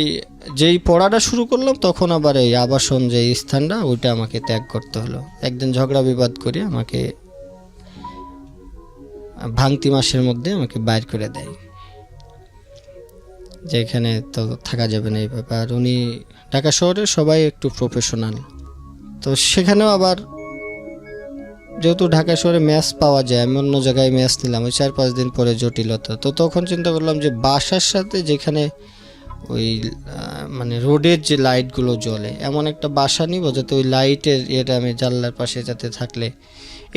যেই পড়াটা শুরু করলাম, তখন আবার এই আবাসন যে স্থানটা ওইটা আমাকে ত্যাগ করতে হলো। একদিন ঝগড়া বিবাদ করে আমাকে ভাঙতি মাসের মধ্যে আমাকে বাইর করে দেয়, যেখানে তো থাকা যাবে না এই ব্যাপার। উনি ঢাকা শহরে সবাই একটু প্রফেশনাল, তো সেখানেও আবার যেহেতু ঢাকা শহরে ম্যাচ পাওয়া যায়, আমি অন্য জায়গায় ম্যাচ নিলাম, ওই 4-5 দিন পরে জটিলতা। তো তখন চিন্তা করলাম যে বাসার সাথে যেখানে ওই মানে রোডের যে লাইটগুলো জ্বলে এমন একটা বাসা নিব, যাতে ওই লাইটের এটা আমি জানলার পাশে যাতে থাকলে,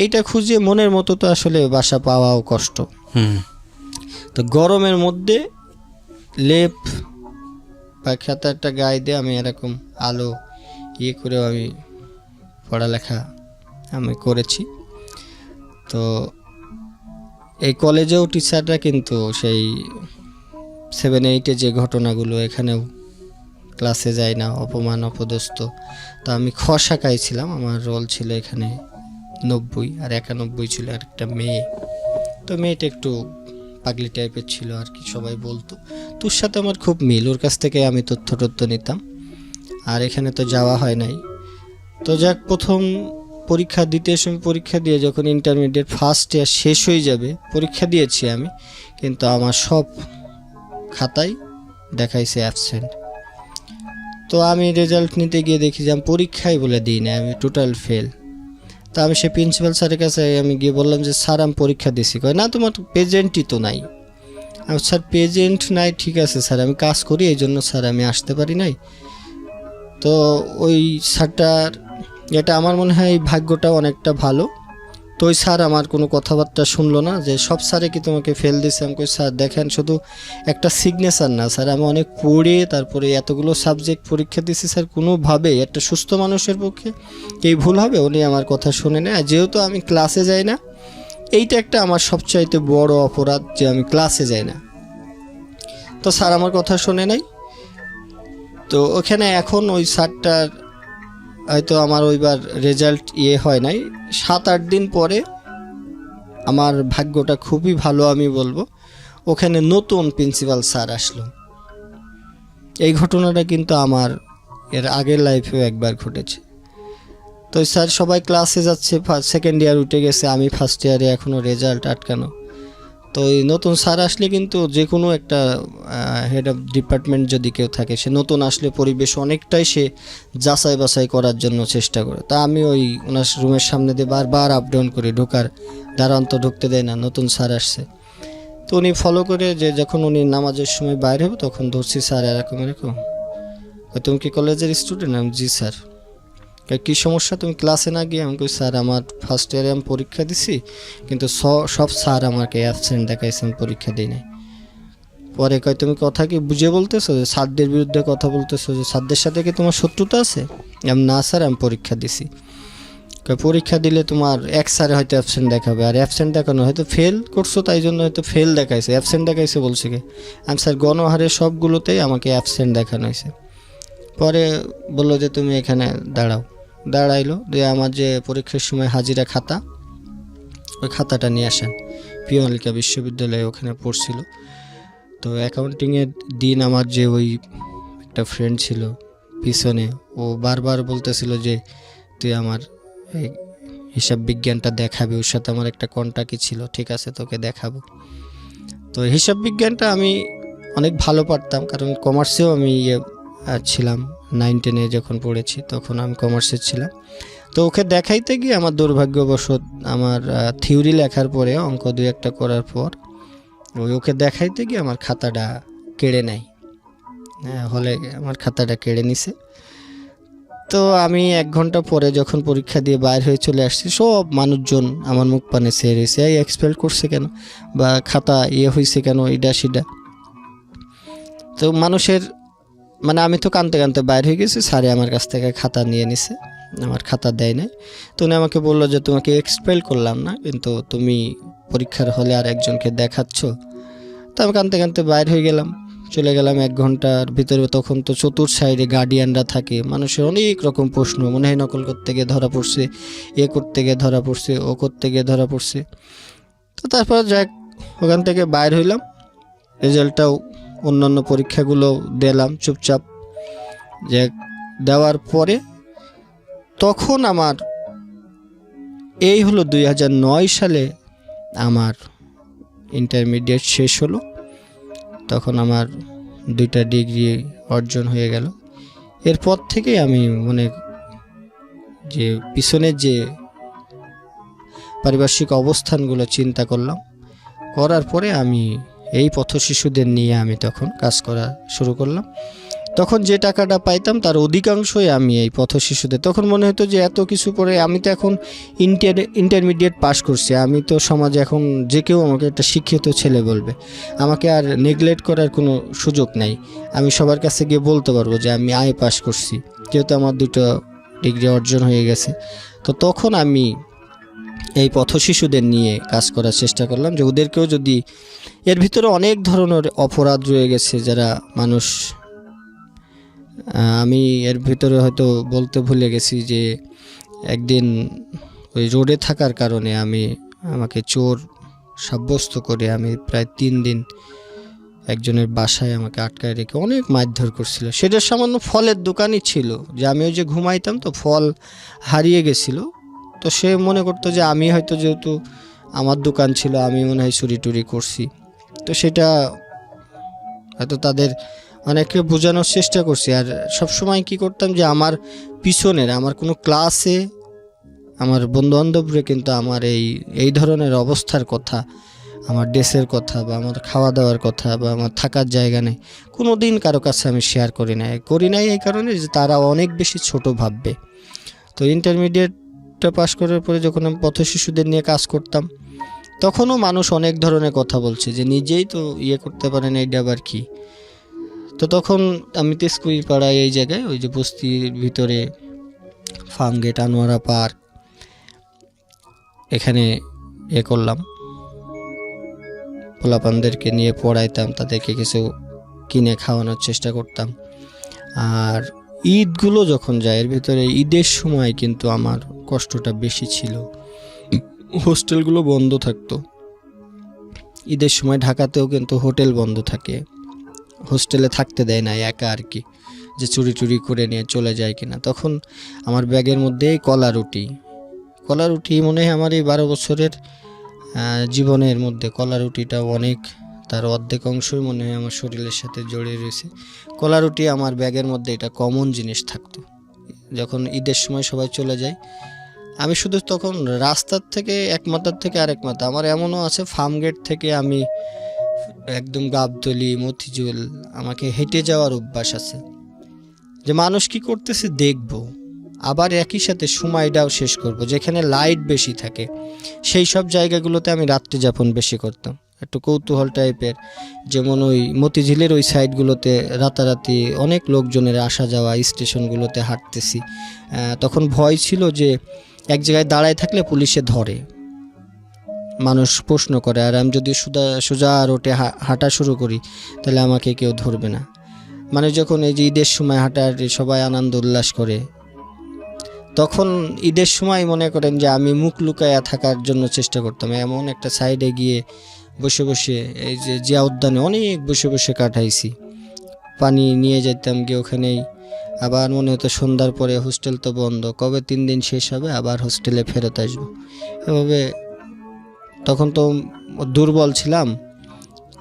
এইটা খুঁজে মনের মতো তো আসলে বাসা পাওয়াও কষ্ট। তো গরমের মধ্যে লেপ বা খাতা একটা গায়ে দিয়ে আমি এরকম আলো করেও আমি পড়ালেখা আমি করেছি। তো এই কলেজেও টিচাররা কিন্তু সেই 7-8 যে ঘটনাগুলো এখানেও ক্লাসে যায় না, অপমান অপদস্থ। তো আমি খ শাখায় ছিলাম, আমার রোল ছিল এখানে 90 আর 91 ছিল আর একটা মেয়ে। তো মেয়েটা একটু পাগলি টাইপের ছিল আর কি, সবাই বলতো। তোর সাথে আমার খুব মিল, ওর কাছ থেকে আমি তথ্য নিতাম। আর এখানে তো যাওয়া হয় নাই। তো যাক, প্রথম পরীক্ষা দ্বিতীয় সময় পরীক্ষা দিয়ে যখন ইন্টারমিডিয়েট ফার্স্ট ইয়ার শেষ হয়ে যাবে, পরীক্ষা দিয়েছি আমি, কিন্তু আমার সব খাতায় দেখাইছে অ্যাবসেন্ট। তো আমি রেজাল্ট নিতে গিয়ে দেখি যে আমি পরীক্ষাই বলে দিই না, আমি টোটাল ফেল। তা আমি সে প্রিন্সিপাল স্যারের কাছে আমি গিয়ে বললাম যে স্যার আমি পরীক্ষা দিছি। কয় না, তোমার প্রেজেন্টই তো নাই। আমি স্যার প্রেজেন্ট নাই, ঠিক আছে স্যার আমি কাজ করি এই জন্য স্যার আমি আসতে পারি নাই। তো ওই স্যারটার এটা আমার মনে হয় ভাগ্যটা অনেকটা ভালো। তো ওই স্যার আমার কোনো কথাবার্তা শুনলো না, যে সব স্যারে কি তোমাকে ফেল দিছে। আমি কই স্যার দেখেন, শুধু একটা সিগনেচার না স্যার, আমি অনেক পড়ে তারপরে এতগুলো সাবজেক্ট পরীক্ষা দিয়েছি স্যার, কোনোভাবে একটা সুস্থ মানুষের পক্ষে এই ভুল হবে। উনি আমার কথা শুনে নেয়, যেহেতু আমি ক্লাসে যাই না, এইটা একটা আমার সবচাইতে বড় অপরাধ যে আমি ক্লাসে যাই না। তো স্যার আমার কথা শুনে নাই। তো ওখানে এখন ওই স্যারটার হয়তো আমার ওইবার রেজাল্ট হয় নাই, 7-8 দিন পরে আমার ভাগ্যটা খুবই ভালো আমি বলবো, ওখানে নতুন প্রিন্সিপাল স্যার আসলো। এই ঘটনাটা কিন্তু আমার এর আগের লাইফেও একবার ঘটেছে। তো স্যার সবাই ক্লাসে যাচ্ছে, সেকেন্ড ইয়ার উঠে গেছে, আমি ফার্স্ট ইয়ারে এখনও রেজাল্ট আটকানো। তো এই নতুন স্যার আসলে কিন্তু যে কোনো একটা হেড অফ ডিপার্টমেন্ট যদি কেউ থাকে, সে নতুন আসলে পরিবেশ অনেকটাই সে যাচাই বাছাই করার জন্য চেষ্টা করে। তা আমি ওই ওনার রুমের সামনে দিয়ে বারবার আপ ডাউন করি, ঢোকার দ্বারান্ত ঢুকতে দেয় না, নতুন স্যার আসছে। তো উনি ফলো করে যে যখন উনি নামাজের সময় বাইরে হবে তখন ধরছি, স্যার এরকম এরকম, তুমি কি কলেজের স্টুডেন্ট? আমি জি স্যার। কী সমস্যা, তুমি ক্লাসে না গিয়ে? আমি কই স্যার আমার ফার্স্ট ইয়ারে আমি পরীক্ষা দিছি, কিন্তু সব স্যার আমাকে অ্যাবসেন্ট দেখাইছে, আমি পরীক্ষা দিই নাই। পরে কয় তুমি কথা কি বুঝে বলতেছো, যে স্যারদের বিরুদ্ধে কথা বলতেছো, যে স্যারদের সাথে কি তোমার শত্রুতা আছে? আমি না স্যার আমি পরীক্ষা দিছি। পরীক্ষা দিলে তোমার এক স্যারে হয়তো অ্যাবসেন্ট দেখাবে, আর অ্যাবসেন্ট দেখানো হয়তো ফেল করছো তাই জন্য হয়তো ফেল দেখাইছে, অ্যাবসেন্ট দেখাইছে বলছে কি? আমি স্যার গণহারে সবগুলোতেই আমাকে অ্যাবসেন্ট দেখানো হয়েছে। পরে বললো যে তুমি এখানে দাঁড়াইলো, দিয়ে আমার যে পরীক্ষার সময় হাজিরা খাতা, ওই খাতাটা নিয়ে আসেন। পিওনালিকা বিশ্ববিদ্যালয়ে ওখানে পড়ছিল। তো অ্যাকাউন্টিংয়ের দিন আমার যে ওই একটা ফ্রেন্ড ছিল পিছনে, ও বারবার বলতেছিল যে তুই আমার এই হিসাব বিজ্ঞানটা দেখাবি, ওর সাথে আমার একটা কন্টাক্টই ছিল, ঠিক আছে তোকে দেখাবো। তো হিসাব বিজ্ঞানটা আমি অনেক ভালো পারতাম, কারণ কমার্সেও আমি ছিলাম। 9-10 যখন পড়েছি তখন আমি কমার্সে ছিলাম। তো ওকে দেখাইতে গিয়ে আমার দুর্ভাগ্যবশত আমার থিওরি লেখার পরে অঙ্ক 2-1টা করার পর ওকে দেখাইতে গিয়ে আমার খাতাটা কেড়ে নেয়। হ্যাঁ, হলে আমার খাতাটা কেড়ে নিছে। তো আমি 1 ঘন্টা পরে যখন পরীক্ষা দিয়ে বাইর হয়ে চলে আসছি, সব মানুষজন আমার মুখ পানে চেয়ে রয়েছে, এই এক্সপেল করছে কেন, বা খাতা হয়েছে কেন, ইডা সিডা। তো মানুষের মানে আমি তো কানতে কানতে বাইর হয়ে গেছি, স্যারে আমার কাছ থেকে খাতা নিয়ে নিছে, আমার খাতা দেয় নাই। তো উনি আমাকে বললো যে তোমাকে এক্সপেল করলাম না, কিন্তু তুমি পরীক্ষার হলে আর একজনকে দেখাচ্ছ। তো আমি কানতে কানতে বাইর হয়ে গেলাম, চলে গেলাম 1 ঘন্টার ভিতরে। তখন তো চতুর সাইডে গার্ডিয়ানরা থাকে, মানুষের অনেক রকম প্রশ্ন, মনে হয় নকল করতে গিয়ে ধরা পড়ছে, করতে গিয়ে ধরা পড়ছে, ও করতে গিয়ে ধরা পড়ছে। তো তারপর যাক ওখান থেকে বাইর হইলাম, রেজাল্টটাও অন্যান্য পরীক্ষাগুলো দিলাম চুপচাপ। যে দেওয়ার পরে তখন আমার এই হলো 2009 সালে আমার ইন্টারমিডিয়েট শেষ হলো। তখন আমার 2টা ডিগ্রি অর্জন হয়ে গেল। এরপর থেকে আমি যে পিছনের যে পারিপার্শ্বিক অবস্থানগুলো চিন্তা করলাম, করার পরে আমি এই পথ শিশুদের নিয়ে আমি তখন কাজ করা শুরু করলাম। তখন যে টাকাটা পাইতাম তার অধিকাংশই আমি এই পথ শিশুদের, তখন মনে হতো যে এত কিছু পরে আমি তো এখন ইন্টারমিডিয়েট পাস করছি, আমি তো সমাজে এখন যে কেউ আমাকে একটা শিক্ষিত ছেলে বলবে, আমাকে আর নেগলেক্ট করার কোনো সুযোগ নাই। আমি সবার কাছে গিয়ে বলতে পারবো যে আমি পাস করছি, যেহেতু আমার 2টা ডিগ্রি অর্জন হয়ে গেছে। তো তখন আমি এই পথশিশুদের নিয়ে কাজ করার চেষ্টা করলাম, যে ওদেরকেও যদি, এর ভিতরে অনেক ধরনের অপরাধ রয়ে গেছে যারা মানুষ, আমি এর ভিতরে হয়তো বলতে ভুলে গেছি যে একদিন ওই রোডে থাকার কারণে আমাকে চোর সাব্যস্ত করে আমি প্রায় 3 দিন একজনের বাসায় আমাকে আটকায় রেখে অনেক মারধর করছিল। সেটা সামান্য ফলের দোকানই ছিল, যে আমি ওই যে ঘুমাইতাম তো ফল হারিয়ে গেছিল, তো সে মনে করতো যে আমি হয়তো, যেহেতু আমার দোকান ছিল, আমি মনে হয় চুরি টুরি করছি। তো সেটা হয়তো তাদের অনেককে বোঝানোর চেষ্টা করছি। আর সবসময় কি করতাম, যে আমার পিছনের আমার কোনো ক্লাসে আমার বন্ধুবান্ধবরা কিন্তু আমার এই ধরনের অবস্থার কথা, আমার ড্রেসের কথা বা আমার খাওয়া দাওয়ার কথা বা আমার থাকার জায়গা নেই, কোনো দিন কারো কাছে আমি শেয়ার করি নাই এই কারণে যে তারা অনেক বেশি ছোট ভাববে। তো ইন্টারমিডিয়েটটা পাশ করার পরে যখন আমি পথশিশুদের নিয়ে কাজ করতাম, তখনও মানুষ অনেক ধরনের কথা বলছে, যে নিজেই তো করতে পারেন, এইটা আবার কি। তো তখন আমি তেজকুই পাড়ায় এই জায়গায়, ওই যে বস্তির ভিতরে ফার্মগেট, আনোয়ারা পার্ক, এখানে করলাম, পোলাপানদেরকে নিয়ে পড়াইতাম, তাদেরকে কিছু কিনে খাওয়ানোর চেষ্টা করতাম। আর ঈদগুলো যখন যায়, এর ভিতরে ঈদের সময় কিন্তু আমার কষ্টটা বেশি ছিল। হোস্টেলগুলো বন্ধ থাকতো ঈদের সময়, ঢাকাতেও কিন্তু হোটেল বন্ধ থাকে, হোস্টেলে থাকতে দেয় না, একা আর কি, যে চুরি টুরি করে নিয়ে চলে যায় কিনা। তখন আমার ব্যাগের মধ্যে কলা রুটি মনে হয় আমার এই 12 বছরের জীবনের মধ্যে কলা রুটিটা অনেক, তার অর্ধেক অংশই মনে হয় আমার শরীরের সাথে জড়িয়ে রয়েছে। কলা রুটি আমার ব্যাগের মধ্যে এটা কমন জিনিস থাকতো। যখন ঈদের সময় সবাই চলে যায়, আমি শুধু তখন রাস্তার থেকে এক মাথার থেকে আরেক মাথা, আমার এমনও আছে ফার্মগেট থেকে আমি একদম গাবতলি, মতিঝুল, আমাকে হেঁটে যাওয়ার অভ্যাস আছে, যে মানুষ কি করতেছে দেখব, আবার একই সাথে সময়টাও শেষ করব। যেখানে লাইট বেশি থাকে সেই সব জায়গাগুলোতে আমি রাত্রি যাপন বেশি করতাম, একটু কৌতূহল টাইপের। যেমন ওই মতিঝিলের ওই সাইডগুলোতে রাতারাতি অনেক লোকজনের আসা যাওয়া, স্টেশনগুলোতে হাঁটতেছি, তখন ভয় ছিল যে এক জায়গায় দাঁড়ায় থাকলে পুলিশে ধরে, মানুষ প্রশ্ন করে, আর আমি যদি সোজা রোটে হাঁটা শুরু করি তাহলে আমাকে কেউ ধরবে না। মানে যখন এই যে ঈদের সময় হাঁটাহাঁটি সবাই আনন্দ উল্লাস করে, তখন ঈদের সময় মনে করেন যে আমি মুখ লুকায়া থাকার জন্য চেষ্টা করতাম। এমন একটা সাইডে গিয়ে বসে বসে, এই যে জিয়া উদ্যানে অনেক বসে বসে কাটাইছি, পানি নিয়ে যেতাম গিয়ে ওখানেই, আবার মনে হতো সন্ধ্যার পরে হোস্টেল তো বন্ধ, কবে 3 দিন শেষ হবে আবার হোস্টেলে ফেরত আসবো। এভাবে তখন তো দুর্বল ছিলাম,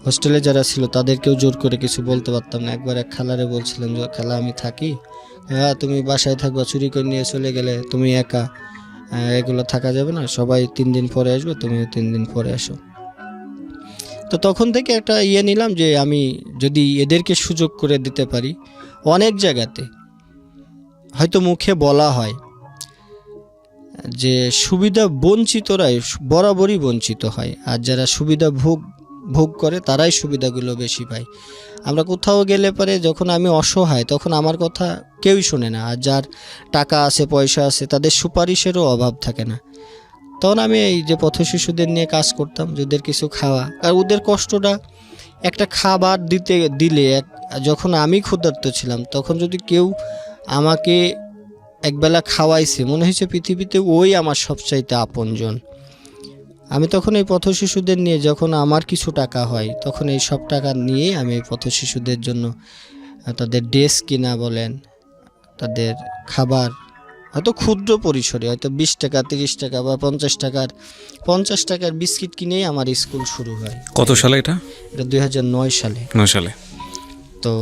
হোস্টেলে যারা ছিল তাদেরকেও জোর করে কিছু বলতে পারতাম না। একবার এক খালারে বলছিলাম যে খালা আমি থাকি, হ্যাঁ তুমি বাসায় থাকবা, চুরি করে নিয়ে চলে গেলে তুমি একা, এগুলো থাকা যাবে না, সবাই 3 দিন পরে আসবে, তুমিও 3 দিন পরে আসো। তো তখন থেকে একটা নিলাম যে আমি যদি এদেরকে সুযোগ করে দিতে পারি, অনেক জায়গাতে হয়তো মুখে বলা হয় যে সুবিধা বঞ্চিতরাই বরাবরই বঞ্চিত হয়, আর যারা সুবিধা ভোগ করে তারাই সুবিধাগুলো বেশি পায়। আমরা কোথাও গেলে পরে যখন আমি অসহায়, তখন আমার কথা কেউই শোনে না, আর যার টাকা আছে পয়সা আছে তাদের সুপারিশেরও অভাব থাকে না। তখন আমি এই যে পথশিশুদের নিয়ে কাজ করতাম, ওদের কিছু খাওয়া, আর ওদের কষ্টটা, একটা খাবার দিলে যখন আমি ক্ষুধার্ত ছিলাম, তখন যদি কেউ আমাকে একবেলা খাওয়াইছে, মনে হয়েছে পৃথিবীতে ওই আমার সবচাইতে আপনজন। আমি তখন এই পথশিশুদের নিয়ে, যখন আমার কিছু টাকা হয়, তখন এই সব টাকা নিয়ে আমি এই পথশিশুদের জন্য তাদের ড্রেস কিনা বলেন, তাদের খাবার, হয়তো ক্ষুদ্র পরিসরে, হয়তো 20 টাকা 30 টাকা বা 50 টাকার বিস্কিট কিনেই আমার স্কুল শুরু হয়। কত সালে এটা? এটা 2009 সালে। 9 সালে। তো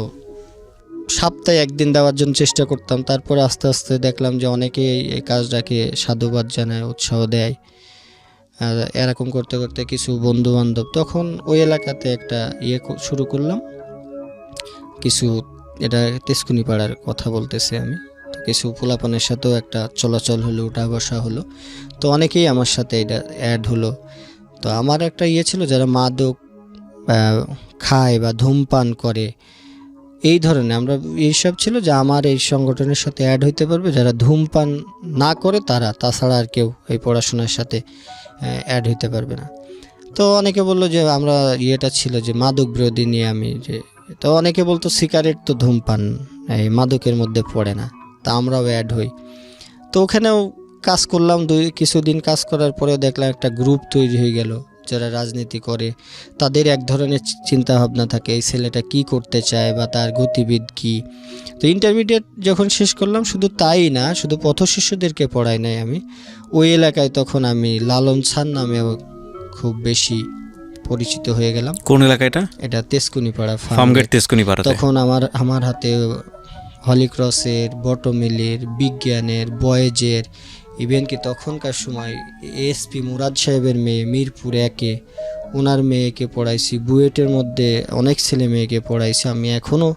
সপ্তাহে একদিন দেওয়ার জন্য চেষ্টা করতাম, তারপরে আস্তে আস্তে দেখলাম যে অনেকে এই কাজটাকে সাধুবাদ জানায়, উৎসাহ দেয়। আর এরকম করতে করতে কিছু বন্ধু বান্ধব, তখন ওই এলাকাতে একটা শুরু করলাম কিছু, এটা তেজকুনি পাড়ার কথা বলতেছি আমি, তো কিছু পোলাপানের সাথেও একটা চলাচল হলো, উঠা বসা হলো, তো অনেকেই আমার সাথে এটা অ্যাড হলো। তো আমার একটা ছিল, যারা মাদক খায় বা ধূমপান করে, এই ধরনের আমরা এইসব ছিল যে আমার এই সংগঠনের সাথে অ্যাড হইতে পারবে যারা ধূমপান না করে তারা, তাছাড়া আর কেউ এই পড়াশোনার সাথে অ্যাড হইতে পারবে না। তো অনেকে বললো যে আমরা ইয়েটা ছিল যে মাদক বিরোধী নিয়ে আমি যে, তো অনেকে বলতো সিগারেট তো ধূমপান এই মাদকের মধ্যে পড়ে না, তা আমরাও অ্যাড হই। তো ওখানেও কাজ করলাম, কিছুদিন কাজ করার পরে দেখলাম একটা গ্রুপ তৈরি হয়ে গেল যারা রাজনীতি করে, তাদের এক ধরনের চিন্তা ভাবনা থাকে এই ছেলেটা কি করতে চায় বা তার গতিবিধ কি। তো ইন্টারমিডিয়েট যখন শেষ করলাম শুধু তাই না, শুধু পথশিশুদেরকে পড়াই নাই আমি, ওই এলাকায় তখন আমি লালন স্যার নামেও খুব বেশি পরিচিত হয়ে গেলাম। কোন এলাকা এটা? এটা তেজকুনিপাড়া, ফার্মগেট তেজকুনিপাড়া। তখন আমার হাতে হলিক্রসের, বটমিলের, বিজ্ঞানের, বয়েজের, ইভেন কি তখনকার সময় এসপি মুরাদ সাহেবের মেয়ে মিরপুর 1-এ ওনার মেয়েকে পড়াইছি, বুয়েটের মধ্যে অনেক ছেলে মেয়েকে পড়াইছি। আমি এখনও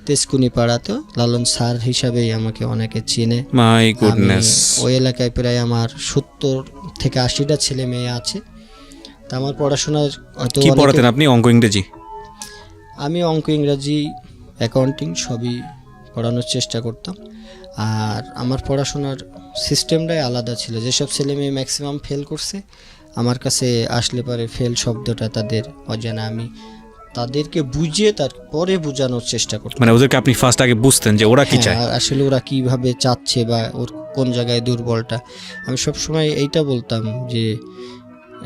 তেজকুনিপাড়াতে লালন স্যার হিসাবেই আমাকে অনেকে চেনে। My goodness. ওই এলাকায় প্রায় আমার 70 থেকে 80টা ছেলে মেয়ে আছে। তা আমার পড়াশোনার হয়তো কি পড়াতেন আপনি? অঙ্ক, ইংরেজি? আমি অঙ্ক, ইংরাজি, অ্যাকাউন্টিং সবই পড়ানোর চেষ্টা করতাম। আর আমার পড়াশোনার সিস্টেমটাই আলাদা ছিল। যেসব ছেলে মেয়ে ম্যাক্সিমাম ফেল করছে আমার কাছে আসলে পরে ফেল শব্দটা তাদের অজানা, আমি তাদেরকে বুঝিয়ে তারপরে বোঝানোর চেষ্টা করতাম। মানে ওদেরকে আপনি ফার্স্ট আগে বুঝতেন যে ওরা কি চায়, আসলে ওরা কিভাবে চাচ্ছে বা ওর কোন জায়গায় দুর্বলটা। আমি সবসময় এইটা বলতাম যে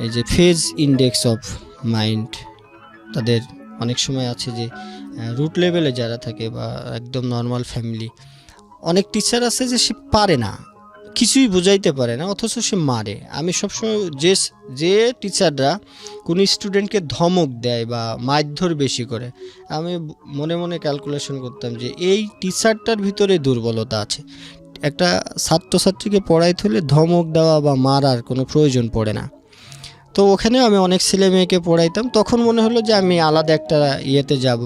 এই যে ফেজ ইন্ডেক্স অফ মাইন্ড, তাদের অনেক সময় আছে যে রুট লেভেলে যারা থাকে বা একদম নর্মাল ফ্যামিলি, অনেক টিচার আছে যে সে পারে না, কিছুই বোঝাইতে পারে না, অথচ সে মারে। আমি সবসময় যে টিচাররা কোনো স্টুডেন্টকে ধমক দেয় বা মারধর বেশি করে, আমি মনে মনে ক্যালকুলেশন করতাম যে এই টিচারটার ভিতরে দুর্বলতা আছে। একটা ছাত্রছাত্রীকে পড়াইতে হলে ধমক দেওয়া বা মারার কোনো প্রয়োজন পড়ে না। তো ওখানে আমি অনেক ছেলে মেয়েকে পড়াইতাম। তখন মনে হলো যে আমি আলাদা একটা ইয়েতে যাব।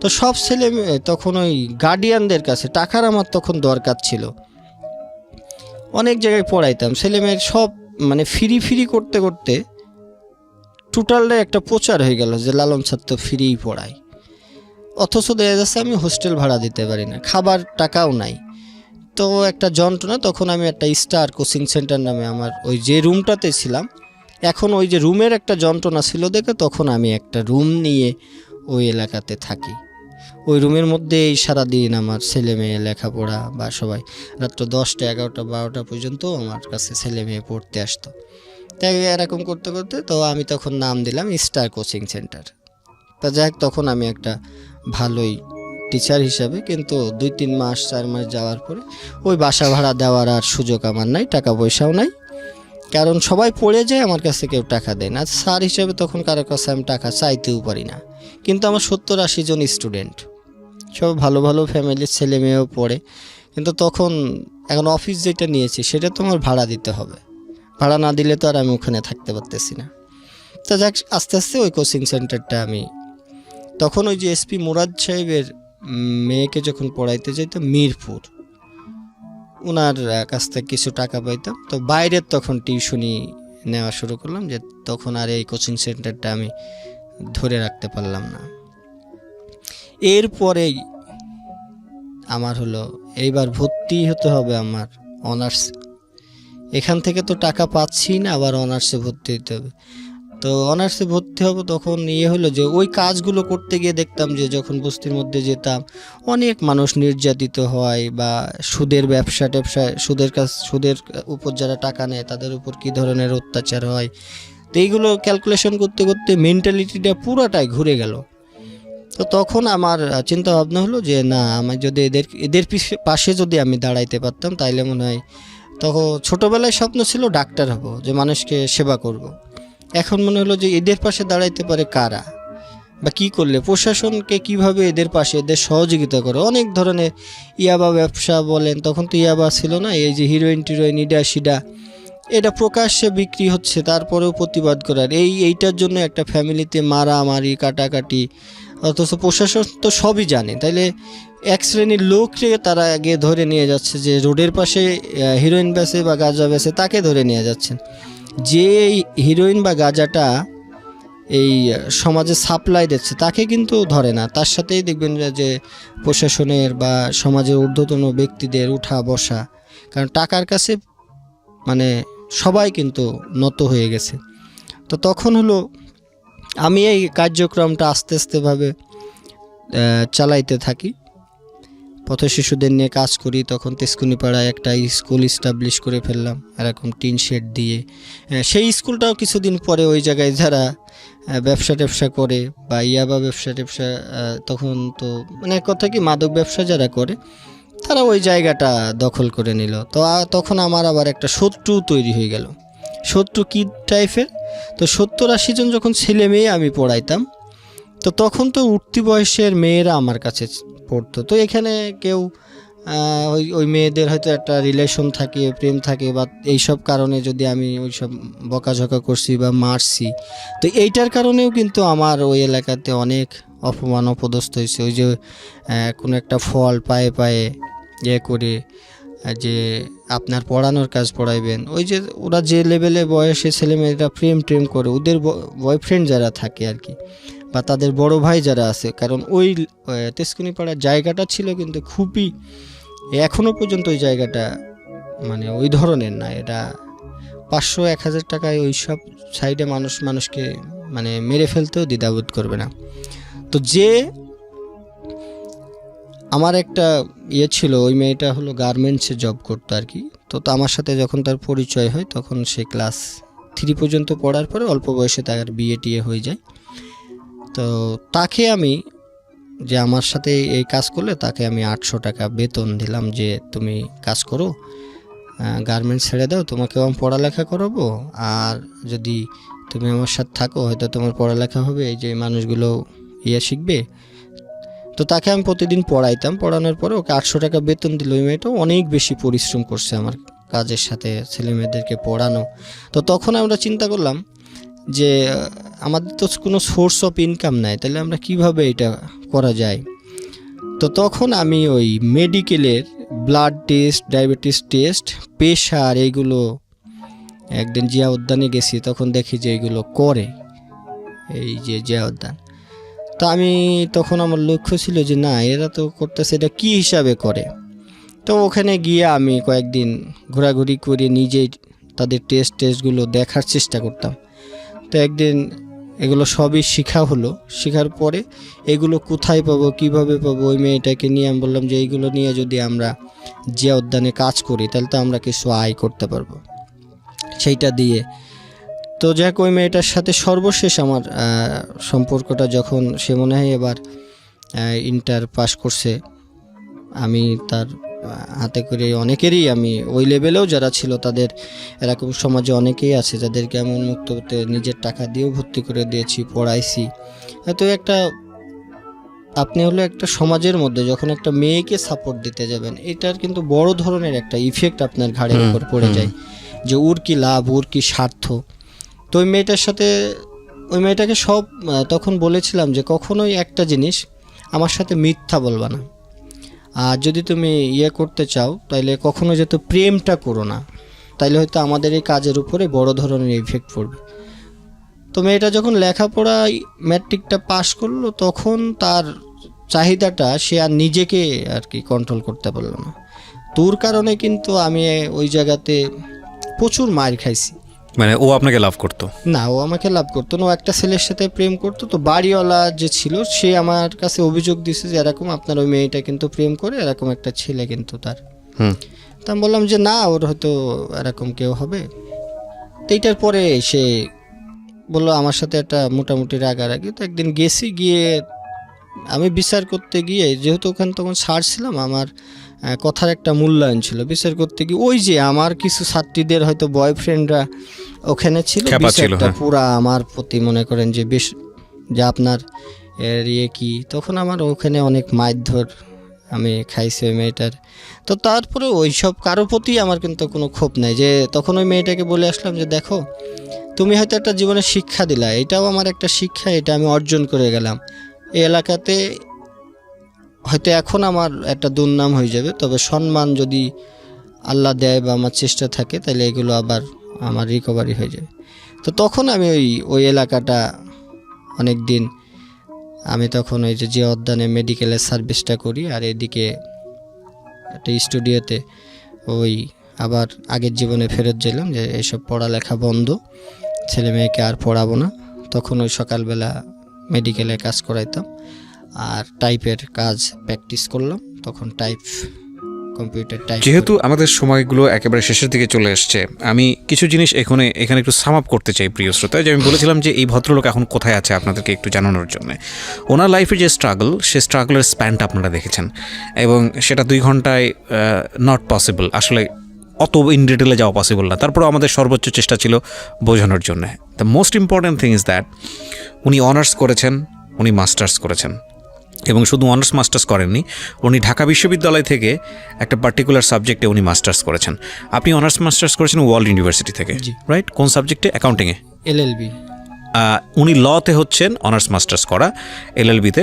তো সব ছেলে মেয়ে তখন ওই গার্ডিয়ানদের কাছে টাকার আমার তখন দরকার ছিল, অনেক জায়গায় পড়াইতাম ছেলে মেয়ের সব, মানে ফ্রি করতে করতে টোটালটা একটা প্রচার হয়ে গেল যে লালন স্যার তো ফ্রিই পড়ায়। অথচ দেখা যাচ্ছে আমি হোস্টেল ভাড়া দিতে পারি না, খাবার টাকাও নাই। তো একটা যন্ত্রণা। তখন আমি একটা স্টার কোচিং সেন্টার নামে আমার ওই যে রুমটাতে ছিলাম, এখন ওই যে রুমের একটা যন্ত্রণা ছিল দেখে তখন আমি একটা রুম নিয়ে ওই এলাকাতে থাকি। ওই রুমের মধ্যেই সারাদিন আমার ছেলে মেয়ে লেখাপড়া বা সবাই রাত্র 10টা 11টা 12টা পর্যন্ত আমার কাছে ছেলে মেয়ে পড়তে আসতো। তাই এরকম করতে করতে তো আমি তখন নাম দিলাম স্টার কোচিং সেন্টার। তা যাই হোক, তখন আমি একটা ভালোই টিচার হিসাবে, কিন্তু 2-3 মাস 4 মাস যাওয়ার পরে ওই বাসা ভাড়া দেওয়ার আর সুযোগ আমার নাই, টাকা পয়সাও নাই, কারণ সবাই পড়ে যায়, আমার কাছে কেউ টাকা দেয় না। স্যার হিসেবে তখন কারোর কাছে আমি টাকা চাইতেও পারি না। কিন্তু আমার 70-80 জন স্টুডেন্ট, সব ভালো ভালো ফ্যামিলির ছেলে মেয়েও পড়ে, কিন্তু তখন এখন অফিস যেটা নিয়েছি সেটা তো আমার ভাড়া দিতে হবে, ভাড়া না দিলে তো আর আমি ওখানে থাকতে পারতেছি না। তা যাক, আস্তে আস্তে ওই কোচিং সেন্টারটা আমি তখন ওই যে এসপি মুরাদ সাহেবের মেয়েকে যখন পড়াইতে যাইতাম মিরপুর, ওনার কাছ থেকে কিছু টাকা পাইতাম। তো বাইরের তখন টিউশনি নেওয়া শুরু করলাম, যে তখন আর এই কোচিং সেন্টারটা আমি ধরে রাখতে পারলাম না। এরপরেই আমার হলো এইবার ভর্তি হতে হবে আমার অনার্স। এখান থেকে তো টাকা পাচ্ছি না, আবার অনার্সে ভর্তি হতে হবে। তো অনার্সে ভর্তি হব, তখন হলো যে ওই কাজগুলো করতে গিয়ে দেখতাম যে যখন বস্তির মধ্যে যেতাম অনেক মানুষ নির্যাতিত হয়, বা সুদের ব্যবসা সুদের উপর যারা টাকা নেয় তাদের উপর কী ধরনের অত্যাচার হয়। তো এইগুলো ক্যালকুলেশন করতে করতে মেন্টালিটিটা পুরোটাই ঘুরে গেল। তো তখন আমার চিন্তা ভাবনা হলো যে না, আমি যদি এদের পাশে যদি আমি দাঁড়াইতে পারতাম তাইলে মনে হয়, তখন ছোটোবেলায় স্বপ্ন ছিল ডাক্তার হব, যে মানুষকে সেবা করব। এখন মনে হলো যে এদের পাশে দাঁড়াইতে পারে কারা, বা কি করলে প্রশাসনকে কিভাবে এদের পাশে এদের সহযোগিতা করে। অনেক ধরনের ইয়াবা ব্যবসা বলেন, তখন তো ইয়াবা ছিল না, এই যে হিরোইন টিরোইন ইডা সিডা এটা প্রকাশ্যে বিক্রি হচ্ছে, তারপরেও প্রতিবাদ করার এইটার জন্য একটা ফ্যামিলিতে মারামারি কাটাকাটি, অথচ প্রশাসন তো সবই জানে। তাইলে এক শ্রেণীর লোককে তারা আগে ধরে নিয়ে যাচ্ছে, যে রোডের পাশে হিরোইন বেচে বা গাঁজা বেচে তাকে ধরে নিয়ে যাচ্ছেন। যে হিরোইন বা গাঁজাটা এই সমাজে সাপ্লাই দিচ্ছে তাকে কিন্তু ধরে না, তার সাথেই দেখবেন যে প্রশাসনের বা সমাজের ঊর্ধ্বতন ব্যক্তিদের উঠা বসা, কারণ টাকার কাছে মানে সবাই কিন্তু নত হয়ে গেছে। তো তখন হলো আমি এই কার্যক্রমটা আস্তে আস্তেভাবে চালাইতে থাকি, পথ শিশুদের নিয়ে কাজ করি। তখন তেজকুনিপাড়ায় একটা স্কুল ইস্টাবলিশ করে ফেললাম এরকম টিন শেড দিয়ে। সেই স্কুলটাও কিছুদিন পরে ওই জায়গায় যারা ব্যবসা ট্যাবসা করে বা ইয়াবা ব্যবসা ট্যাবসা, তখন তো মানে কথা কি মাদক ব্যবসা যারা করে তারা ওই জায়গাটা দখল করে নিল। তো তখন আমার আবার একটা শত্রু তৈরি হয়ে গেল। শত্রু কী টাইপের? তো 70-80 জন যখন ছেলে মেয়ে আমি পড়াইতাম, তো তখন তো উঠতি বয়সের মেয়েরা আমার কাছে পড়তো। তো এখানে কেউ ওই মেয়েদের হয়তো একটা রিলেশন থাকে, প্রেম থাকে, বা এইসব কারণে যদি আমি ওইসব বকাঝকা করছি বা মারছি, তো এইটার কারণেও কিন্তু আমার ওই এলাকাতে অনেক অপমান অপদস্থ হয়েছে। ওই যে কোনো একটা ফল পায়ে পায়ে করে যে আপনার পড়ানোর কাজ পড়াইবেন, ওই যে ওরা যে লেভেলে বয়সে ছেলেমেয়েরা প্রেম করে, ওদের বয়ফ্রেন্ড যারা থাকে আর কি, বা তাদের বড় ভাই যারা আছে, কারণ ওই তেজকুনিপাড়ার জায়গাটা ছিল কিন্তু খুবই, এখনও পর্যন্ত ওই জায়গাটা মানে ওই ধরনের না। এটা 500-1000 টাকায় ওই সব সাইডে মানুষকে মানে মেরে ফেলতেও দ্বিধাবোধ করবে না। তো যে আমার একটা ছিল, ওই মেয়েটা হলো গার্মেন্টসে জব করতো আর কি। তো আমার সাথে যখন তার পরিচয় হয়, তখন সে ক্লাস 3 পর্যন্ত পড়ার পরে অল্প বয়সে তার বিয়ে টিয়ে হয়ে যায়। তো তাকে আমি, যে আমার সাথে এই কাজ করলে, তাকে আমি 800 টাকা বেতন দিলাম যে তুমি কাজ করো, গার্মেন্টস ছেড়ে দাও, তোমাকেও আমি পড়ালেখা করাবো, আর যদি তুমি আমার সাথে থাকো হয়তো তোমার পড়ালেখা হবে, এই যে মানুষগুলো শিখবে। তো তাকে আমি প্রতিদিন পড়াইতাম, পড়ানোর পরে ওকে 800 টাকা বেতন দিল। ওই মেয়েটাও অনেক বেশি পরিশ্রম করছে আমার কাজের সাথে, ছেলে মেয়েদেরকে পড়ানো। তো তখন আমরা চিন্তা করলাম যে আমাদের তো কোনো সোর্স অফ ইনকাম নাই, তাহলে আমরা কিভাবে এটা করা যায়। তো তখন আমি ওই মেডিকেলের blood test, diabetes test, pressure, এইগুলো একদিন জিয়া উদ্যানে গেছি, তখন দেখি যে এইগুলো করে এই যে জিয়া উদ্যান। তো আমি তখন আমার লক্ষ্য ছিল যে না, এরা তো করতেছে, এটা কী হিসাবে করে। তো ওখানে গিয়ে আমি কয়েকদিন ঘোরাঘুরি করে নিজেই তাদের টেস্টগুলো দেখার চেষ্টা করতাম। তো একদিন এগুলো সবই শেখা হলো। শেখার পরে এগুলো কোথায় পাবো, কিভাবে পাবো, ওই মেয়েটাকে নিয়ে আমি বললাম যে এইগুলো নিয়ে যদি আমরা জিয়া উদ্যানে কাজ করি তাহলে তো আমরা কিছু আয় করতে পারবো সেইটা দিয়ে। তো যাক, ওই মেয়েটার সাথে সর্বশেষ আমার সম্পর্কটা যখন সে মনে হয় এবার ইন্টার পাস করছে, আমি তার হাতে করে অনেকেরই, আমি ওই লেভেলেও যারা ছিল তাদের, এরকম সমাজে অনেকেই আছে যাদেরকে আমি উন্মুক্ত হতে নিজের টাকা দিয়েও ভর্তি করে দিয়েছি, পড়াইছি। তো একটা আপনি হলো একটা সমাজের মধ্যে যখন একটা মেয়েকে সাপোর্ট দিতে যাবেন, এটার কিন্তু বড় ধরনের একটা ইফেক্ট আপনার ঘাড়ের উপর পড়ে যায়, যে ওর কি লাভ, ওর কি স্বার্থ। তো ওই মেয়েটার সাথে, ওই মেয়েটাকে সব তখন বলেছিলাম যে কখনোই একটা জিনিস আমার সাথে মিথ্যা বলবা না, আর যদি তুমি করতে চাও তাহলে কখনো যেহেতু প্রেমটা করো না, তাইলে হয়তো আমাদের এই কাজের উপরে বড় ধরনের ইফেক্ট পড়বে। তো মেয়েটা যখন লেখাপড়ায় ম্যাট্রিকটা পাশ করলো, তখন তার চাহিদাটা সে আর নিজেকে আর কি কন্ট্রোল করতে পারলো না। তোর কারণে কিন্তু আমি ওই জায়গাতে প্রচুর মার খাইছি। মানে ও আপনাকে লাভ করতো না, ও আমাকে লাভ করতো না, ও একটা ছেলের সাথে প্রেম করতো। তো বাড়িওয়ালা যে ছিল সে আমার কাছে অভিযোগ দিছে যে এরকম আপনার ওই মেয়েটা কিন্তু প্রেম করে, এরকম একটা ছেলে কিন্তু তার। তা আমি বললাম যে না, ওর হয়তো এরকম কেউ হবে। তো এইটার পরে সে বললো আমার সাথে একটা মোটামুটি রাগারাগি। তো একদিন গেছি, গিয়ে আমি বিচার করতে গিয়ে, যেহেতু ওখানে তখন ছাড়ছিলাম, আমার কথার একটা মূল্যায়ন ছিল। বিচার করতে গিয়ে ওই যে আমার কিছু ছাত্রীদের হয়তো বয়ফ্রেন্ডরা ওখানে ছিল, বিচারটা পুরা আমার প্রতি মনে করেন যে বেশ, যে আপনার কি, তখন আমার ওখানে অনেক মারধর আমি খাইছি ওই মেয়েটার। তো তারপরে ওই সব কারোর প্রতি আমার কিন্তু কোনো ক্ষোভ নাই। যে তখন ওই মেয়েটাকে বলে আসলাম যে দেখো, তুমি হয়তো একটা জীবনে শিক্ষা দিলা, এটাও আমার একটা শিক্ষা, এটা আমি অর্জন করে গেলাম। এই এলাকাতে হয়তো এখন আমার একটা দুর্নাম হয়ে যাবে, তবে সম্মান যদি আল্লাহ দেয় বা আমার চেষ্টা থাকে, তাহলে এগুলো আবার আমার রিকভারি হয়ে যাবে। তো তখন আমি ওই এলাকাটা অনেক দিন আমি তখন ওই যে জিয়া উদ্যানে মেডিকেলের সার্ভিসটা করি, আর এদিকে একটা স্টুডিওতে ওই আবার আগের জীবনে ফেরত গেলাম যে এইসব পড়ালেখা বন্ধ, ছেলে মেয়েকে আর পড়াবো না। তখন ওই সকালবেলা মেডিকেলে কাজ করাইতাম আর টাইপের কাজ প্র্যাকটিস করলাম, তখন টাইপ কম্পিউটার টাইপ। যেহেতু আমাদের সময়গুলো একেবারে শেষের দিকে চলে আসছে, আমি কিছু জিনিস এখানে একটু সাম আপ করতে চাই প্রিয় শ্রোতা। যে আমি বলেছিলাম যে এই ভদ্রলোক এখন কোথায় আছে আপনাদেরকে একটু জানানোর জন্য। ওনার লাইফে যে স্ট্রাগল, সে স্ট্রাগলের স্প্যানটা আপনারা দেখেছেন, এবং সেটা 2 ঘন্টায় নট পসিবল, আসলে অত ইন ডিটেলে যাওয়া পসিবল না। তারপরেও আমাদের সর্বোচ্চ চেষ্টা ছিল বোঝানোর জন্য। The most important thing is that উনি অনার্স করেছেন, উনি মাস্টার্স করেছেন, এবং শুধু অনার্স মাস্টার্স করেননি, উনি ঢাকা বিশ্ববিদ্যালয় থেকে একটা পার্টিকুলার সাবজেক্টে উনি মাস্টার্স করেছেন। আপনি অনার্স মাস্টার্স করেছেন ওয়ার্ল্ড ইউনিভার্সিটি থেকে, রাইট? কোন সাবজেক্টে? অ্যাকাউন্টিংয়ে। এলএলবি। উনি লতে হচ্ছেন অনার্স মাস্টার্স করা, এলএলবিতে,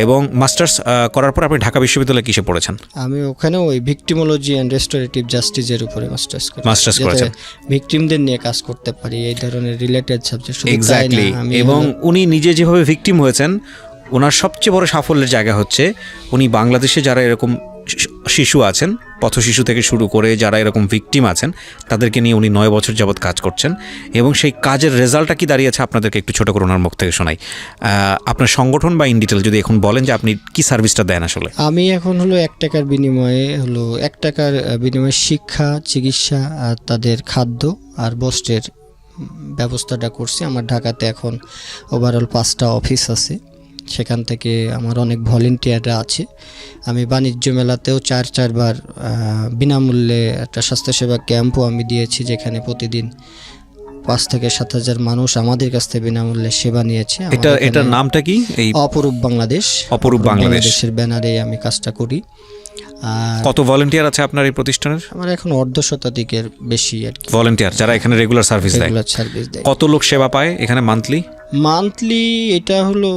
এবং মাস্টার্স করার পর আপনি ঢাকা বিশ্ববিদ্যালয়ে কিসে পড়েছেন? আমি ওখানে ওই ভিকটিমোলজি অ্যান্ড রেস্টোরেটিভ জাস্টিসের উপরে মাস্টার্স করেছেন। ভিকটিমদের নিয়ে কাজ করতে পারি, এই ধরনের রিলেটেড সাবজেক্ট। এক্স্যাক্টলি। এবং উনি নিজে যেভাবে ভিকটিম হয়েছেন, ওনার সবচেয়ে বড় সাফল্যের জায়গা হচ্ছে উনি বাংলাদেশে যারা এরকম শিশু আছেন, পথশিশু থেকে শুরু করে যারা এরকম ভিকটিম আছেন, তাদেরকে নিয়ে উনি 9 বছর যাবৎ কাজ করছেন, এবং সেই কাজের রেজাল্টটা কি দাঁড়িয়েছে আপনাদেরকে একটু ছোট করে ওনার মুখ থেকে শোনাই। আপনার সংগঠন বা ইন ডিটেল যদি এখন বলেন যে আপনি কি সার্ভিসটা দেন আসলে। আমি এখন হলো 1 টাকার বিনিময়ে 1 টাকার বিনিময়ে শিক্ষা, চিকিৎসা আর তাদের খাদ্য আর বস্ত্রের ব্যবস্থাটা করছি। আমার ঢাকাতে এখন ওভারঅল 5টা অফিস আছে, সেখান থেকে আমার অনেক ভলেন্টিয়াররা আছে। আমি বাণিজ্য মেলাতেও 4 বার বিনামূল্যে একটা স্বাস্থ্যসেবা ক্যাম্পও আমি দিয়েছি, যেখানে প্রতিদিন 5 থেকে 7 হাজার মানুষ আমাদের কাছ থেকে বিনামূল্যে সেবা নিয়েছে। এটার নামটা কি? এই অপরূপ বাংলাদেশ। অপরূপ বাংলাদেশের ব্যানারে আমি কাজটা করি। আর কত ভলেন্টিয়ার আছে আপনার এই প্রতিষ্ঠানের? আমার এখন 1/2 শতাধিকের বেশি আর কি ভলেন্টিয়ার, যারা এখানে রেগুলার সার্ভিস দেয়। কত লোক সেবা পায় এখানে মান্থলি? এটা হলো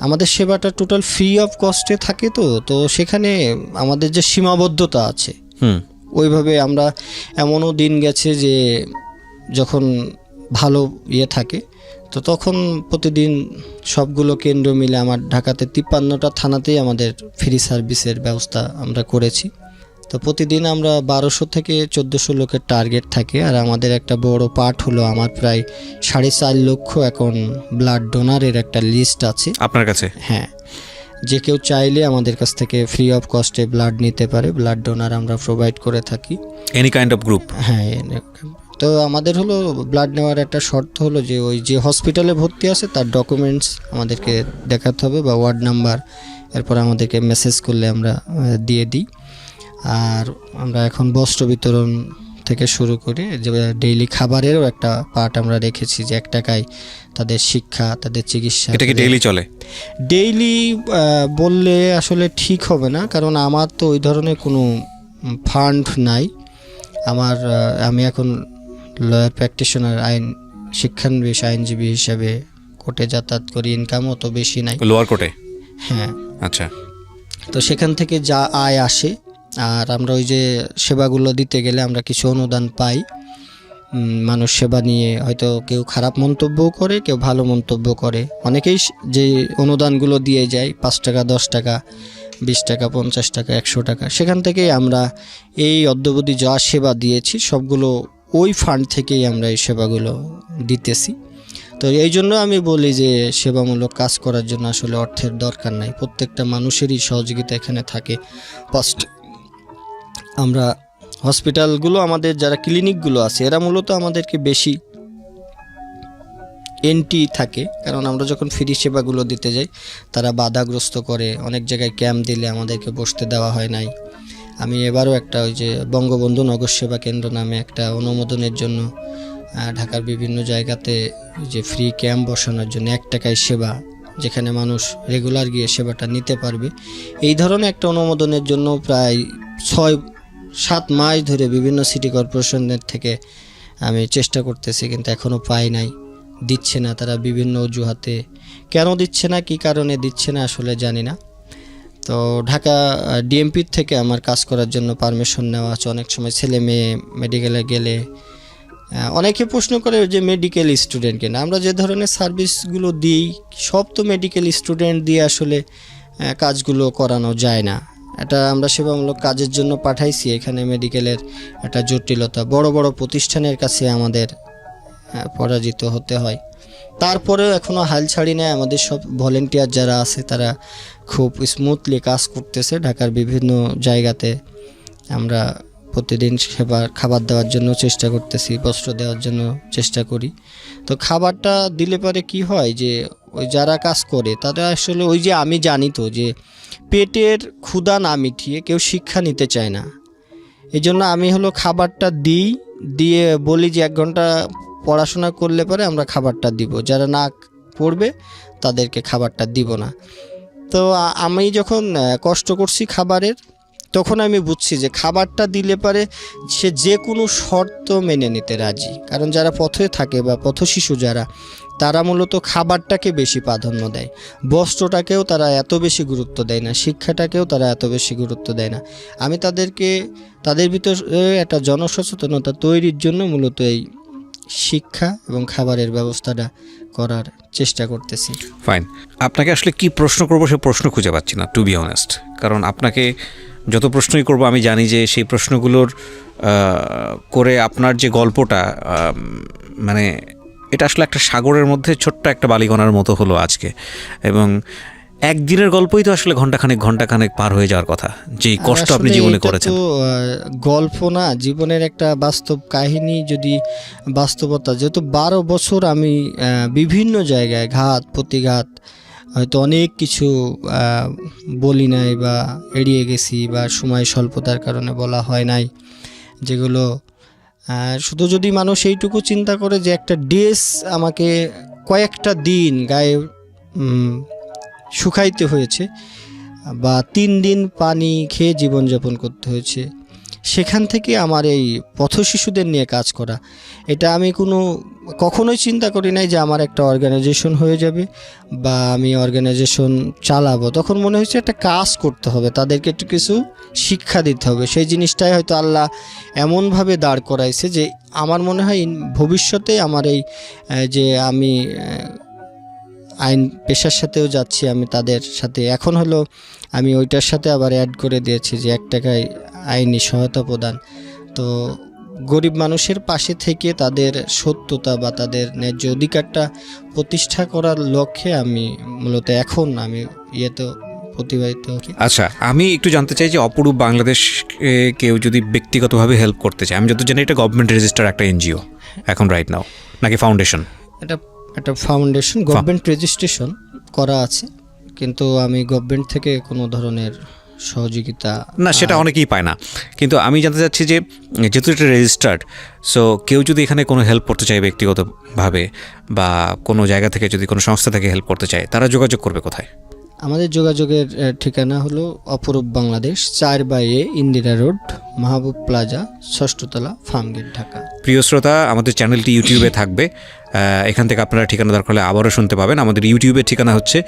আমাদের সেবাটা টোটাল ফ্রি অফ কস্টে থাকে, তো সেখানে আমাদের যে সীমাবদ্ধতা আছে, ওইভাবে আমরা এমনও দিন গেছে যে যখন ভালো থাকে, তো তখন প্রতিদিন সবগুলো কেন্দ্র মিলে আমার ঢাকাতে 53টা থানাতেই আমাদের ফ্রি সার্ভিসের ব্যবস্থা আমরা করেছি। তো প্রতিদিন আমরা 1200 থেকে 1400 লোকের টার্গেট থাকে। আর আমাদের একটা বড় পার্ট হলো আমার প্রায় 4.5 লক্ষ এখন ব্লাড ডোনারের একটা লিস্ট আছে আপনার কাছে। হ্যাঁ, যে কেউ চাইলে আমাদের কাছ থেকে ফ্রি অফ কস্টে ব্লাড নিতে পারে। ব্লাড ডোনার আমরা প্রোভাইড করে থাকি, এনি কাইন্ড অফ গ্রুপ। হ্যাঁ। তো আমাদের হলো ব্লাড নেওয়ার একটা শর্ত হলো যে ওই যে হসপিটালে ভর্তি আছে তার ডকুমেন্টস আমাদেরকে দেখাতে হবে বা ওয়ার্ড নাম্বার, এরপর আমাদেরকে মেসেজ করলে আমরা দিয়ে দিই। আর আমরা এখন বস্ত্র বিতরণ থেকে শুরু করে যে ডেইলি খাবারেরও একটা পার্ট আমরা রেখেছি, যে 1 টাকায় তাদের শিক্ষা, তাদের চিকিৎসা। এটা কি ডেইলি চলে? ডেইলি বললে আসলে ঠিক হবে না, কারণ আমার তো ওই ধরনের কোনো ফান্ড নাই। আমি এখন লয়ার প্র্যাকটিশনার, শিক্ষানবিশ আইনজীবী হিসেবে কোর্টে যাতায়াত করি, ইনকামও তো বেশি নাই। লোয়ার কোর্টে? হ্যাঁ। আচ্ছা। তো সেখান থেকে যা আয় আসে, আর আমরা ওই যে সেবাগুলো দিতে গেলে আমরা কিছু অনুদান পাই। মানুষ সেবা নিয়ে হয়তো কেউ খারাপ মন্তব্যও করে, কেউ ভালো মন্তব্য করে। অনেকেই যে অনুদানগুলো দিয়ে যায় 5 টাকা, 10 টাকা, 20 টাকা, 50 টাকা, 100 টাকা, সেখান থেকেই আমরা এই অদ্যাবধি যা সেবা দিয়েছি সবগুলো ওই ফান্ড থেকেই আমরা এই সেবাগুলো দিতেছি। তো এই জন্য আমি বলি যে সেবামূলক কাজ করার জন্য আসলে অর্থের দরকার নাই, প্রত্যেকটা মানুষেরই সহযোগিতা এখানে থাকে। ফার্স্ট আমরা হসপিটালগুলো, আমাদের যারা ক্লিনিকগুলো আছে, এরা মূলত আমাদেরকে বেশি এন্টি থাকে, কারণ আমরা যখন ফ্রি সেবাগুলো দিতে যাই তারা বাধাগ্রস্ত করে। অনেক জায়গায় ক্যাম্প দিলে আমাদেরকে বসতে দেওয়া হয় নাই। আমি এবারও একটা ওই যে বঙ্গবন্ধু নগর সেবা কেন্দ্র নামে একটা অনুমোদনের জন্য ঢাকার বিভিন্ন জায়গাতে যে ফ্রি ক্যাম্প বসানোর জন্য 1 টাকায় সেবা, যেখানে মানুষ রেগুলার গিয়ে সেবাটা নিতে পারবে, এই ধরনের একটা অনুমোদনের জন্য প্রায় 6-7 মাস ধরে বিভিন্ন সিটি কর্পোরেশনের থেকে আমি চেষ্টা করতেছি, কিন্তু এখনও পাই নাই। দিচ্ছে না তারা বিভিন্ন অজুহাতে। কেন দিচ্ছে না, কী কারণে দিচ্ছে না আসলে জানি না। তো ঢাকা ডিএমপির থেকে আমার কাজ করার জন্য পারমিশন নেওয়া আছে। অনেক সময় ছেলে মেয়ে মেডিকেলে গেলে অনেকে প্রশ্ন করে যে মেডিকেল স্টুডেন্টকে না, আমরা যে ধরনের সার্ভিসগুলো দিই সব তো মেডিকেল স্টুডেন্ট দিয়ে আসলে কাজগুলো করানো যায় না। এটা আমরা সেবামূলক কাজের জন্য পাঠাইছি, এখানে মেডিকেলের একটা জটিলতা, বড় বড় প্রতিষ্ঠানের কাছে আমাদের পরাজিত হতে হয়। তারপরেও এখনও হাল ছাড়ি নেয়, আমাদের সব ভলেন্টিয়ার যারা আছে তারা খুব স্মুথলি কাজ করতেছে। ঢাকার বিভিন্ন জায়গাতে আমরা প্রতিদিন খাবার দেওয়ার জন্য চেষ্টা করতেছি, বস্ত্র দেওয়ার জন্য চেষ্টা করি। তো খাবারটা দিলে পরে কি হয় যে ওই যারা কাজ করে তারা আসলে ওই যে আমি জানি তো যে পেটের ক্ষুধা না মিটিয়ে কেউ শিক্ষা নিতে চায় না। এই জন্য আমি খাবারটা দিয়ে বলি যে 1 ঘন্টা পড়াশোনা করলে পরে আমরা খাবারটা দিব, যারা না পড়বে তাদেরকে খাবারটা দিব না। তো আমি যখন কষ্ট করছি খাবারের, তখন আমি বুঝছি যে খাবারটা দিলে পারে সে যে কোনো শর্ত মেনে নিতে রাজি। কারণ যারা পথে থাকে বা পথশিশু যারা, তারা মূলত খাবারটাকে বেশি প্রাধান্য দেয়, বস্ত্রটাকেও তারা এত বেশি গুরুত্ব দেয় না, শিক্ষাটাকেও তারা এত বেশি গুরুত্ব দেয় না। আমি তাদের ভিতরে একটা জনসচেতনতা তৈরির জন্য মূলত এই শিক্ষা এবং খাবারের ব্যবস্থাটা করার চেষ্টা করতেছি। ফাইন, আপনাকে আসলে কি প্রশ্ন করবো সে প্রশ্ন খুঁজে পাচ্ছি না, টু বি অনেস্ট। কারণ আপনাকে যত প্রশ্নই করব আমি জানি যে সেই প্রশ্নগুলোর করে আপনার যে গল্পটা, মানে এটা আসলে একটা সাগরের মধ্যে ছোট্ট একটা বালিকণার মতো হলো আজকে। এবং একদিনের গল্পই তো আসলে ঘন্টাখানেক পার হয়ে যাওয়ার কথা, যে কষ্ট আপনি জীবনে করেছেন। তো গল্প না, জীবনের একটা বাস্তব কাহিনী, যদি বাস্তবতা। যেহেতু 12 বছর আমি বিভিন্ন জায়গায় ঘাত প্রতিঘাত, হয়তো অনেক কিছু বলি নাই বা এড়িয়ে গেছি বা সময় স্বল্পতার কারণে বলা হয় নাই, যেগুলো শুধু যদি মানুষ এইটুকু চিন্তা করে যে একটা ড্রেস আমাকে কয়েকটা দিন গায়ে শুকাইতে হয়েছে বা 3 দিন পানি খেয়ে জীবনযাপন করতে হয়েছে, সেখান থেকে আমার এই পথশিশুদের নিয়ে কাজ করা, এটা আমি কখনোই চিন্তা করি নাই যে আমার একটা অর্গানাইজেশন হয়ে যাবে বা আমি অর্গানাইজেশন চালাবো। তখন মনে হয়েছে একটা কাজ করতে হবে, তাদেরকে একটু কিছু শিক্ষা দিতে হবে। সেই জিনিসটাই হয়তো আল্লাহ এমনভাবে দাঁড় করাইছে যে আমার মনে হয় ভবিষ্যতে আমার এই যে আমি আইন পেশার সাথেও যাচ্ছি, আমি তাদের সাথে এখন আমি ওইটার সাথে আবার অ্যাড করে দিয়েছি যে 1 টাকায় আইনি সহায়তা প্রদান। তো গরিব মানুষের পাশে থেকে তাদের সত্যতা বা তাদের ন্যায্য অধিকারটা প্রতিষ্ঠা করার লক্ষ্যে আমি মূলত এখন আমি প্রতিবাহিত হচ্ছি। আচ্ছা, আমি একটু জানতে চাই যে অপরূপ বাংলাদেশ কেউ যদি ব্যক্তিগতভাবে হেল্প করতে চায়, আমি যত জানি এটা গভর্নমেন্ট রেজিস্টার একটা এনজিও এখন রাইট নাও, নাকি ফাউন্ডেশন? এটা ফাউন্ডেশন, গভর্নমেন্ট রেজিস্ট্রেশন করা আছে, কিন্তু আমি গভর্নমেন্ট থেকে কোনো ধরনের সহযোগিতা না, সেটা অনেকেই পায় না। কিন্তু আমি জানতে চাচ্ছি যে যেহেতু এটা রেজিস্টার্ড, সো কেউ যদি এখানে কোনো হেল্প করতে চায় ব্যক্তিগতভাবে বা কোনো জায়গা থেকে যদি কোনো সংস্থা থেকে হেল্প করতে চায়, তারা যোগাযোগ করবে কোথায়? আমাদের যোগাযোগের ঠিকানা হলো অপরূপ বাংলাদেশ, 4/A ইন্দিরা রোড, মাহবুব প্লাজা, 6ষ্ঠ তলা, ফার্মগেট, ঢাকা। প্রিয় শ্রোতা, আমাদের চ্যানেলটি ইউটিউবে থাকবে, এখান থেকে আপনারা ঠিকানা দরকার হলে আবারও শুনতে পাবেন। আমাদের ইউটিউবের ঠিকানা হচ্ছে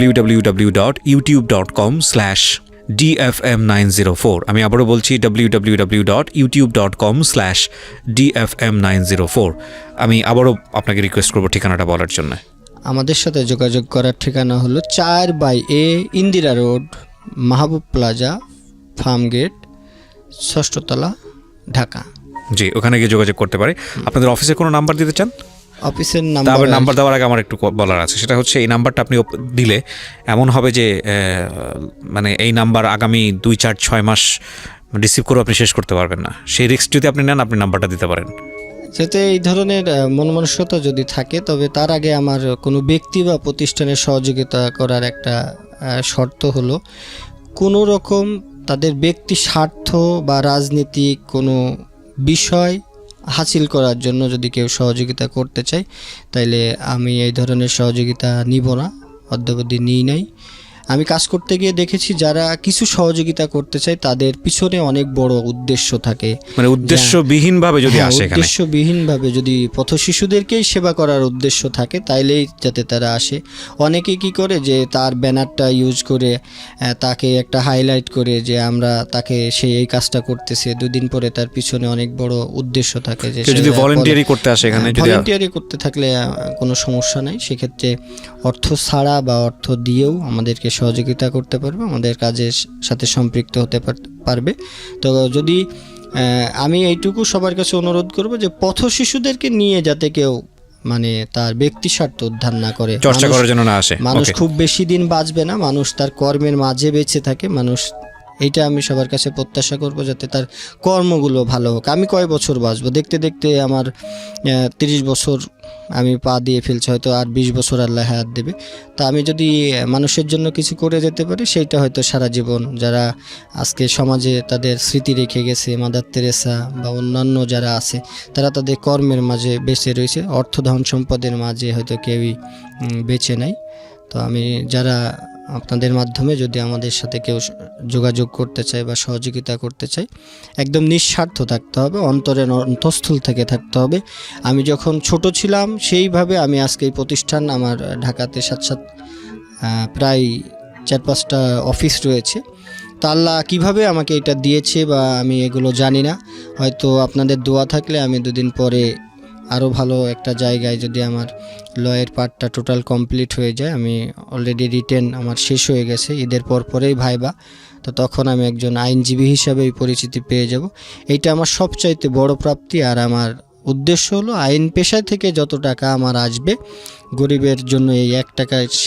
www.youtube.com/DFM904। আমি আবারও বলছি www.youtube.com/DFM904। আমি আবারও আপনাকে রিকোয়েস্ট করবো ঠিকানাটা বলার জন্য। আমাদের সাথে যোগাযোগ করার ঠিকানা হলো 4/A ইন্দিরা রোড, মাহবুব প্লাজা, ফার্মগেট, 6ষ্ঠ তলা, ঢাকা। জি, ওখানে গিয়ে যোগাযোগ করতে পারে। আপনাদের অফিসের কোনো নাম্বার দিতে চান? অফিসের নাম্বার দেওয়ার আগে আমার একটু বলার আছে, সেটা হচ্ছে এই নাম্বারটা আপনি দিলে এমন হবে যে মানে এই নাম্বার আগামী 2, 4, 6 মাস রিসিভ করে আপনি শেষ করতে পারবেন না। সেই রিস্ক যদি আপনি নেন, আপনি নাম্বারটা দিতে পারেন। যাতে এই ধরনের মনমানসিকতা যদি থাকে, তবে তার আগে আমার কোনো ব্যক্তি বা প্রতিষ্ঠানের সহযোগিতা করার একটা শর্ত হলো, কোনো রকম তাদের ব্যক্তি স্বার্থ বা রাজনীতিক কোনো বিষয় হাসিল করার জন্য যদি কেউ সহযোগিতা করতে চায়, তাইলে আমি এই ধরনের সহযোগিতা নিব না, অদ্যাবধি নিই নাই। আমি কাজ করতে গিয়ে দেখেছি যারা কিছু সহযোগিতা করতে চায় তাদের পিছনে অনেক বড় উদ্দেশ্য থাকে। মানে উদ্দেশ্যবিহীনভাবে যদি হ্যাঁ, আসে এখানে, উদ্দেশ্যবিহীনভাবে যদি পথ শিশুদেরকেই সেবা করার উদ্দেশ্য থাকে তাইলেই যাতে তারা আসে। অনেকে কি করে যে তার ব্যানারটা ইউজ করে তাকে একটা হাইলাইট করে যে আমরা তাকে সে এই কাজটা করতেছে, দুদিন পরে তার পিছনে অনেক বড় উদ্দেশ্য থাকে যে কেউ যদি ভলেন্টিয়ারি করতে আসে এখানে, যদি ভলেন্টিয়ারি করতে থাকলে কোনো সমস্যা নাই। সেক্ষেত্রে অর্থ ছাড়া বা অর্থ দিয়েও আমাদেরকে সহযোগিতা করতে পারবে, আমাদের কাজের সাথে সম্পৃক্ত হতে পারবে। তো যদি আমি এইটুকু সবার কাছে অনুরোধ করব যে পথ শিশুদেরকে নিয়ে যাতে কেউ মানে তার ব্যক্তি স্বার্থ উদ্ধার না করে, চর্চা করার জন্য না আসে। মানুষ খুব বেশি দিন বাঁচবে না, মানুষ তার কর্মের মাঝে বেঁচে থাকে। মানুষ এইটা আমি সবার কাছে প্রত্যাশা করব যাতে তার কর্মগুলো ভালো হোক। আমি কয় বছর বাঁচবো, দেখতে দেখতে আমার 30 বছর আমি পা দিয়ে ফেলছি, হয়তো আর 20 বছর আল্লাহ হায়াত দেবে। তা আমি যদি মানুষের জন্য কিছু করে যেতে পারি সেইটা হয়তো সারা জীবন, যারা আজকে সমাজে তাদের স্মৃতি রেখে গেছে, মাদার তেরেসা বা অন্যান্য যারা আছে, তারা তাদের কর্মের মাঝে বেঁচে রয়েছে, অর্থ ধন সম্পদের মাঝে হয়তো কেউই বেঁচে নাই। তো আমি যারা আপনাদের মাধ্যমে যদি আমাদের সাথে কেউ যোগাযোগ করতে চায় বা সহযোগিতা করতে চায়, একদম নিঃস্বার্থ থাকতে হবে, অন্তরের অন্তঃস্থল থেকে থাকতে হবে। আমি যখন ছোট ছিলাম সেইভাবে আমি আজকে এই প্রতিষ্ঠান, আমার ঢাকাতে সাত প্রায় 4-5টা অফিস রয়েছে। তো আল্লাহ কীভাবে আমাকে এটা দিয়েছে বা আমি এগুলো জানি না, হয়তো আপনাদের দোয়া থাকলে আমি 2 দিন পরে আরও ভালো একটা জায়গায়, যদি আমার লয়ের পার্টটা টোটাল কমপ্লিট হয়ে যায়, আমি অলরেডি রিটেন আমার শেষ হয়ে গেছে, ঈদের পরেই ভাইবা, তো তখন আমি একজন আইনজীবী হিসাবে পরিচিতি পেয়ে যাব। এইটা আমার সবচাইতে বড় প্রাপ্তি। আর আমার উদ্দেশ্য হলো আইন পেশা থেকে যত টাকা আমার আসবে গরিবের জন্য এই 1 টাকায়